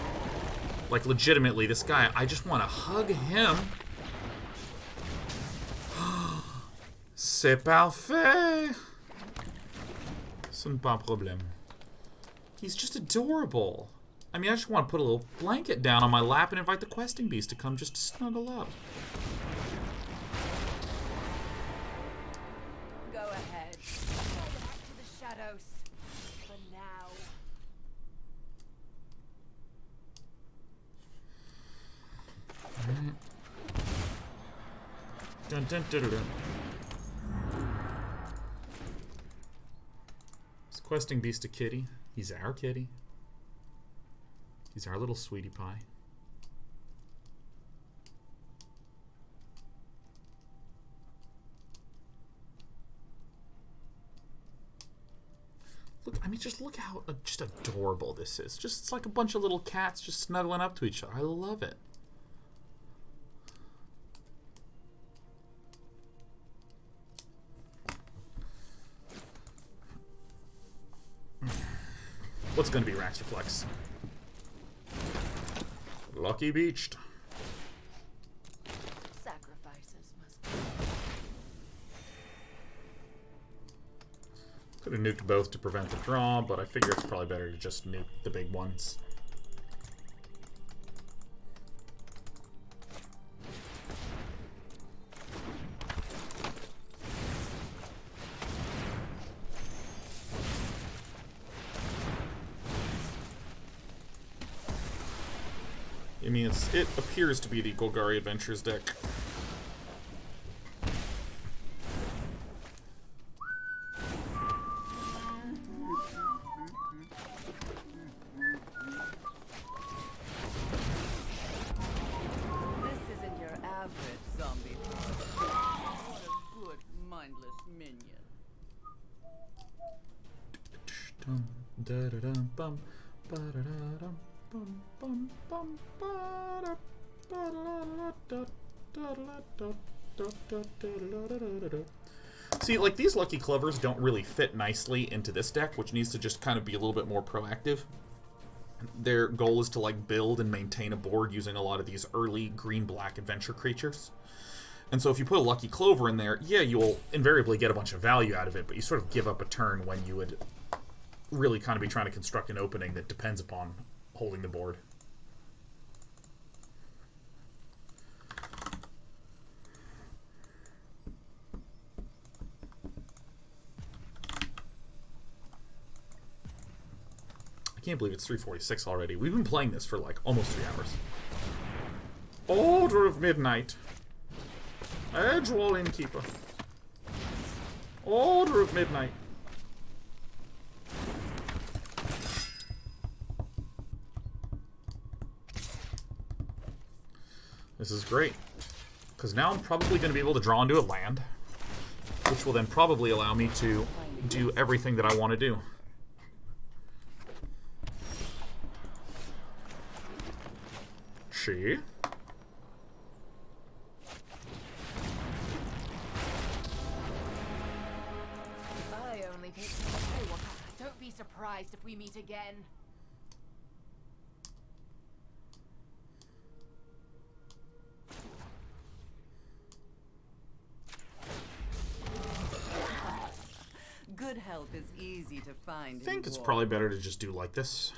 A: Like, legitimately, this guy, I just want to hug him. C'est parfait. Ce n'est pas problème. He's just adorable. I mean, I just want to put a little blanket down on my lap and invite the Questing Beast to come just snuggle up.
B: Go ahead. Go back to the shadows. For now.
A: Alright. Dun dun dun dun dun. Questing beast a kitty. He's our kitty. He's our little sweetie pie. Look, I mean, just look how just adorable this is. Just, it's like a bunch of little cats just snuggling up to each other. I love it. What's going to be Rax Reflex? Lucky Beached.
D: Sacrifices must be.
A: Could have nuked both to prevent the draw, but I figure it's probably better to just nuke the big ones. I mean, it appears to be the Golgari Adventures deck.
D: This isn't your average zombie. What a good, mindless minion.
A: Da-da-dum-bum, ba-da-da-dum, bum, bum, bum, ba-da, ba-da-da-da-da-da-da-da-da-da-da-da-da-da. See, like, these Lucky Clovers don't really fit nicely into this deck, which needs to just kind of be a little bit more proactive. Their goal is to, like, build and maintain a board using a lot of these early green-black adventure creatures. And so if you put a Lucky Clover in there, yeah, you'll invariably get a bunch of value out of it, but you sort of give up a turn when you would really kind of be trying to construct an opening that depends upon holding the board. I can't believe it's 3:46 already. We've been playing this for like almost 3 hours. Order of Midnight. Edgewall Innkeeper. Order of Midnight. This is great, because now I'm probably going to be able to draw into a land, which will then probably allow me to do everything that I want to do. She?
E: I only picked Don't be surprised if we meet again.
D: Good help is easy to find.
A: I think it's probably better to just do like this.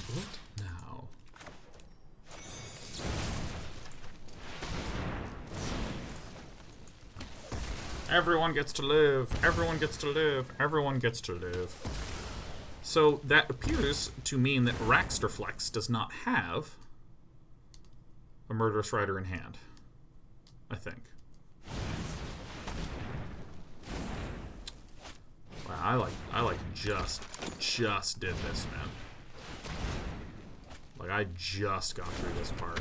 A: What now? Everyone gets to live. Everyone gets to live. Everyone gets to live. So that appears to mean that Raxterflex does not have a Murderous Rider in hand. I think. Wow, I like just did this, man. Like, I just got through this part.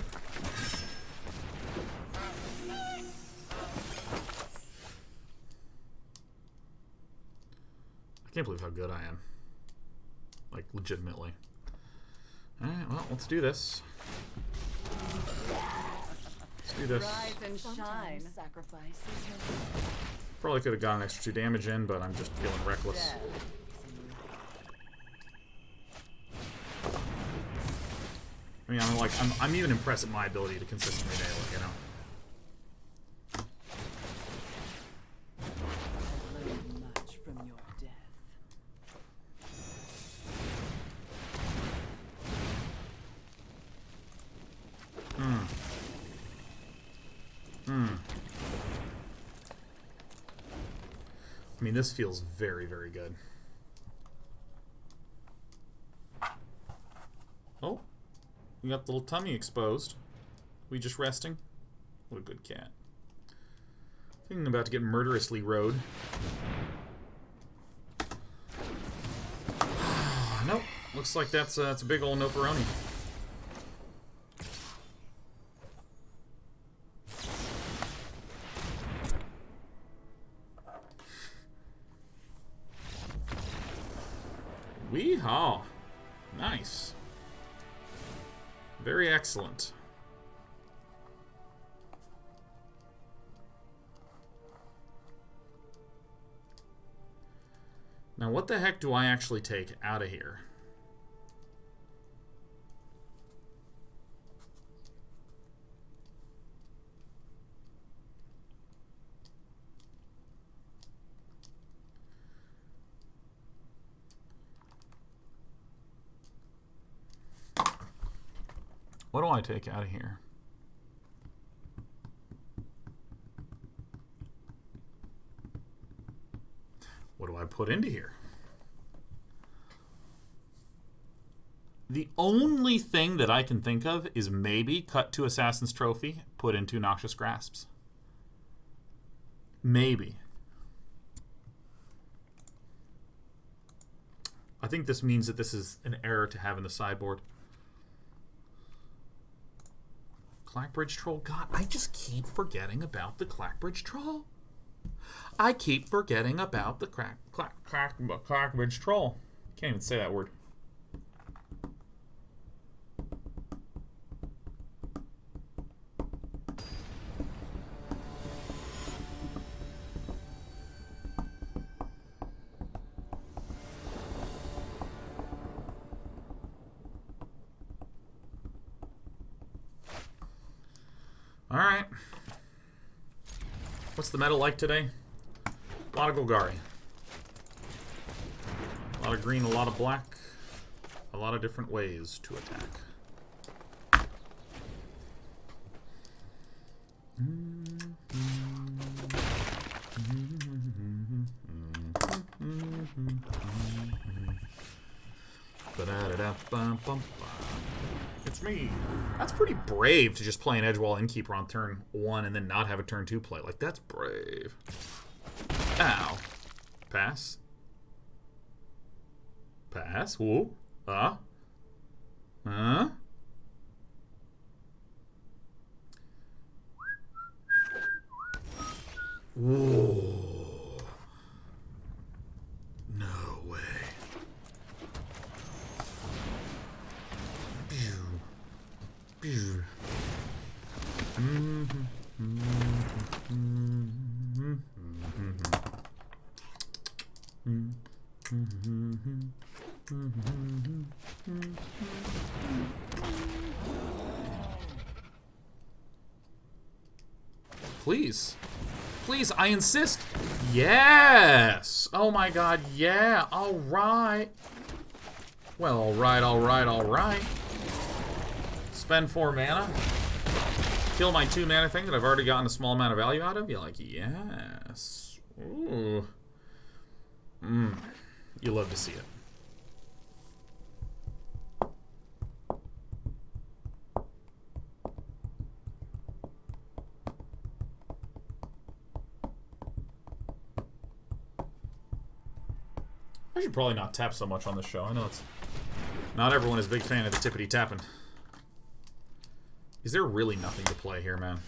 A: I can't believe how good I am. Like, legitimately. Alright, well, let's do this. Let's do this.
D: Rise and shine.
E: Sacrifices.
A: Probably could have gotten an extra 2 damage in, but I'm just feeling reckless. I mean, I'm even impressed at my ability to consistently nail it, you know?
D: Learn much from your death.
A: I mean, this feels very, very good. Oh, we got the little tummy exposed. We just resting? What a good cat. I think I'm about to get murderously rode. Nope. Looks like that's a big old noperoni. Wee-haw. Nice. Very excellent. Now, what the heck do I actually take out of here? What do I take out of here? What do I put into here? The only thing that I can think of is maybe cut to Assassin's Trophy, put into Noxious Grasps. Maybe. I think this means that this is an error to have in the sideboard. Clackbridge Troll? God, I just keep forgetting about the Clackbridge Troll. I keep forgetting about the Clackbridge Troll. Can't even say that word. All right. What's the meta like today? A lot of Golgari. A lot of green, a lot of black. A lot of different ways to attack. It's me. That's pretty brave to just play an Edgewall Innkeeper on turn 1 and then not have a turn 2 play. Like, that's brave. Ow. Pass. Pass. Whoa. Huh? Whoa. No way. Please. Please, I insist. Yes. Oh my god, yeah. All right. Well, all right, all right, all right. Spend 4 mana. Kill my 2 mana thing that I've already gotten a small amount of value out of. You're like, yes. Ooh. You love to see it. I should probably not tap so much on this show. I know it's not everyone is a big fan of the tippity tapping. Is there really nothing to play here, man?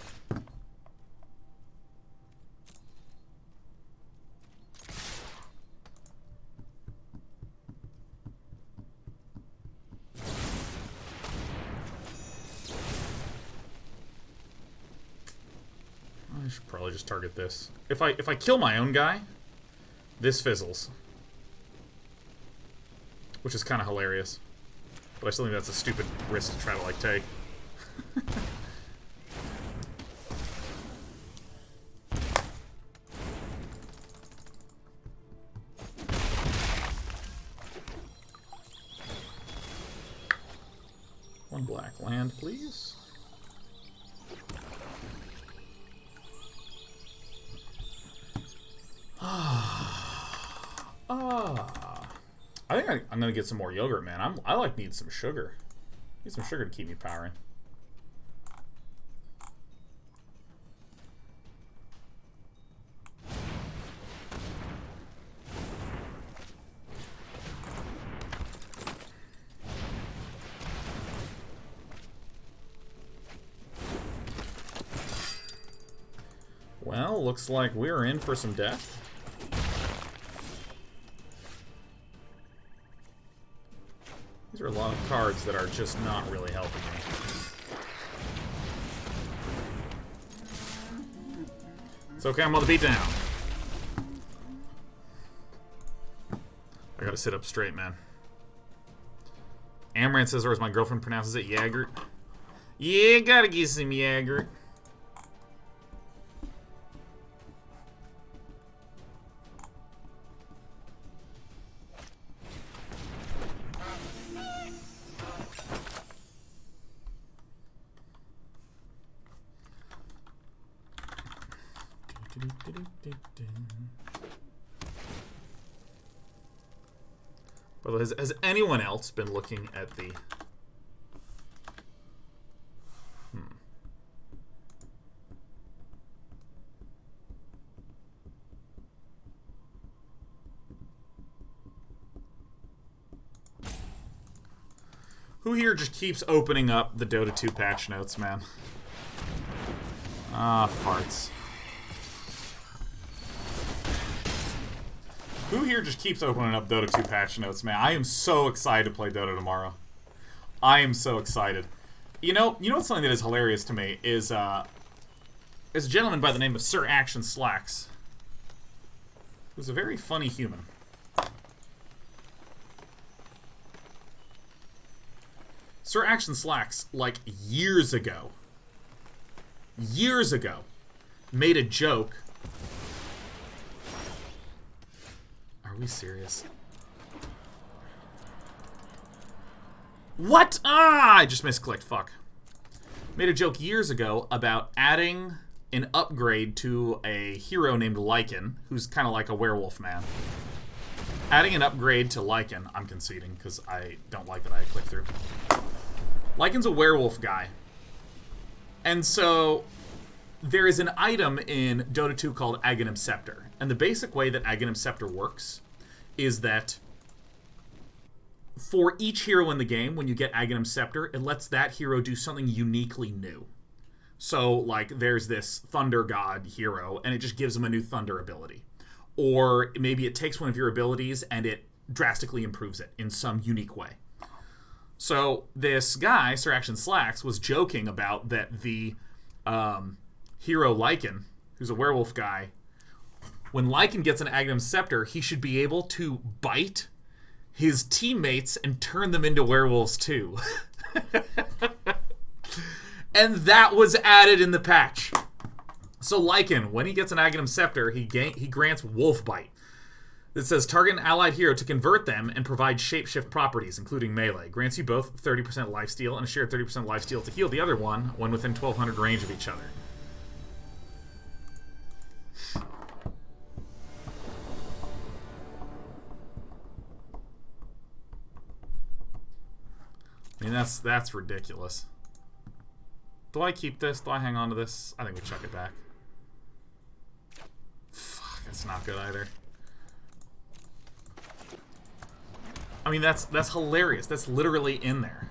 A: I should probably just target this. If I kill my own guy, this fizzles. Which is kind of hilarious. But I still think that's a stupid risk to try to, like, take. One black land, please. Ah. I think I'm gonna get some more yogurt, man. I like need some sugar. Need some sugar to keep me powering. Well, looks like we're in for some death. These are a lot of cards that are just not really helping me. It's okay, I'm on the beat down. I gotta sit up straight, man. Amaranth says, or as my girlfriend pronounces it, Yagert. Yeah, gotta get some Yagert. By the way, has anyone else been looking at the... Who here just keeps opening up the Dota 2 patch notes, man? Ah, farts. Who here just keeps opening up Dota 2 patch notes, man? I am so excited to play Dota tomorrow. I am so excited. You know what's something that is hilarious to me is a gentleman by the name of Sir Action Slacks, who's a very funny human. Sir Action Slacks, like years ago, made a joke. Are we serious? What? Ah, I just misclicked. Fuck. Made a joke years ago about adding an upgrade to a hero named Lycan, who's kind of like a werewolf man. Adding an upgrade to Lycan, I'm conceding, because I don't like that I clicked through. Lycan's a werewolf guy. And so there is an item in Dota 2 called Aghanim Scepter. And the basic way that Aghanim Scepter works is that for each hero in the game, when you get Aghanim Scepter, it lets that hero do something uniquely new. So, like, there's this Thunder God hero, and it just gives him a new Thunder ability. Or maybe it takes one of your abilities and it drastically improves it in some unique way. So this guy, Sir Action Slacks, was joking about that the hero Lycan, who's a werewolf guy, when Lycan gets an Aghanim Scepter, he should be able to bite his teammates and turn them into werewolves too. And that was added in the patch. So Lycan, when he gets an Aghanim Scepter, he grants Wolf Bite. It says target an allied hero to convert them and provide shapeshift properties, including melee. Grants you both 30% lifesteal and a shared 30% lifesteal to heal the other one when within 1200 range of each other. I mean, that's ridiculous. Do I keep this? Do I hang on to this? I think we chuck it back. Fuck, that's not good either. I mean, that's hilarious. That's literally in there.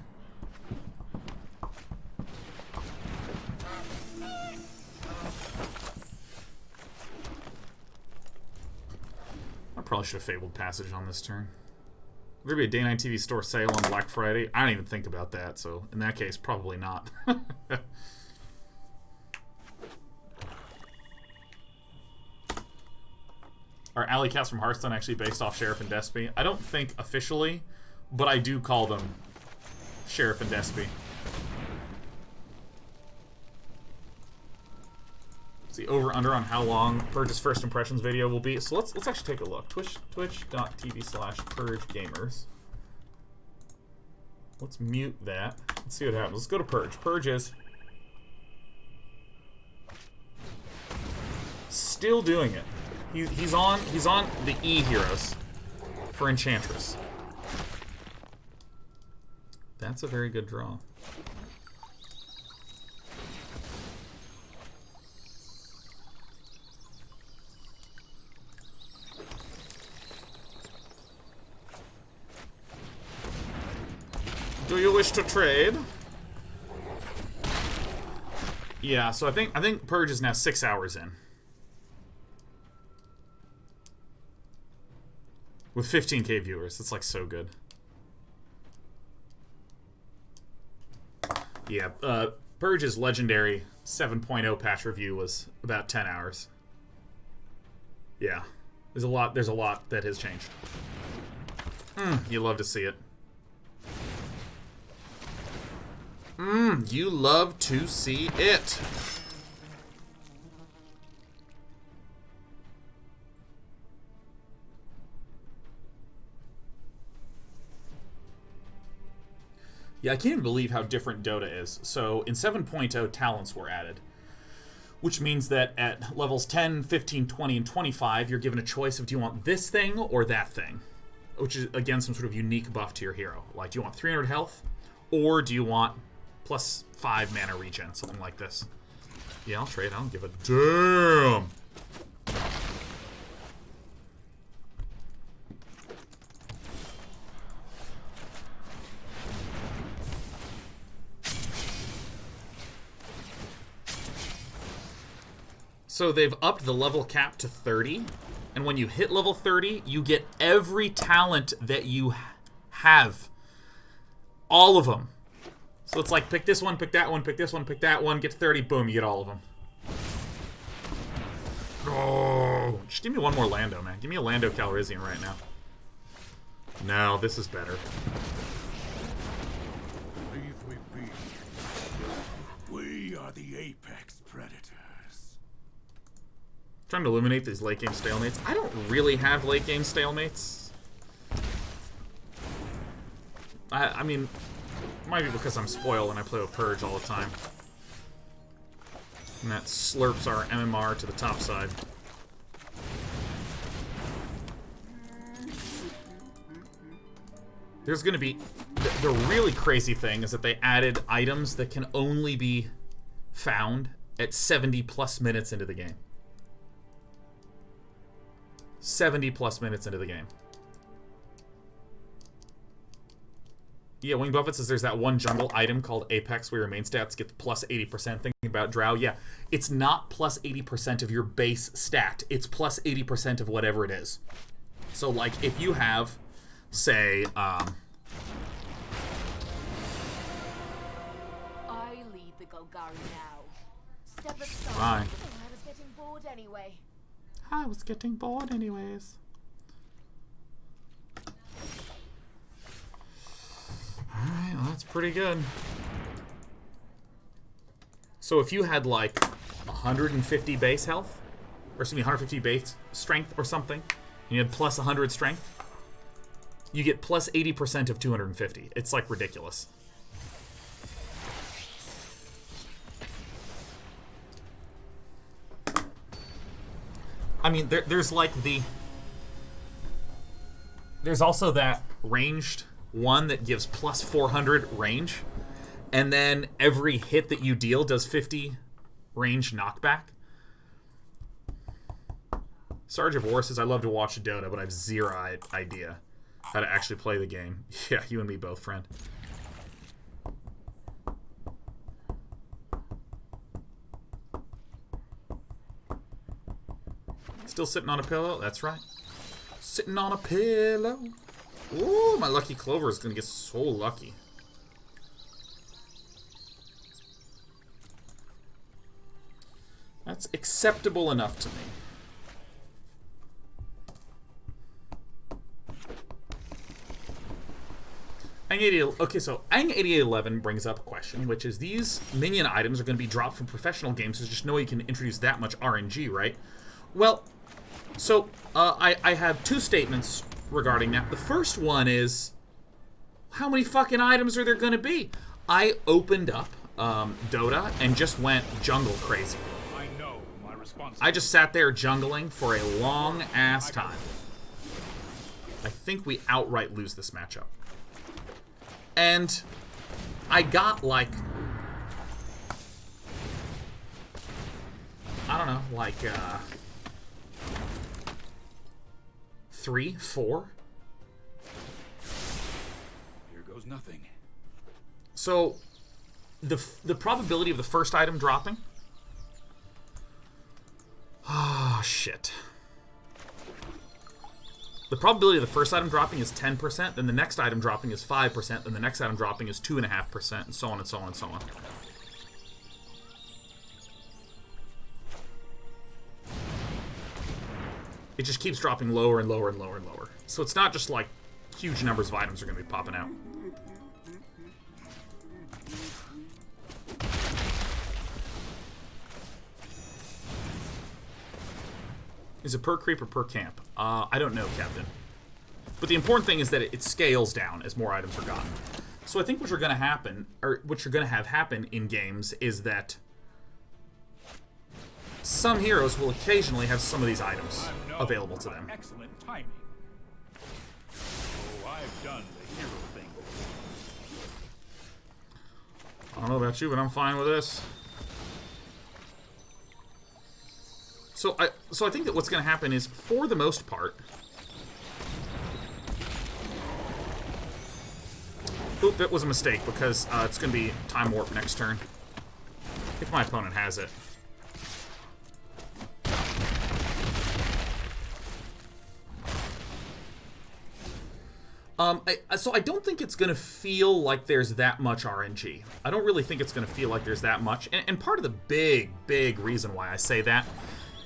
A: I probably should have fabled passage on this turn. Will there be a Day 9 TV store sale on Black Friday? I don't even think about that, so in that case, probably not. Are alley cats from Hearthstone actually based off Sheriff and Despy? I don't think officially, but I do call them Sheriff and Despy. See over/under on how long Purge's first impressions video will be. So let's actually take a look. Twitch.tv/PurgeGamers. Let's mute that. Let's see what happens. Let's go to Purge. Purge is still doing it. He's on the E heroes. for Enchantress. That's a very good draw. Do you wish to trade? Yeah, so I think Purge is now 6 hours in. With 15k viewers. It's like so good. Yeah, Purge's legendary 7.0 patch review was about 10 hours. Yeah. There's a lot that has changed. You love to see it. You love to see it. Yeah, I can't even believe how different Dota is. So in 7.0, talents were added, which means that at levels 10, 15, 20, and 25, you're given a choice of do you want this thing or that thing, which is, again, some sort of unique buff to your hero. Like, do you want 300 health, or do you want plus 5 mana regen, something like this. Yeah, I'll trade. I don't give a damn. So they've upped the level cap to 30, and when you hit level 30, you get every talent that you have. All of them. So it's like, pick this one, pick that one, pick this one, pick that one, get to 30, boom, you get all of them. Oh, just give me one more Lando, man. Give me a Lando Calrissian right now. No, this is better.
C: Leave me be. We are the apex predators.
A: Trying to eliminate these late game stalemates. I don't really have late game stalemates. I mean, it might be because I'm spoiled and I play with Purge all the time. And that slurps our MMR to the top side. There's gonna be... The really crazy thing is that they added items that can only be found at 70 plus minutes into the game. 70 plus minutes into the game. Yeah, Wing Buffett says there's that one jungle item called Apex where your main stats get plus 80%. Thinking about Drow, yeah. It's not plus 80% of your base stat. It's plus 80% of whatever it is. So, like, if you have, say,
E: I lead the Golgari now. Step aside.
A: Fine.
E: I was getting bored anyway.
A: I was getting bored anyways. Alright, well, that's pretty good. So if you had like 150 base health, or excuse me, 150 base strength or something, and you had plus 100 strength, you get plus 80% of 250. It's like ridiculous. I mean, there's like the... There's also that ranged one that gives plus 400 range, and then every hit that you deal does 50 range knockback. Sarge of War says, I love to watch Dota, but I have zero idea how to actually play the game. Yeah, you and me both, friend. Still sitting on a pillow? That's right. Sitting on a pillow. Ooh, my lucky clover is going to get so lucky. That's acceptable enough to me. Okay, so Ang8811 brings up a question, which is these minion items are going to be dropped from professional games, so just no way you can introduce that much RNG, right? Well, so I have two statements regarding that. The first one is, how many fucking items are there going to be? I opened up Dota and just went jungle crazy.
C: I know my responsibility.
A: I just sat there jungling for a long ass time. I think we outright lose this matchup. And I got, like... I don't know, like, 3, 4?
C: Here goes nothing.
A: So, the probability of the first item dropping... Oh, shit. The probability of the first item dropping is 10%, then the next item dropping is 5%, then the next item dropping is 2.5%, and so on and so on and so on. It just keeps dropping lower and lower and lower and lower. So it's not just like huge numbers of items are going to be popping out. Is it per creep or per camp? I don't know, Captain. But the important thing is that it scales down as more items are gotten. So I think what you're going to happen, or what you're going to have happen in games, is that some heroes will occasionally have some of these items available to them.
C: Excellent timing. Oh, I've done the hero thing.
A: I don't know about you, but I'm fine with this. So I think that what's going to happen is, for the most part... Oop, that was a mistake, because it's going to be time warp next turn. If my opponent has it. So I don't think it's going to feel like there's that much RNG. I don't really think it's going to feel like there's that much. And part of the big reason why I say that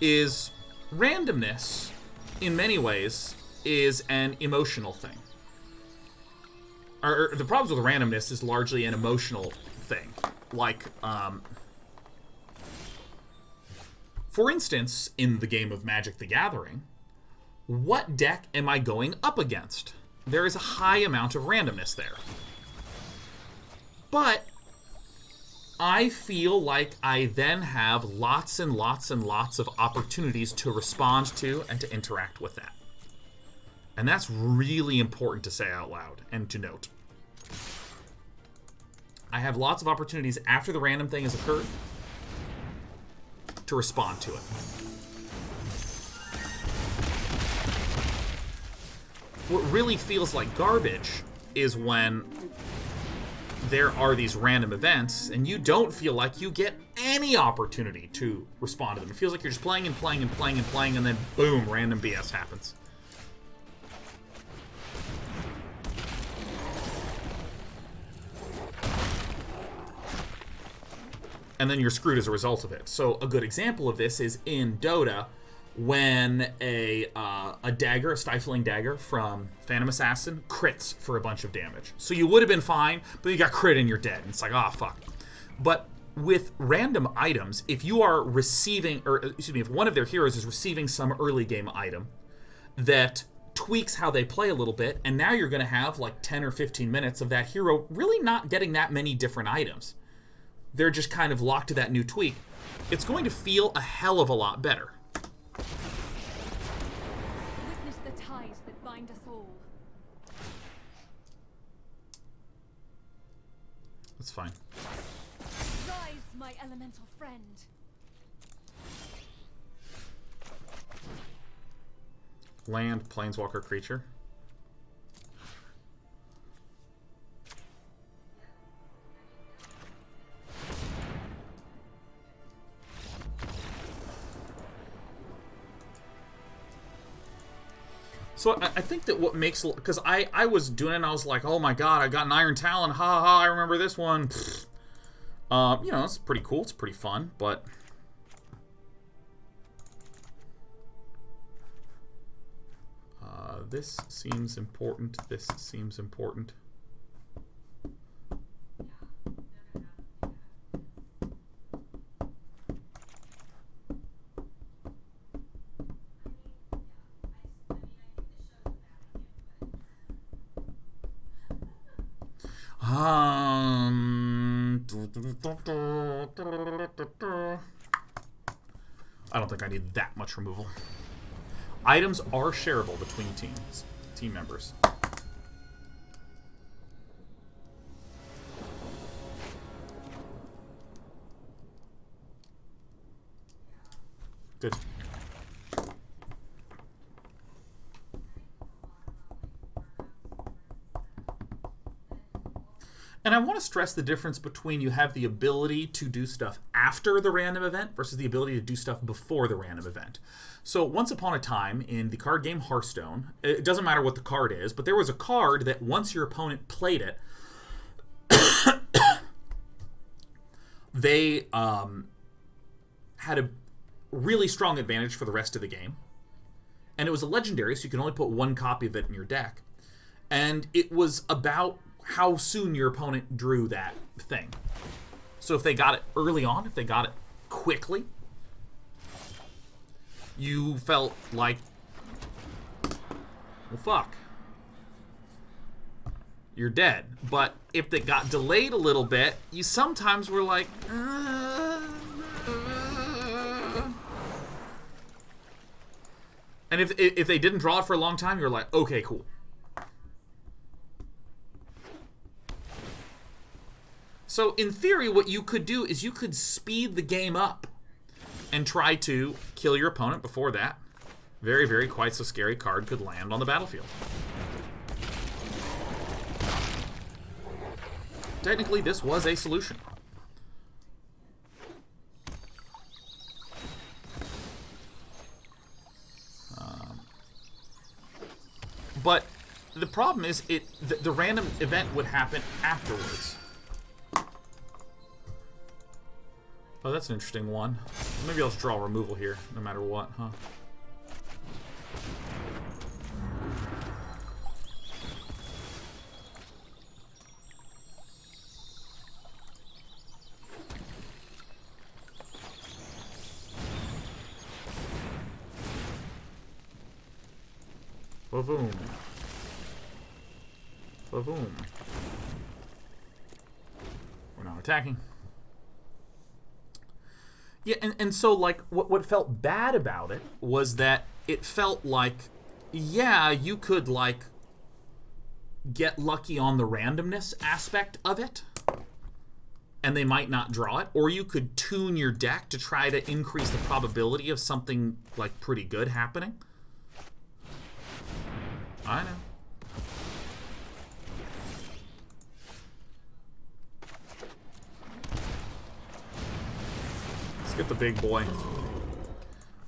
A: is randomness, in many ways, is an emotional thing. Or the problems with randomness is largely an emotional thing. Like, for instance, in the game of Magic the Gathering, what deck am I going up against? There is a high amount of randomness there. But I feel like I then have lots and lots and lots of opportunities to respond to and to interact with that. And that's really important to say out loud and to note. I have lots of opportunities after the random thing has occurred to respond to it. What really feels like garbage is when there are these random events and you don't feel like you get any opportunity to respond to them. It feels like you're just playing and playing and playing and playing, and then boom, random BS happens. And then you're screwed as a result of it. So a good example of this is in Dota, when a dagger, a stifling dagger from Phantom Assassin, crits for a bunch of damage. So you would have been fine, but you got crit and you're dead. And it's like, ah, fuck. But with random items, if you are receiving, or excuse me, if one of their heroes is receiving some early game item that tweaks how they play a little bit, and now you're going to have like 10 or 15 minutes of that hero really not getting that many different items. They're just kind of locked to that new tweak. It's going to feel a hell of a lot better.
B: Witness the ties that bind us all.
A: That's fine.
B: Rise, my elemental friend.
A: Land, planeswalker creature. So I think that what makes... Because I was doing it and I was like, oh my god, I got an Iron Talon. Ha ha, I remember this one. You know, it's pretty cool. It's pretty fun, but... this seems important. This seems important. I don't think I need that much removal. Items are shareable between teams. team members. Good. And I want to stress the difference between you have the ability to do stuff after the random event versus the ability to do stuff before the random event. So once upon a time in the card game Hearthstone, it doesn't matter what the card is, but there was a card that once your opponent played it, they had a really strong advantage for the rest of the game. And it was a legendary, so you can only put one copy of it in your deck. And it was about how soon your opponent drew that thing. So if they got it early on, if they got it quickly, you felt like, well, fuck, you're dead. But if they got delayed a little bit, you sometimes were like, and if they didn't draw it for a long time, you're like, okay, cool. So in theory, what you could do is you could speed the game up and try to kill your opponent before that very, very quite so scary card could land on the battlefield. Technically, this was a solution. But the problem is the random event would happen afterwards. Oh, that's an interesting one. Maybe I'll just draw removal here, no matter what, huh? Ba-boom. Ba-boom. We're not attacking. Yeah, and so, like, what felt bad about it was that it felt like, yeah, you could, like, get lucky on the randomness aspect of it, and they might not draw it, or you could tune your deck to try to increase the probability of something, like, pretty good happening. I know. Let's get the big boy.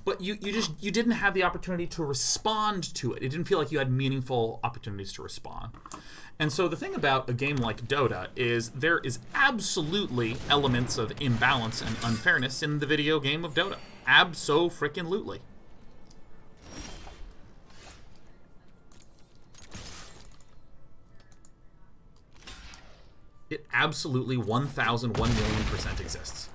A: But you didn't have the opportunity to respond to it. It didn't feel like you had meaningful opportunities to respond. And so the thing about a game like Dota is there is absolutely elements of imbalance and unfairness in the video game of Dota. Abso-freaking-lutely. It absolutely 1,000,000,000% exists.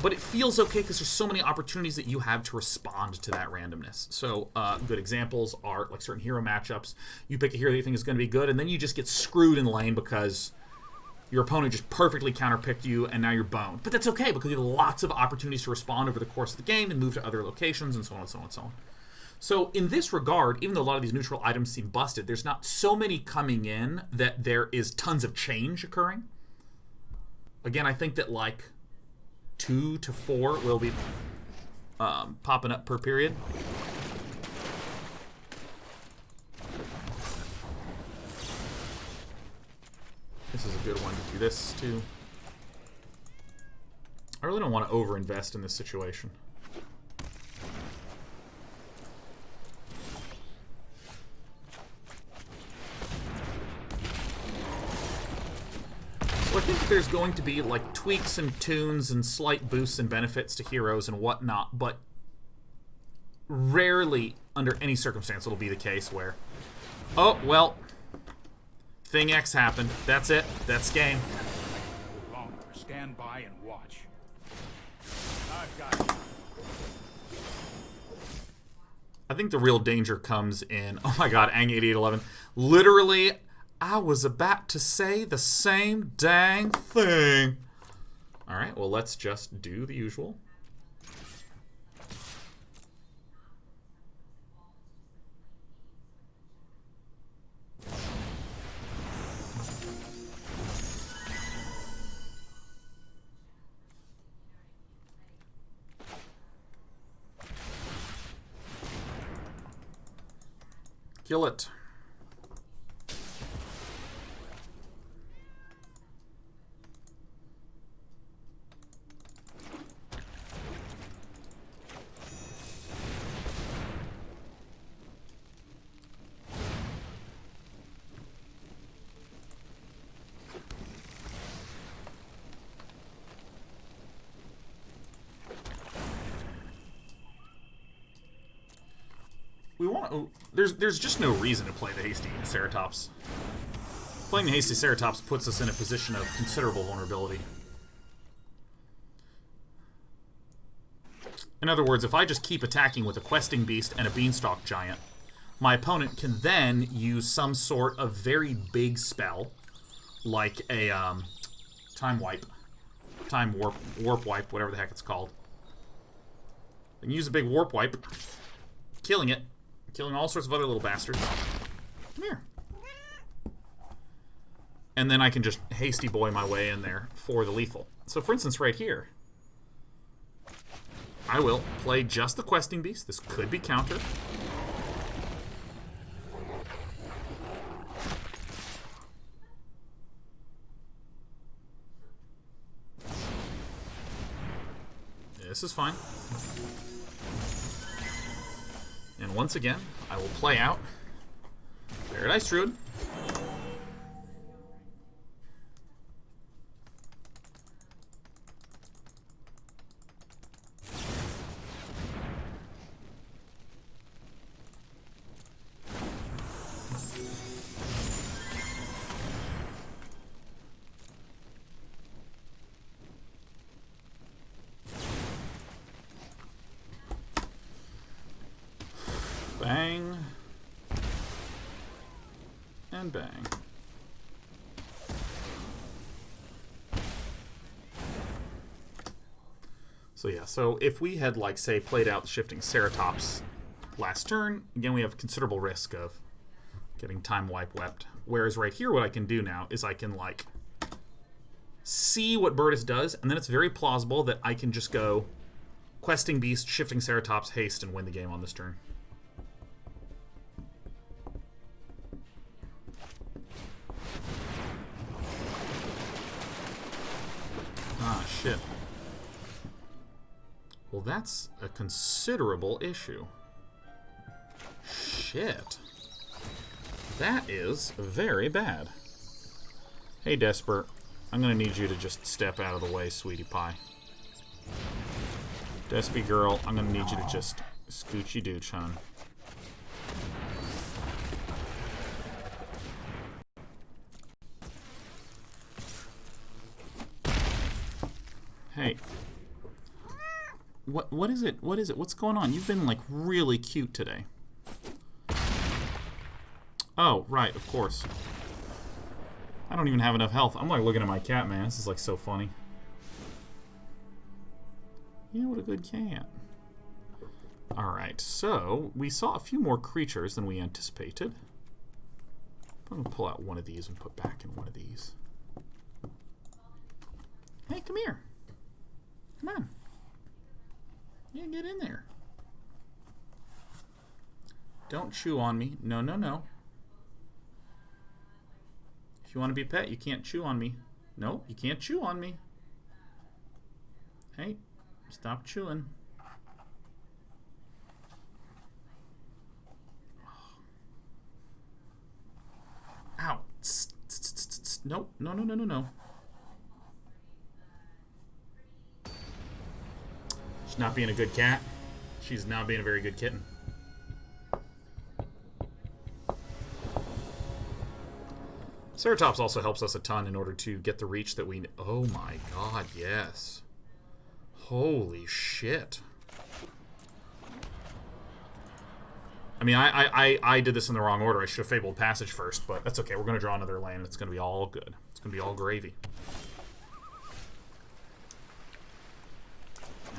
A: But it feels okay because there's so many opportunities that you have to respond to that randomness. So good examples are like certain hero matchups. You pick a hero that you think is going to be good, and then you just get screwed in lane because your opponent just perfectly counterpicked you, and now you're boned. But that's okay because you have lots of opportunities to respond over the course of the game and move to other locations and so on and so on and so on. So in this regard, even though a lot of these neutral items seem busted, there's not so many coming in that there is tons of change occurring. Again, I think that like 2 to 4 will be popping up per period. This is a good one to do this too. I really don't want to overinvest in this situation. So I think that there's going to be like tweaks and tunes and slight boosts and benefits to heroes and whatnot, but rarely under any circumstance it'll be the case where, oh, well, thing X happened. That's it. That's game.
F: Longer. Stand by and watch. I've got you.
A: I think the real danger comes in, oh my god, Ang 8811. Literally, I was about to say the same dang thing. Alright, well, let's just do the usual. Kill it. We want. There's just no reason to play the hasty Ceratops. Playing the hasty Ceratops puts us in a position of considerable vulnerability. In other words, if I just keep attacking with a questing beast and a beanstalk giant, my opponent can then use some sort of very big spell, like a time wipe, warp wipe, whatever the heck it's called. And use a big warp wipe, killing it. Killing all sorts of other little bastards. Come here. And then I can just hasty boy my way in there for the lethal. So for instance, right here, I will play just the questing beast. This could be countered. This is fine. And once again, I will play out Paradise Druid. Bang. And bang. So yeah, so if we had, like, say, played out the Shifting Ceratops last turn, again, we have considerable risk of getting time wept. Whereas right here, what I can do now is I can, like, see what Burtis does, and then it's very plausible that I can just go Questing Beast, Shifting Ceratops, haste, and win the game on this turn. Ah, shit. Well, that's a considerable issue. Shit. That is very bad. Hey, Desperate. I'm gonna need you to just step out of the way, sweetie pie. Despy girl, I'm gonna need you to just scoochy dooch, hon. Hey. What is it? What is it? What's going on? You've been, like, really cute today. Oh, right, of course. I don't even have enough health. I'm, like, looking at my cat, man. This is, like, so funny. Yeah, what a good cat. Alright, so we saw a few more creatures than we anticipated. I'm gonna pull out one of these and put back in one of these. Hey, come here. Come on. Yeah, get in there. Don't chew on me. No, no, no. If you want to be a pet, you can't chew on me. No, you can't chew on me. Hey, stop chewing. Ow. No, no, no, no, no, no. She's not being a good cat. She's not being a very good kitten. Ceratops also helps us a ton in order to get the reach that we... Oh my god, yes. Holy shit. I mean, I did this in the wrong order. I should have Fabled Passage first, but that's okay. We're going to draw another land, and it's going to be all good. It's going to be all gravy.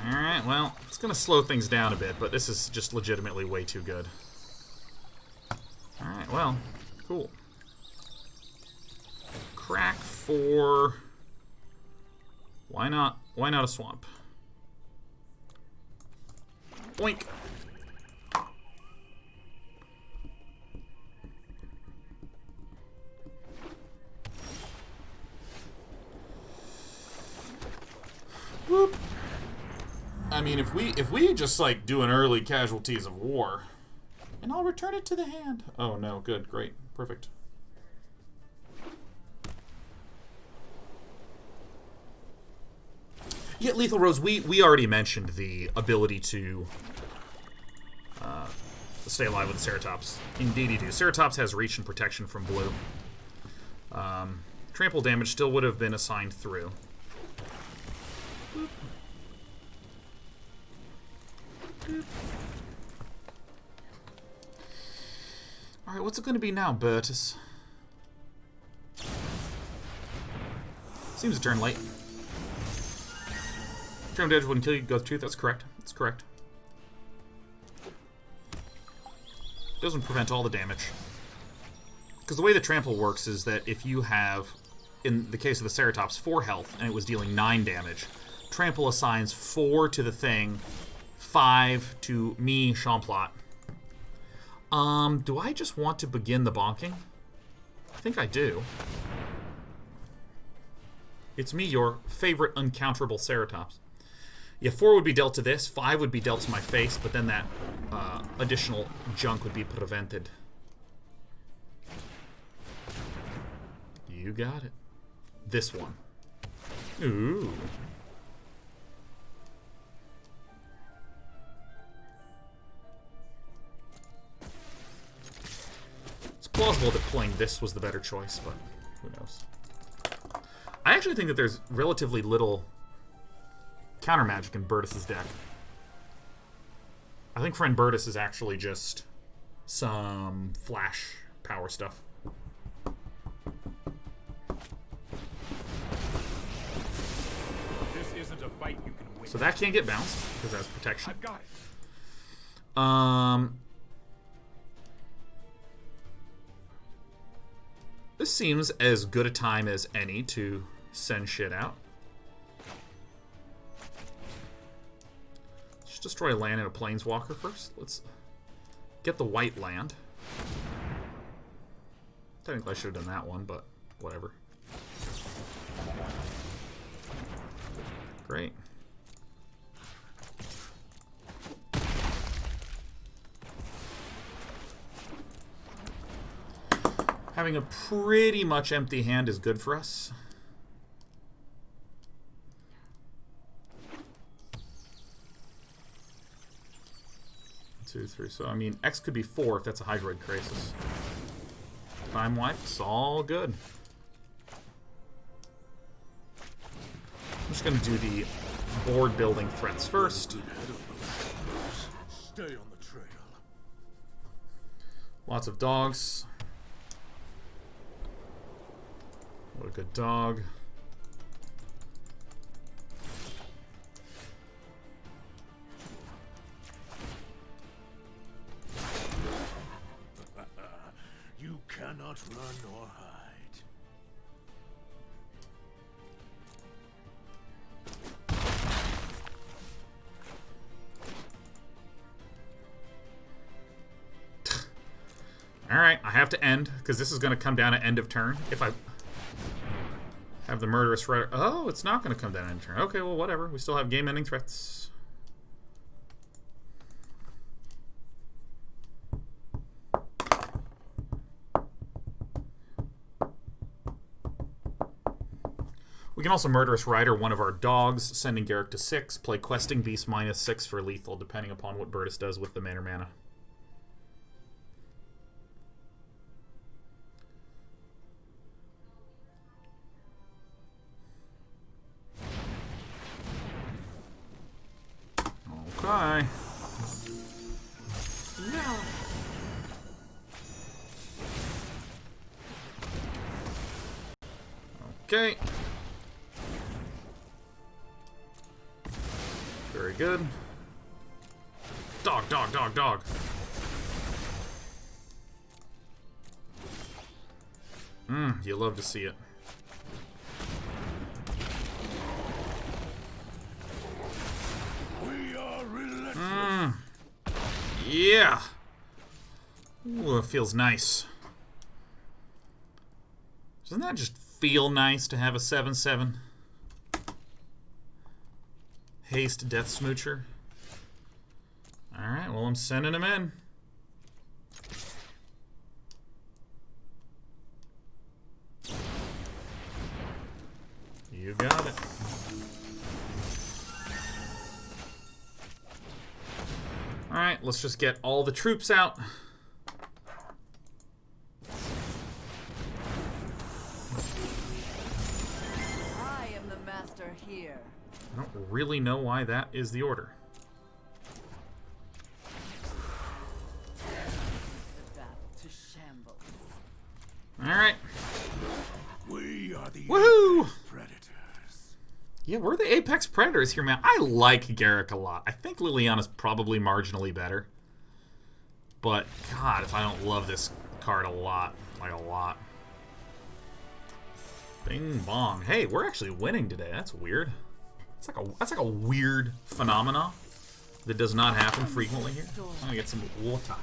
A: Alright, well, it's going to slow things down a bit, but this is just legitimately way too good. Alright, well, cool. Crack for... Why not a swamp? Boink! I mean, if we just like do an early Casualties of War, and I'll return it to the hand. Oh no, good, great, perfect. Yeah, Lethal Rose, we already mentioned the ability to stay alive with Ceratops. Indeed you do. Ceratops has reach and protection from blue. Trample damage still would have been assigned through. Boop. Boop. Alright, what's it going to be now, Bertus? Seems a turn late. Tramp damage wouldn't kill you, go tooth. That's correct. That's correct. Doesn't prevent all the damage. Because the way the trample works is that if you have, in the case of the Ceratops, 4 health, and it was dealing 9 damage, trample assigns 4 to the thing, 5 to me, Champlot. Do I just want to begin the bonking? I think I do. It's me, your favorite uncounterable Ceratops. Yeah, 4 would be dealt to this, 5 would be dealt to my face, but then that additional junk would be prevented. You got it. This one. Ooh. It's plausible that playing this was the better choice, but who knows. I actually think that there's relatively little counter magic in Bertus's deck. I think Friend Bertus is actually just some flash power stuff.
F: This isn't a fight you can win.
A: So that can't get bounced because that's protection.
F: I've got it.
A: This seems as good a time as any to send shit out. Let's destroy a land and a planeswalker first. Let's get the white land. Technically I should have done that one, but whatever. Great. Having a pretty much empty hand is good for us. Two, three. So, I mean, X could be 4 if that's a Hydroid Crisis. Time wipes, all good. I'm just going to do the board building threats first.
C: Stay on the trail.
A: Lots of dogs. What a good dog.
C: You cannot run or hide.
A: Alright, I have to end, because this is going to come down at end of turn. If I have the Murderous Rider... Oh, it's not going to come down at end of turn. Okay, well, whatever. We still have game-ending threats. We can also Murderous Rider one of our dogs, sending Garrick to 6, play Questing Beast -6 for lethal, depending upon what Bertus does with the mana. Okay. No. Okay. Very good. Dog, dog, dog, dog. You love to see it.
C: We are relentless.
A: Yeah. Ooh, it feels nice. Doesn't that just feel nice to have a 7/7? Haste Death Smoocher. Alright, well, I'm sending him in. You got it. Alright, let's just get all the troops out.
D: I am the master here.
A: I don't really know why that is the order.
D: The battle to shambles.
A: Alright.
C: We are the
A: Woohoo!
C: predators.
A: Yeah, we're the Apex Predators here, man. I like Garrick a lot. I think Liliana's probably marginally better. But, God, if I don't love this card a lot. Like, a lot. Bing bong. Hey, we're actually winning today. That's weird. That's like a weird phenomena that does not happen frequently here. I'm gonna get some water.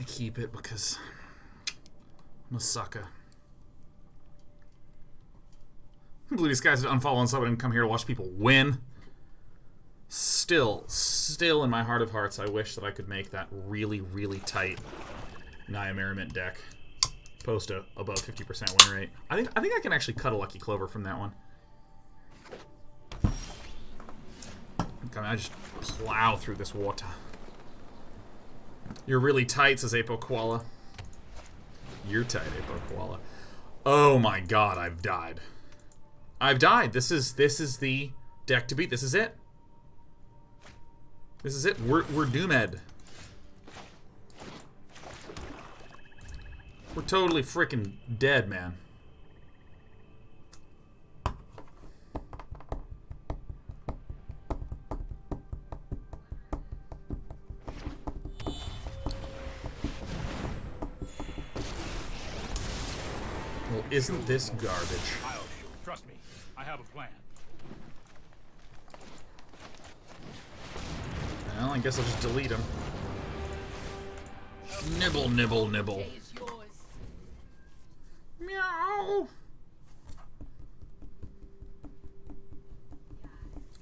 A: Keep it because I'm a sucker. I believe these guys did unfollow and sub and come here to watch people win. Still in my heart of hearts, I wish that I could make that really, really tight Naya Merriment deck post a above 50% win rate. I think I can actually cut a Lucky Clover from that one. I just plow through this water. You're really tight, says Apo Koala. You're tight, Apo Koala. Oh my god, I've died. I've died. This is the deck to beat. This is it. This is it. We're doomed. We're totally freaking dead, man. Well, isn't this garbage?
F: I'll shoot. Trust me. I have a plan.
A: Well, I guess I'll just delete him. Nibble, nibble, nibble.
E: It's yours.
A: Meow.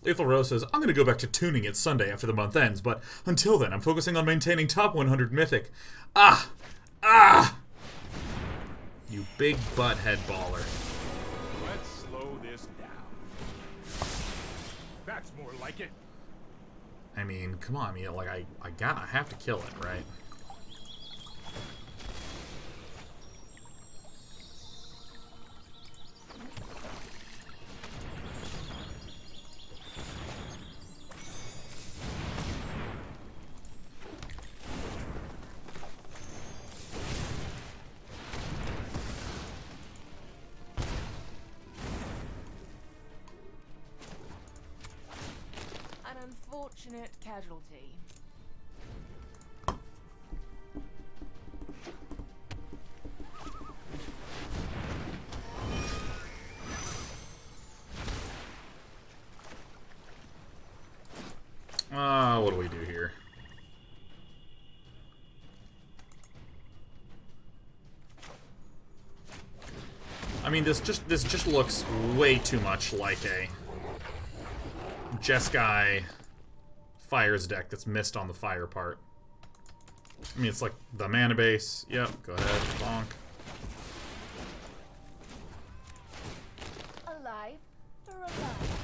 A: Lethal Rose says, I'm going to go back to tuning it Sunday after the month ends, but until then, I'm focusing on maintaining top 100 Mythic. Ah! Ah! You big butthead baller.
F: Let's slow this down. That's more like it.
A: I mean, come on, like, I have to kill it, right?
E: An unfortunate casualty.
A: What do we do here? I mean, this just looks way too much like a Jeskai Fires deck that's missed on the fire part. I mean, it's like the mana base. Yep, go ahead, bonk.
E: Alive or alive?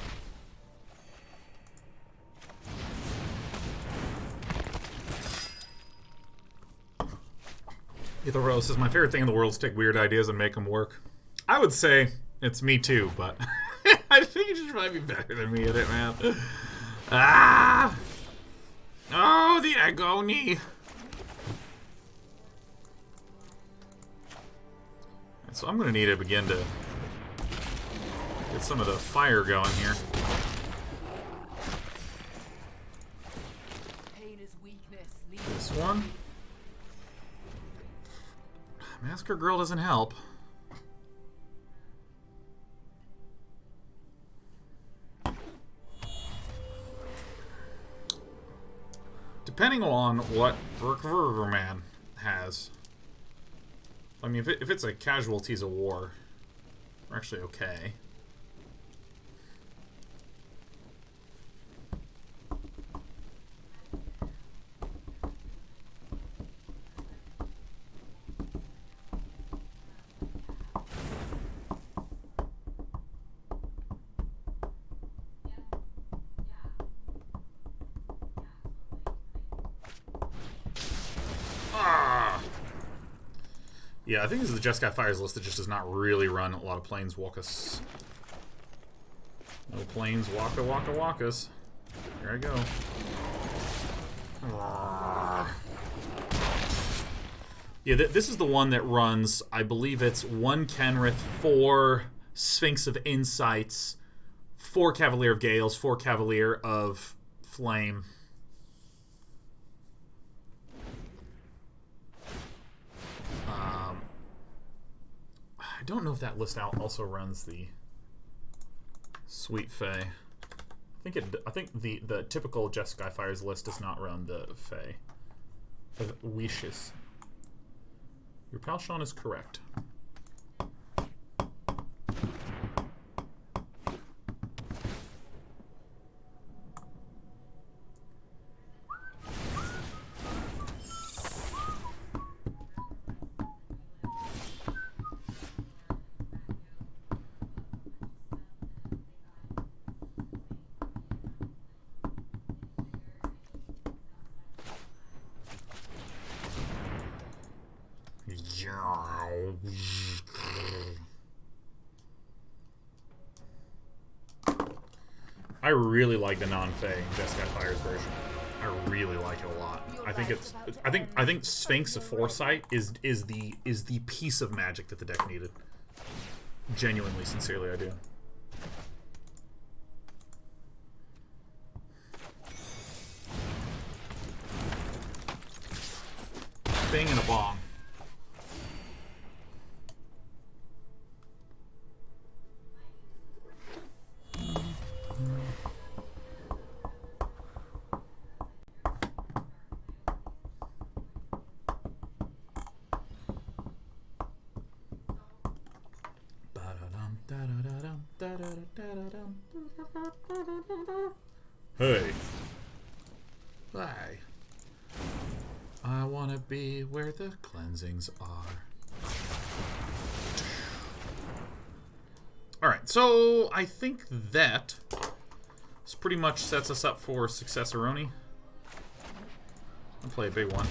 A: Ether Rose says, my favorite thing in the world is to take weird ideas and make them work. I would say it's me too, but I think you just might be better than me at it, man. Ah! Oh, the agony. So I'm going to need to begin to get some of the fire going here.
E: Pain is weakness.
A: This one. Massacre Girl doesn't help. Depending on what Man has. I mean, if it's a Casualties of War, we're actually okay. Yeah, I think this is the Jeskai Fires list that just does not really run a lot of Planeswalkers. No Planeswalkas. Here I go. Yeah, this is the one that runs, I believe it's 1 Kenrith, 4 Sphinx of Insights, 4 Cavalier of Gales, 4 Cavalier of Flame. I don't know if that list out also runs the Sweet Fae. I think the typical Jeskai Fires list does not run the Fae. The Wishes. Your pal Sean is correct. I really like the non-Fae Jeskai Fires version. I really like it a lot. I think Sphinx of Foresight is the piece of magic that the deck needed. Genuinely, sincerely, I do. Bang and a bong. Hey. Hi. I wanna be where the cleansings are. Alright, so I think that this pretty much sets us up for Successoroni. I'll play a big one.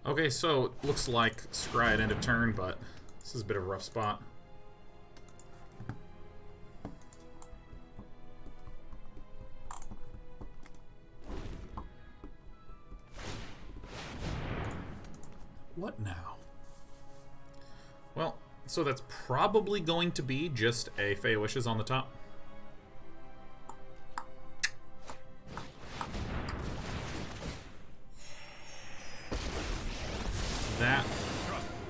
A: Okay, so it looks like Scry at end of turn, but this is a bit of a rough spot. What now? Well, so that's probably going to be just a Fae Wishes on the top. That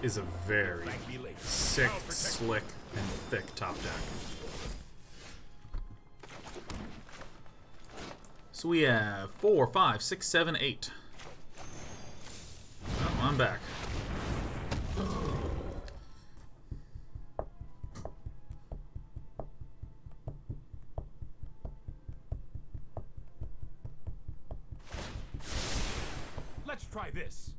A: is a very sick, slick, and thick top deck. So we have 4, 5, 6, 7, 8. Oh, I'm back.
F: Let's try this.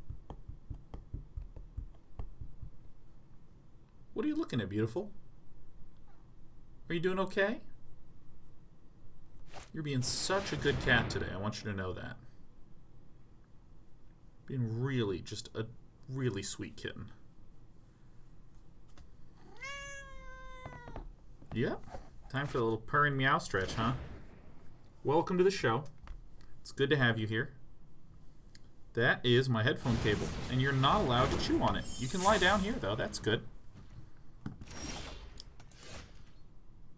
A: What are you looking at, beautiful? Are you doing okay? You're being such a good cat today. I want you to know that. Being really, just a really sweet kitten. Yep. Time for a little purr and meow stretch, huh? Welcome to the show. It's good to have you here. That is my headphone cable, and you're not allowed to chew on it. You can lie down here, though. That's good.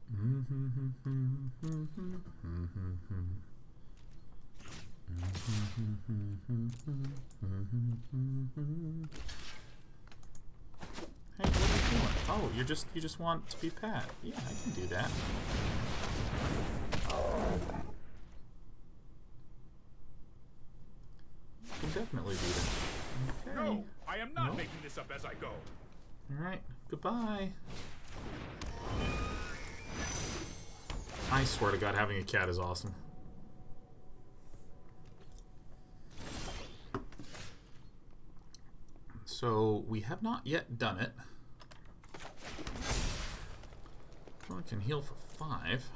A: Hey, what are you doing? Oh, you just want to be pat. Yeah, I can do that. I can definitely do that. Okay.
F: No, I am not making this up as I go.
A: Alright, goodbye. I swear to God, having a cat is awesome. So, we have not yet done it. Well, I can heal for 5.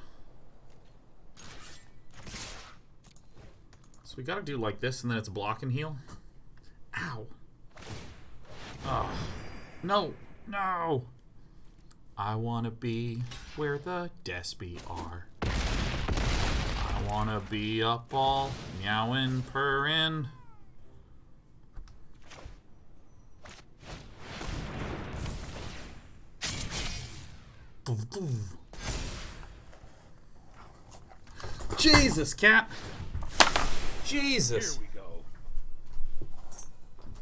A: So we gotta do like this, and then it's block and heal. Ow. Oh. No. No. I wanna be where the Despy are. I wanna be up all meowing, purring. Jesus, cat. Jesus.
F: Here we go.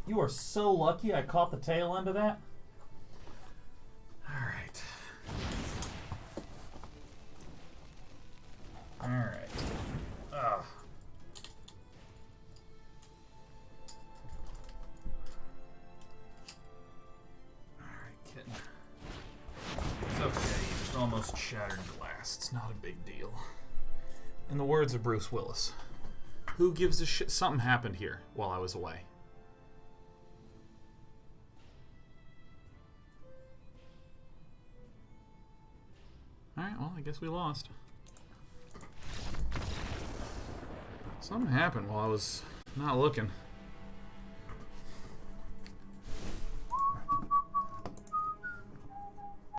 A: You are so lucky I caught the tail end of that. Alright. Alright. Ugh. Alright, kitten. It's okay, you just almost shattered glass. It's not a big deal. In the words of Bruce Willis, who gives a shit? Something happened here while I was away. Alright, well, I guess we lost. Something happened while I was not looking.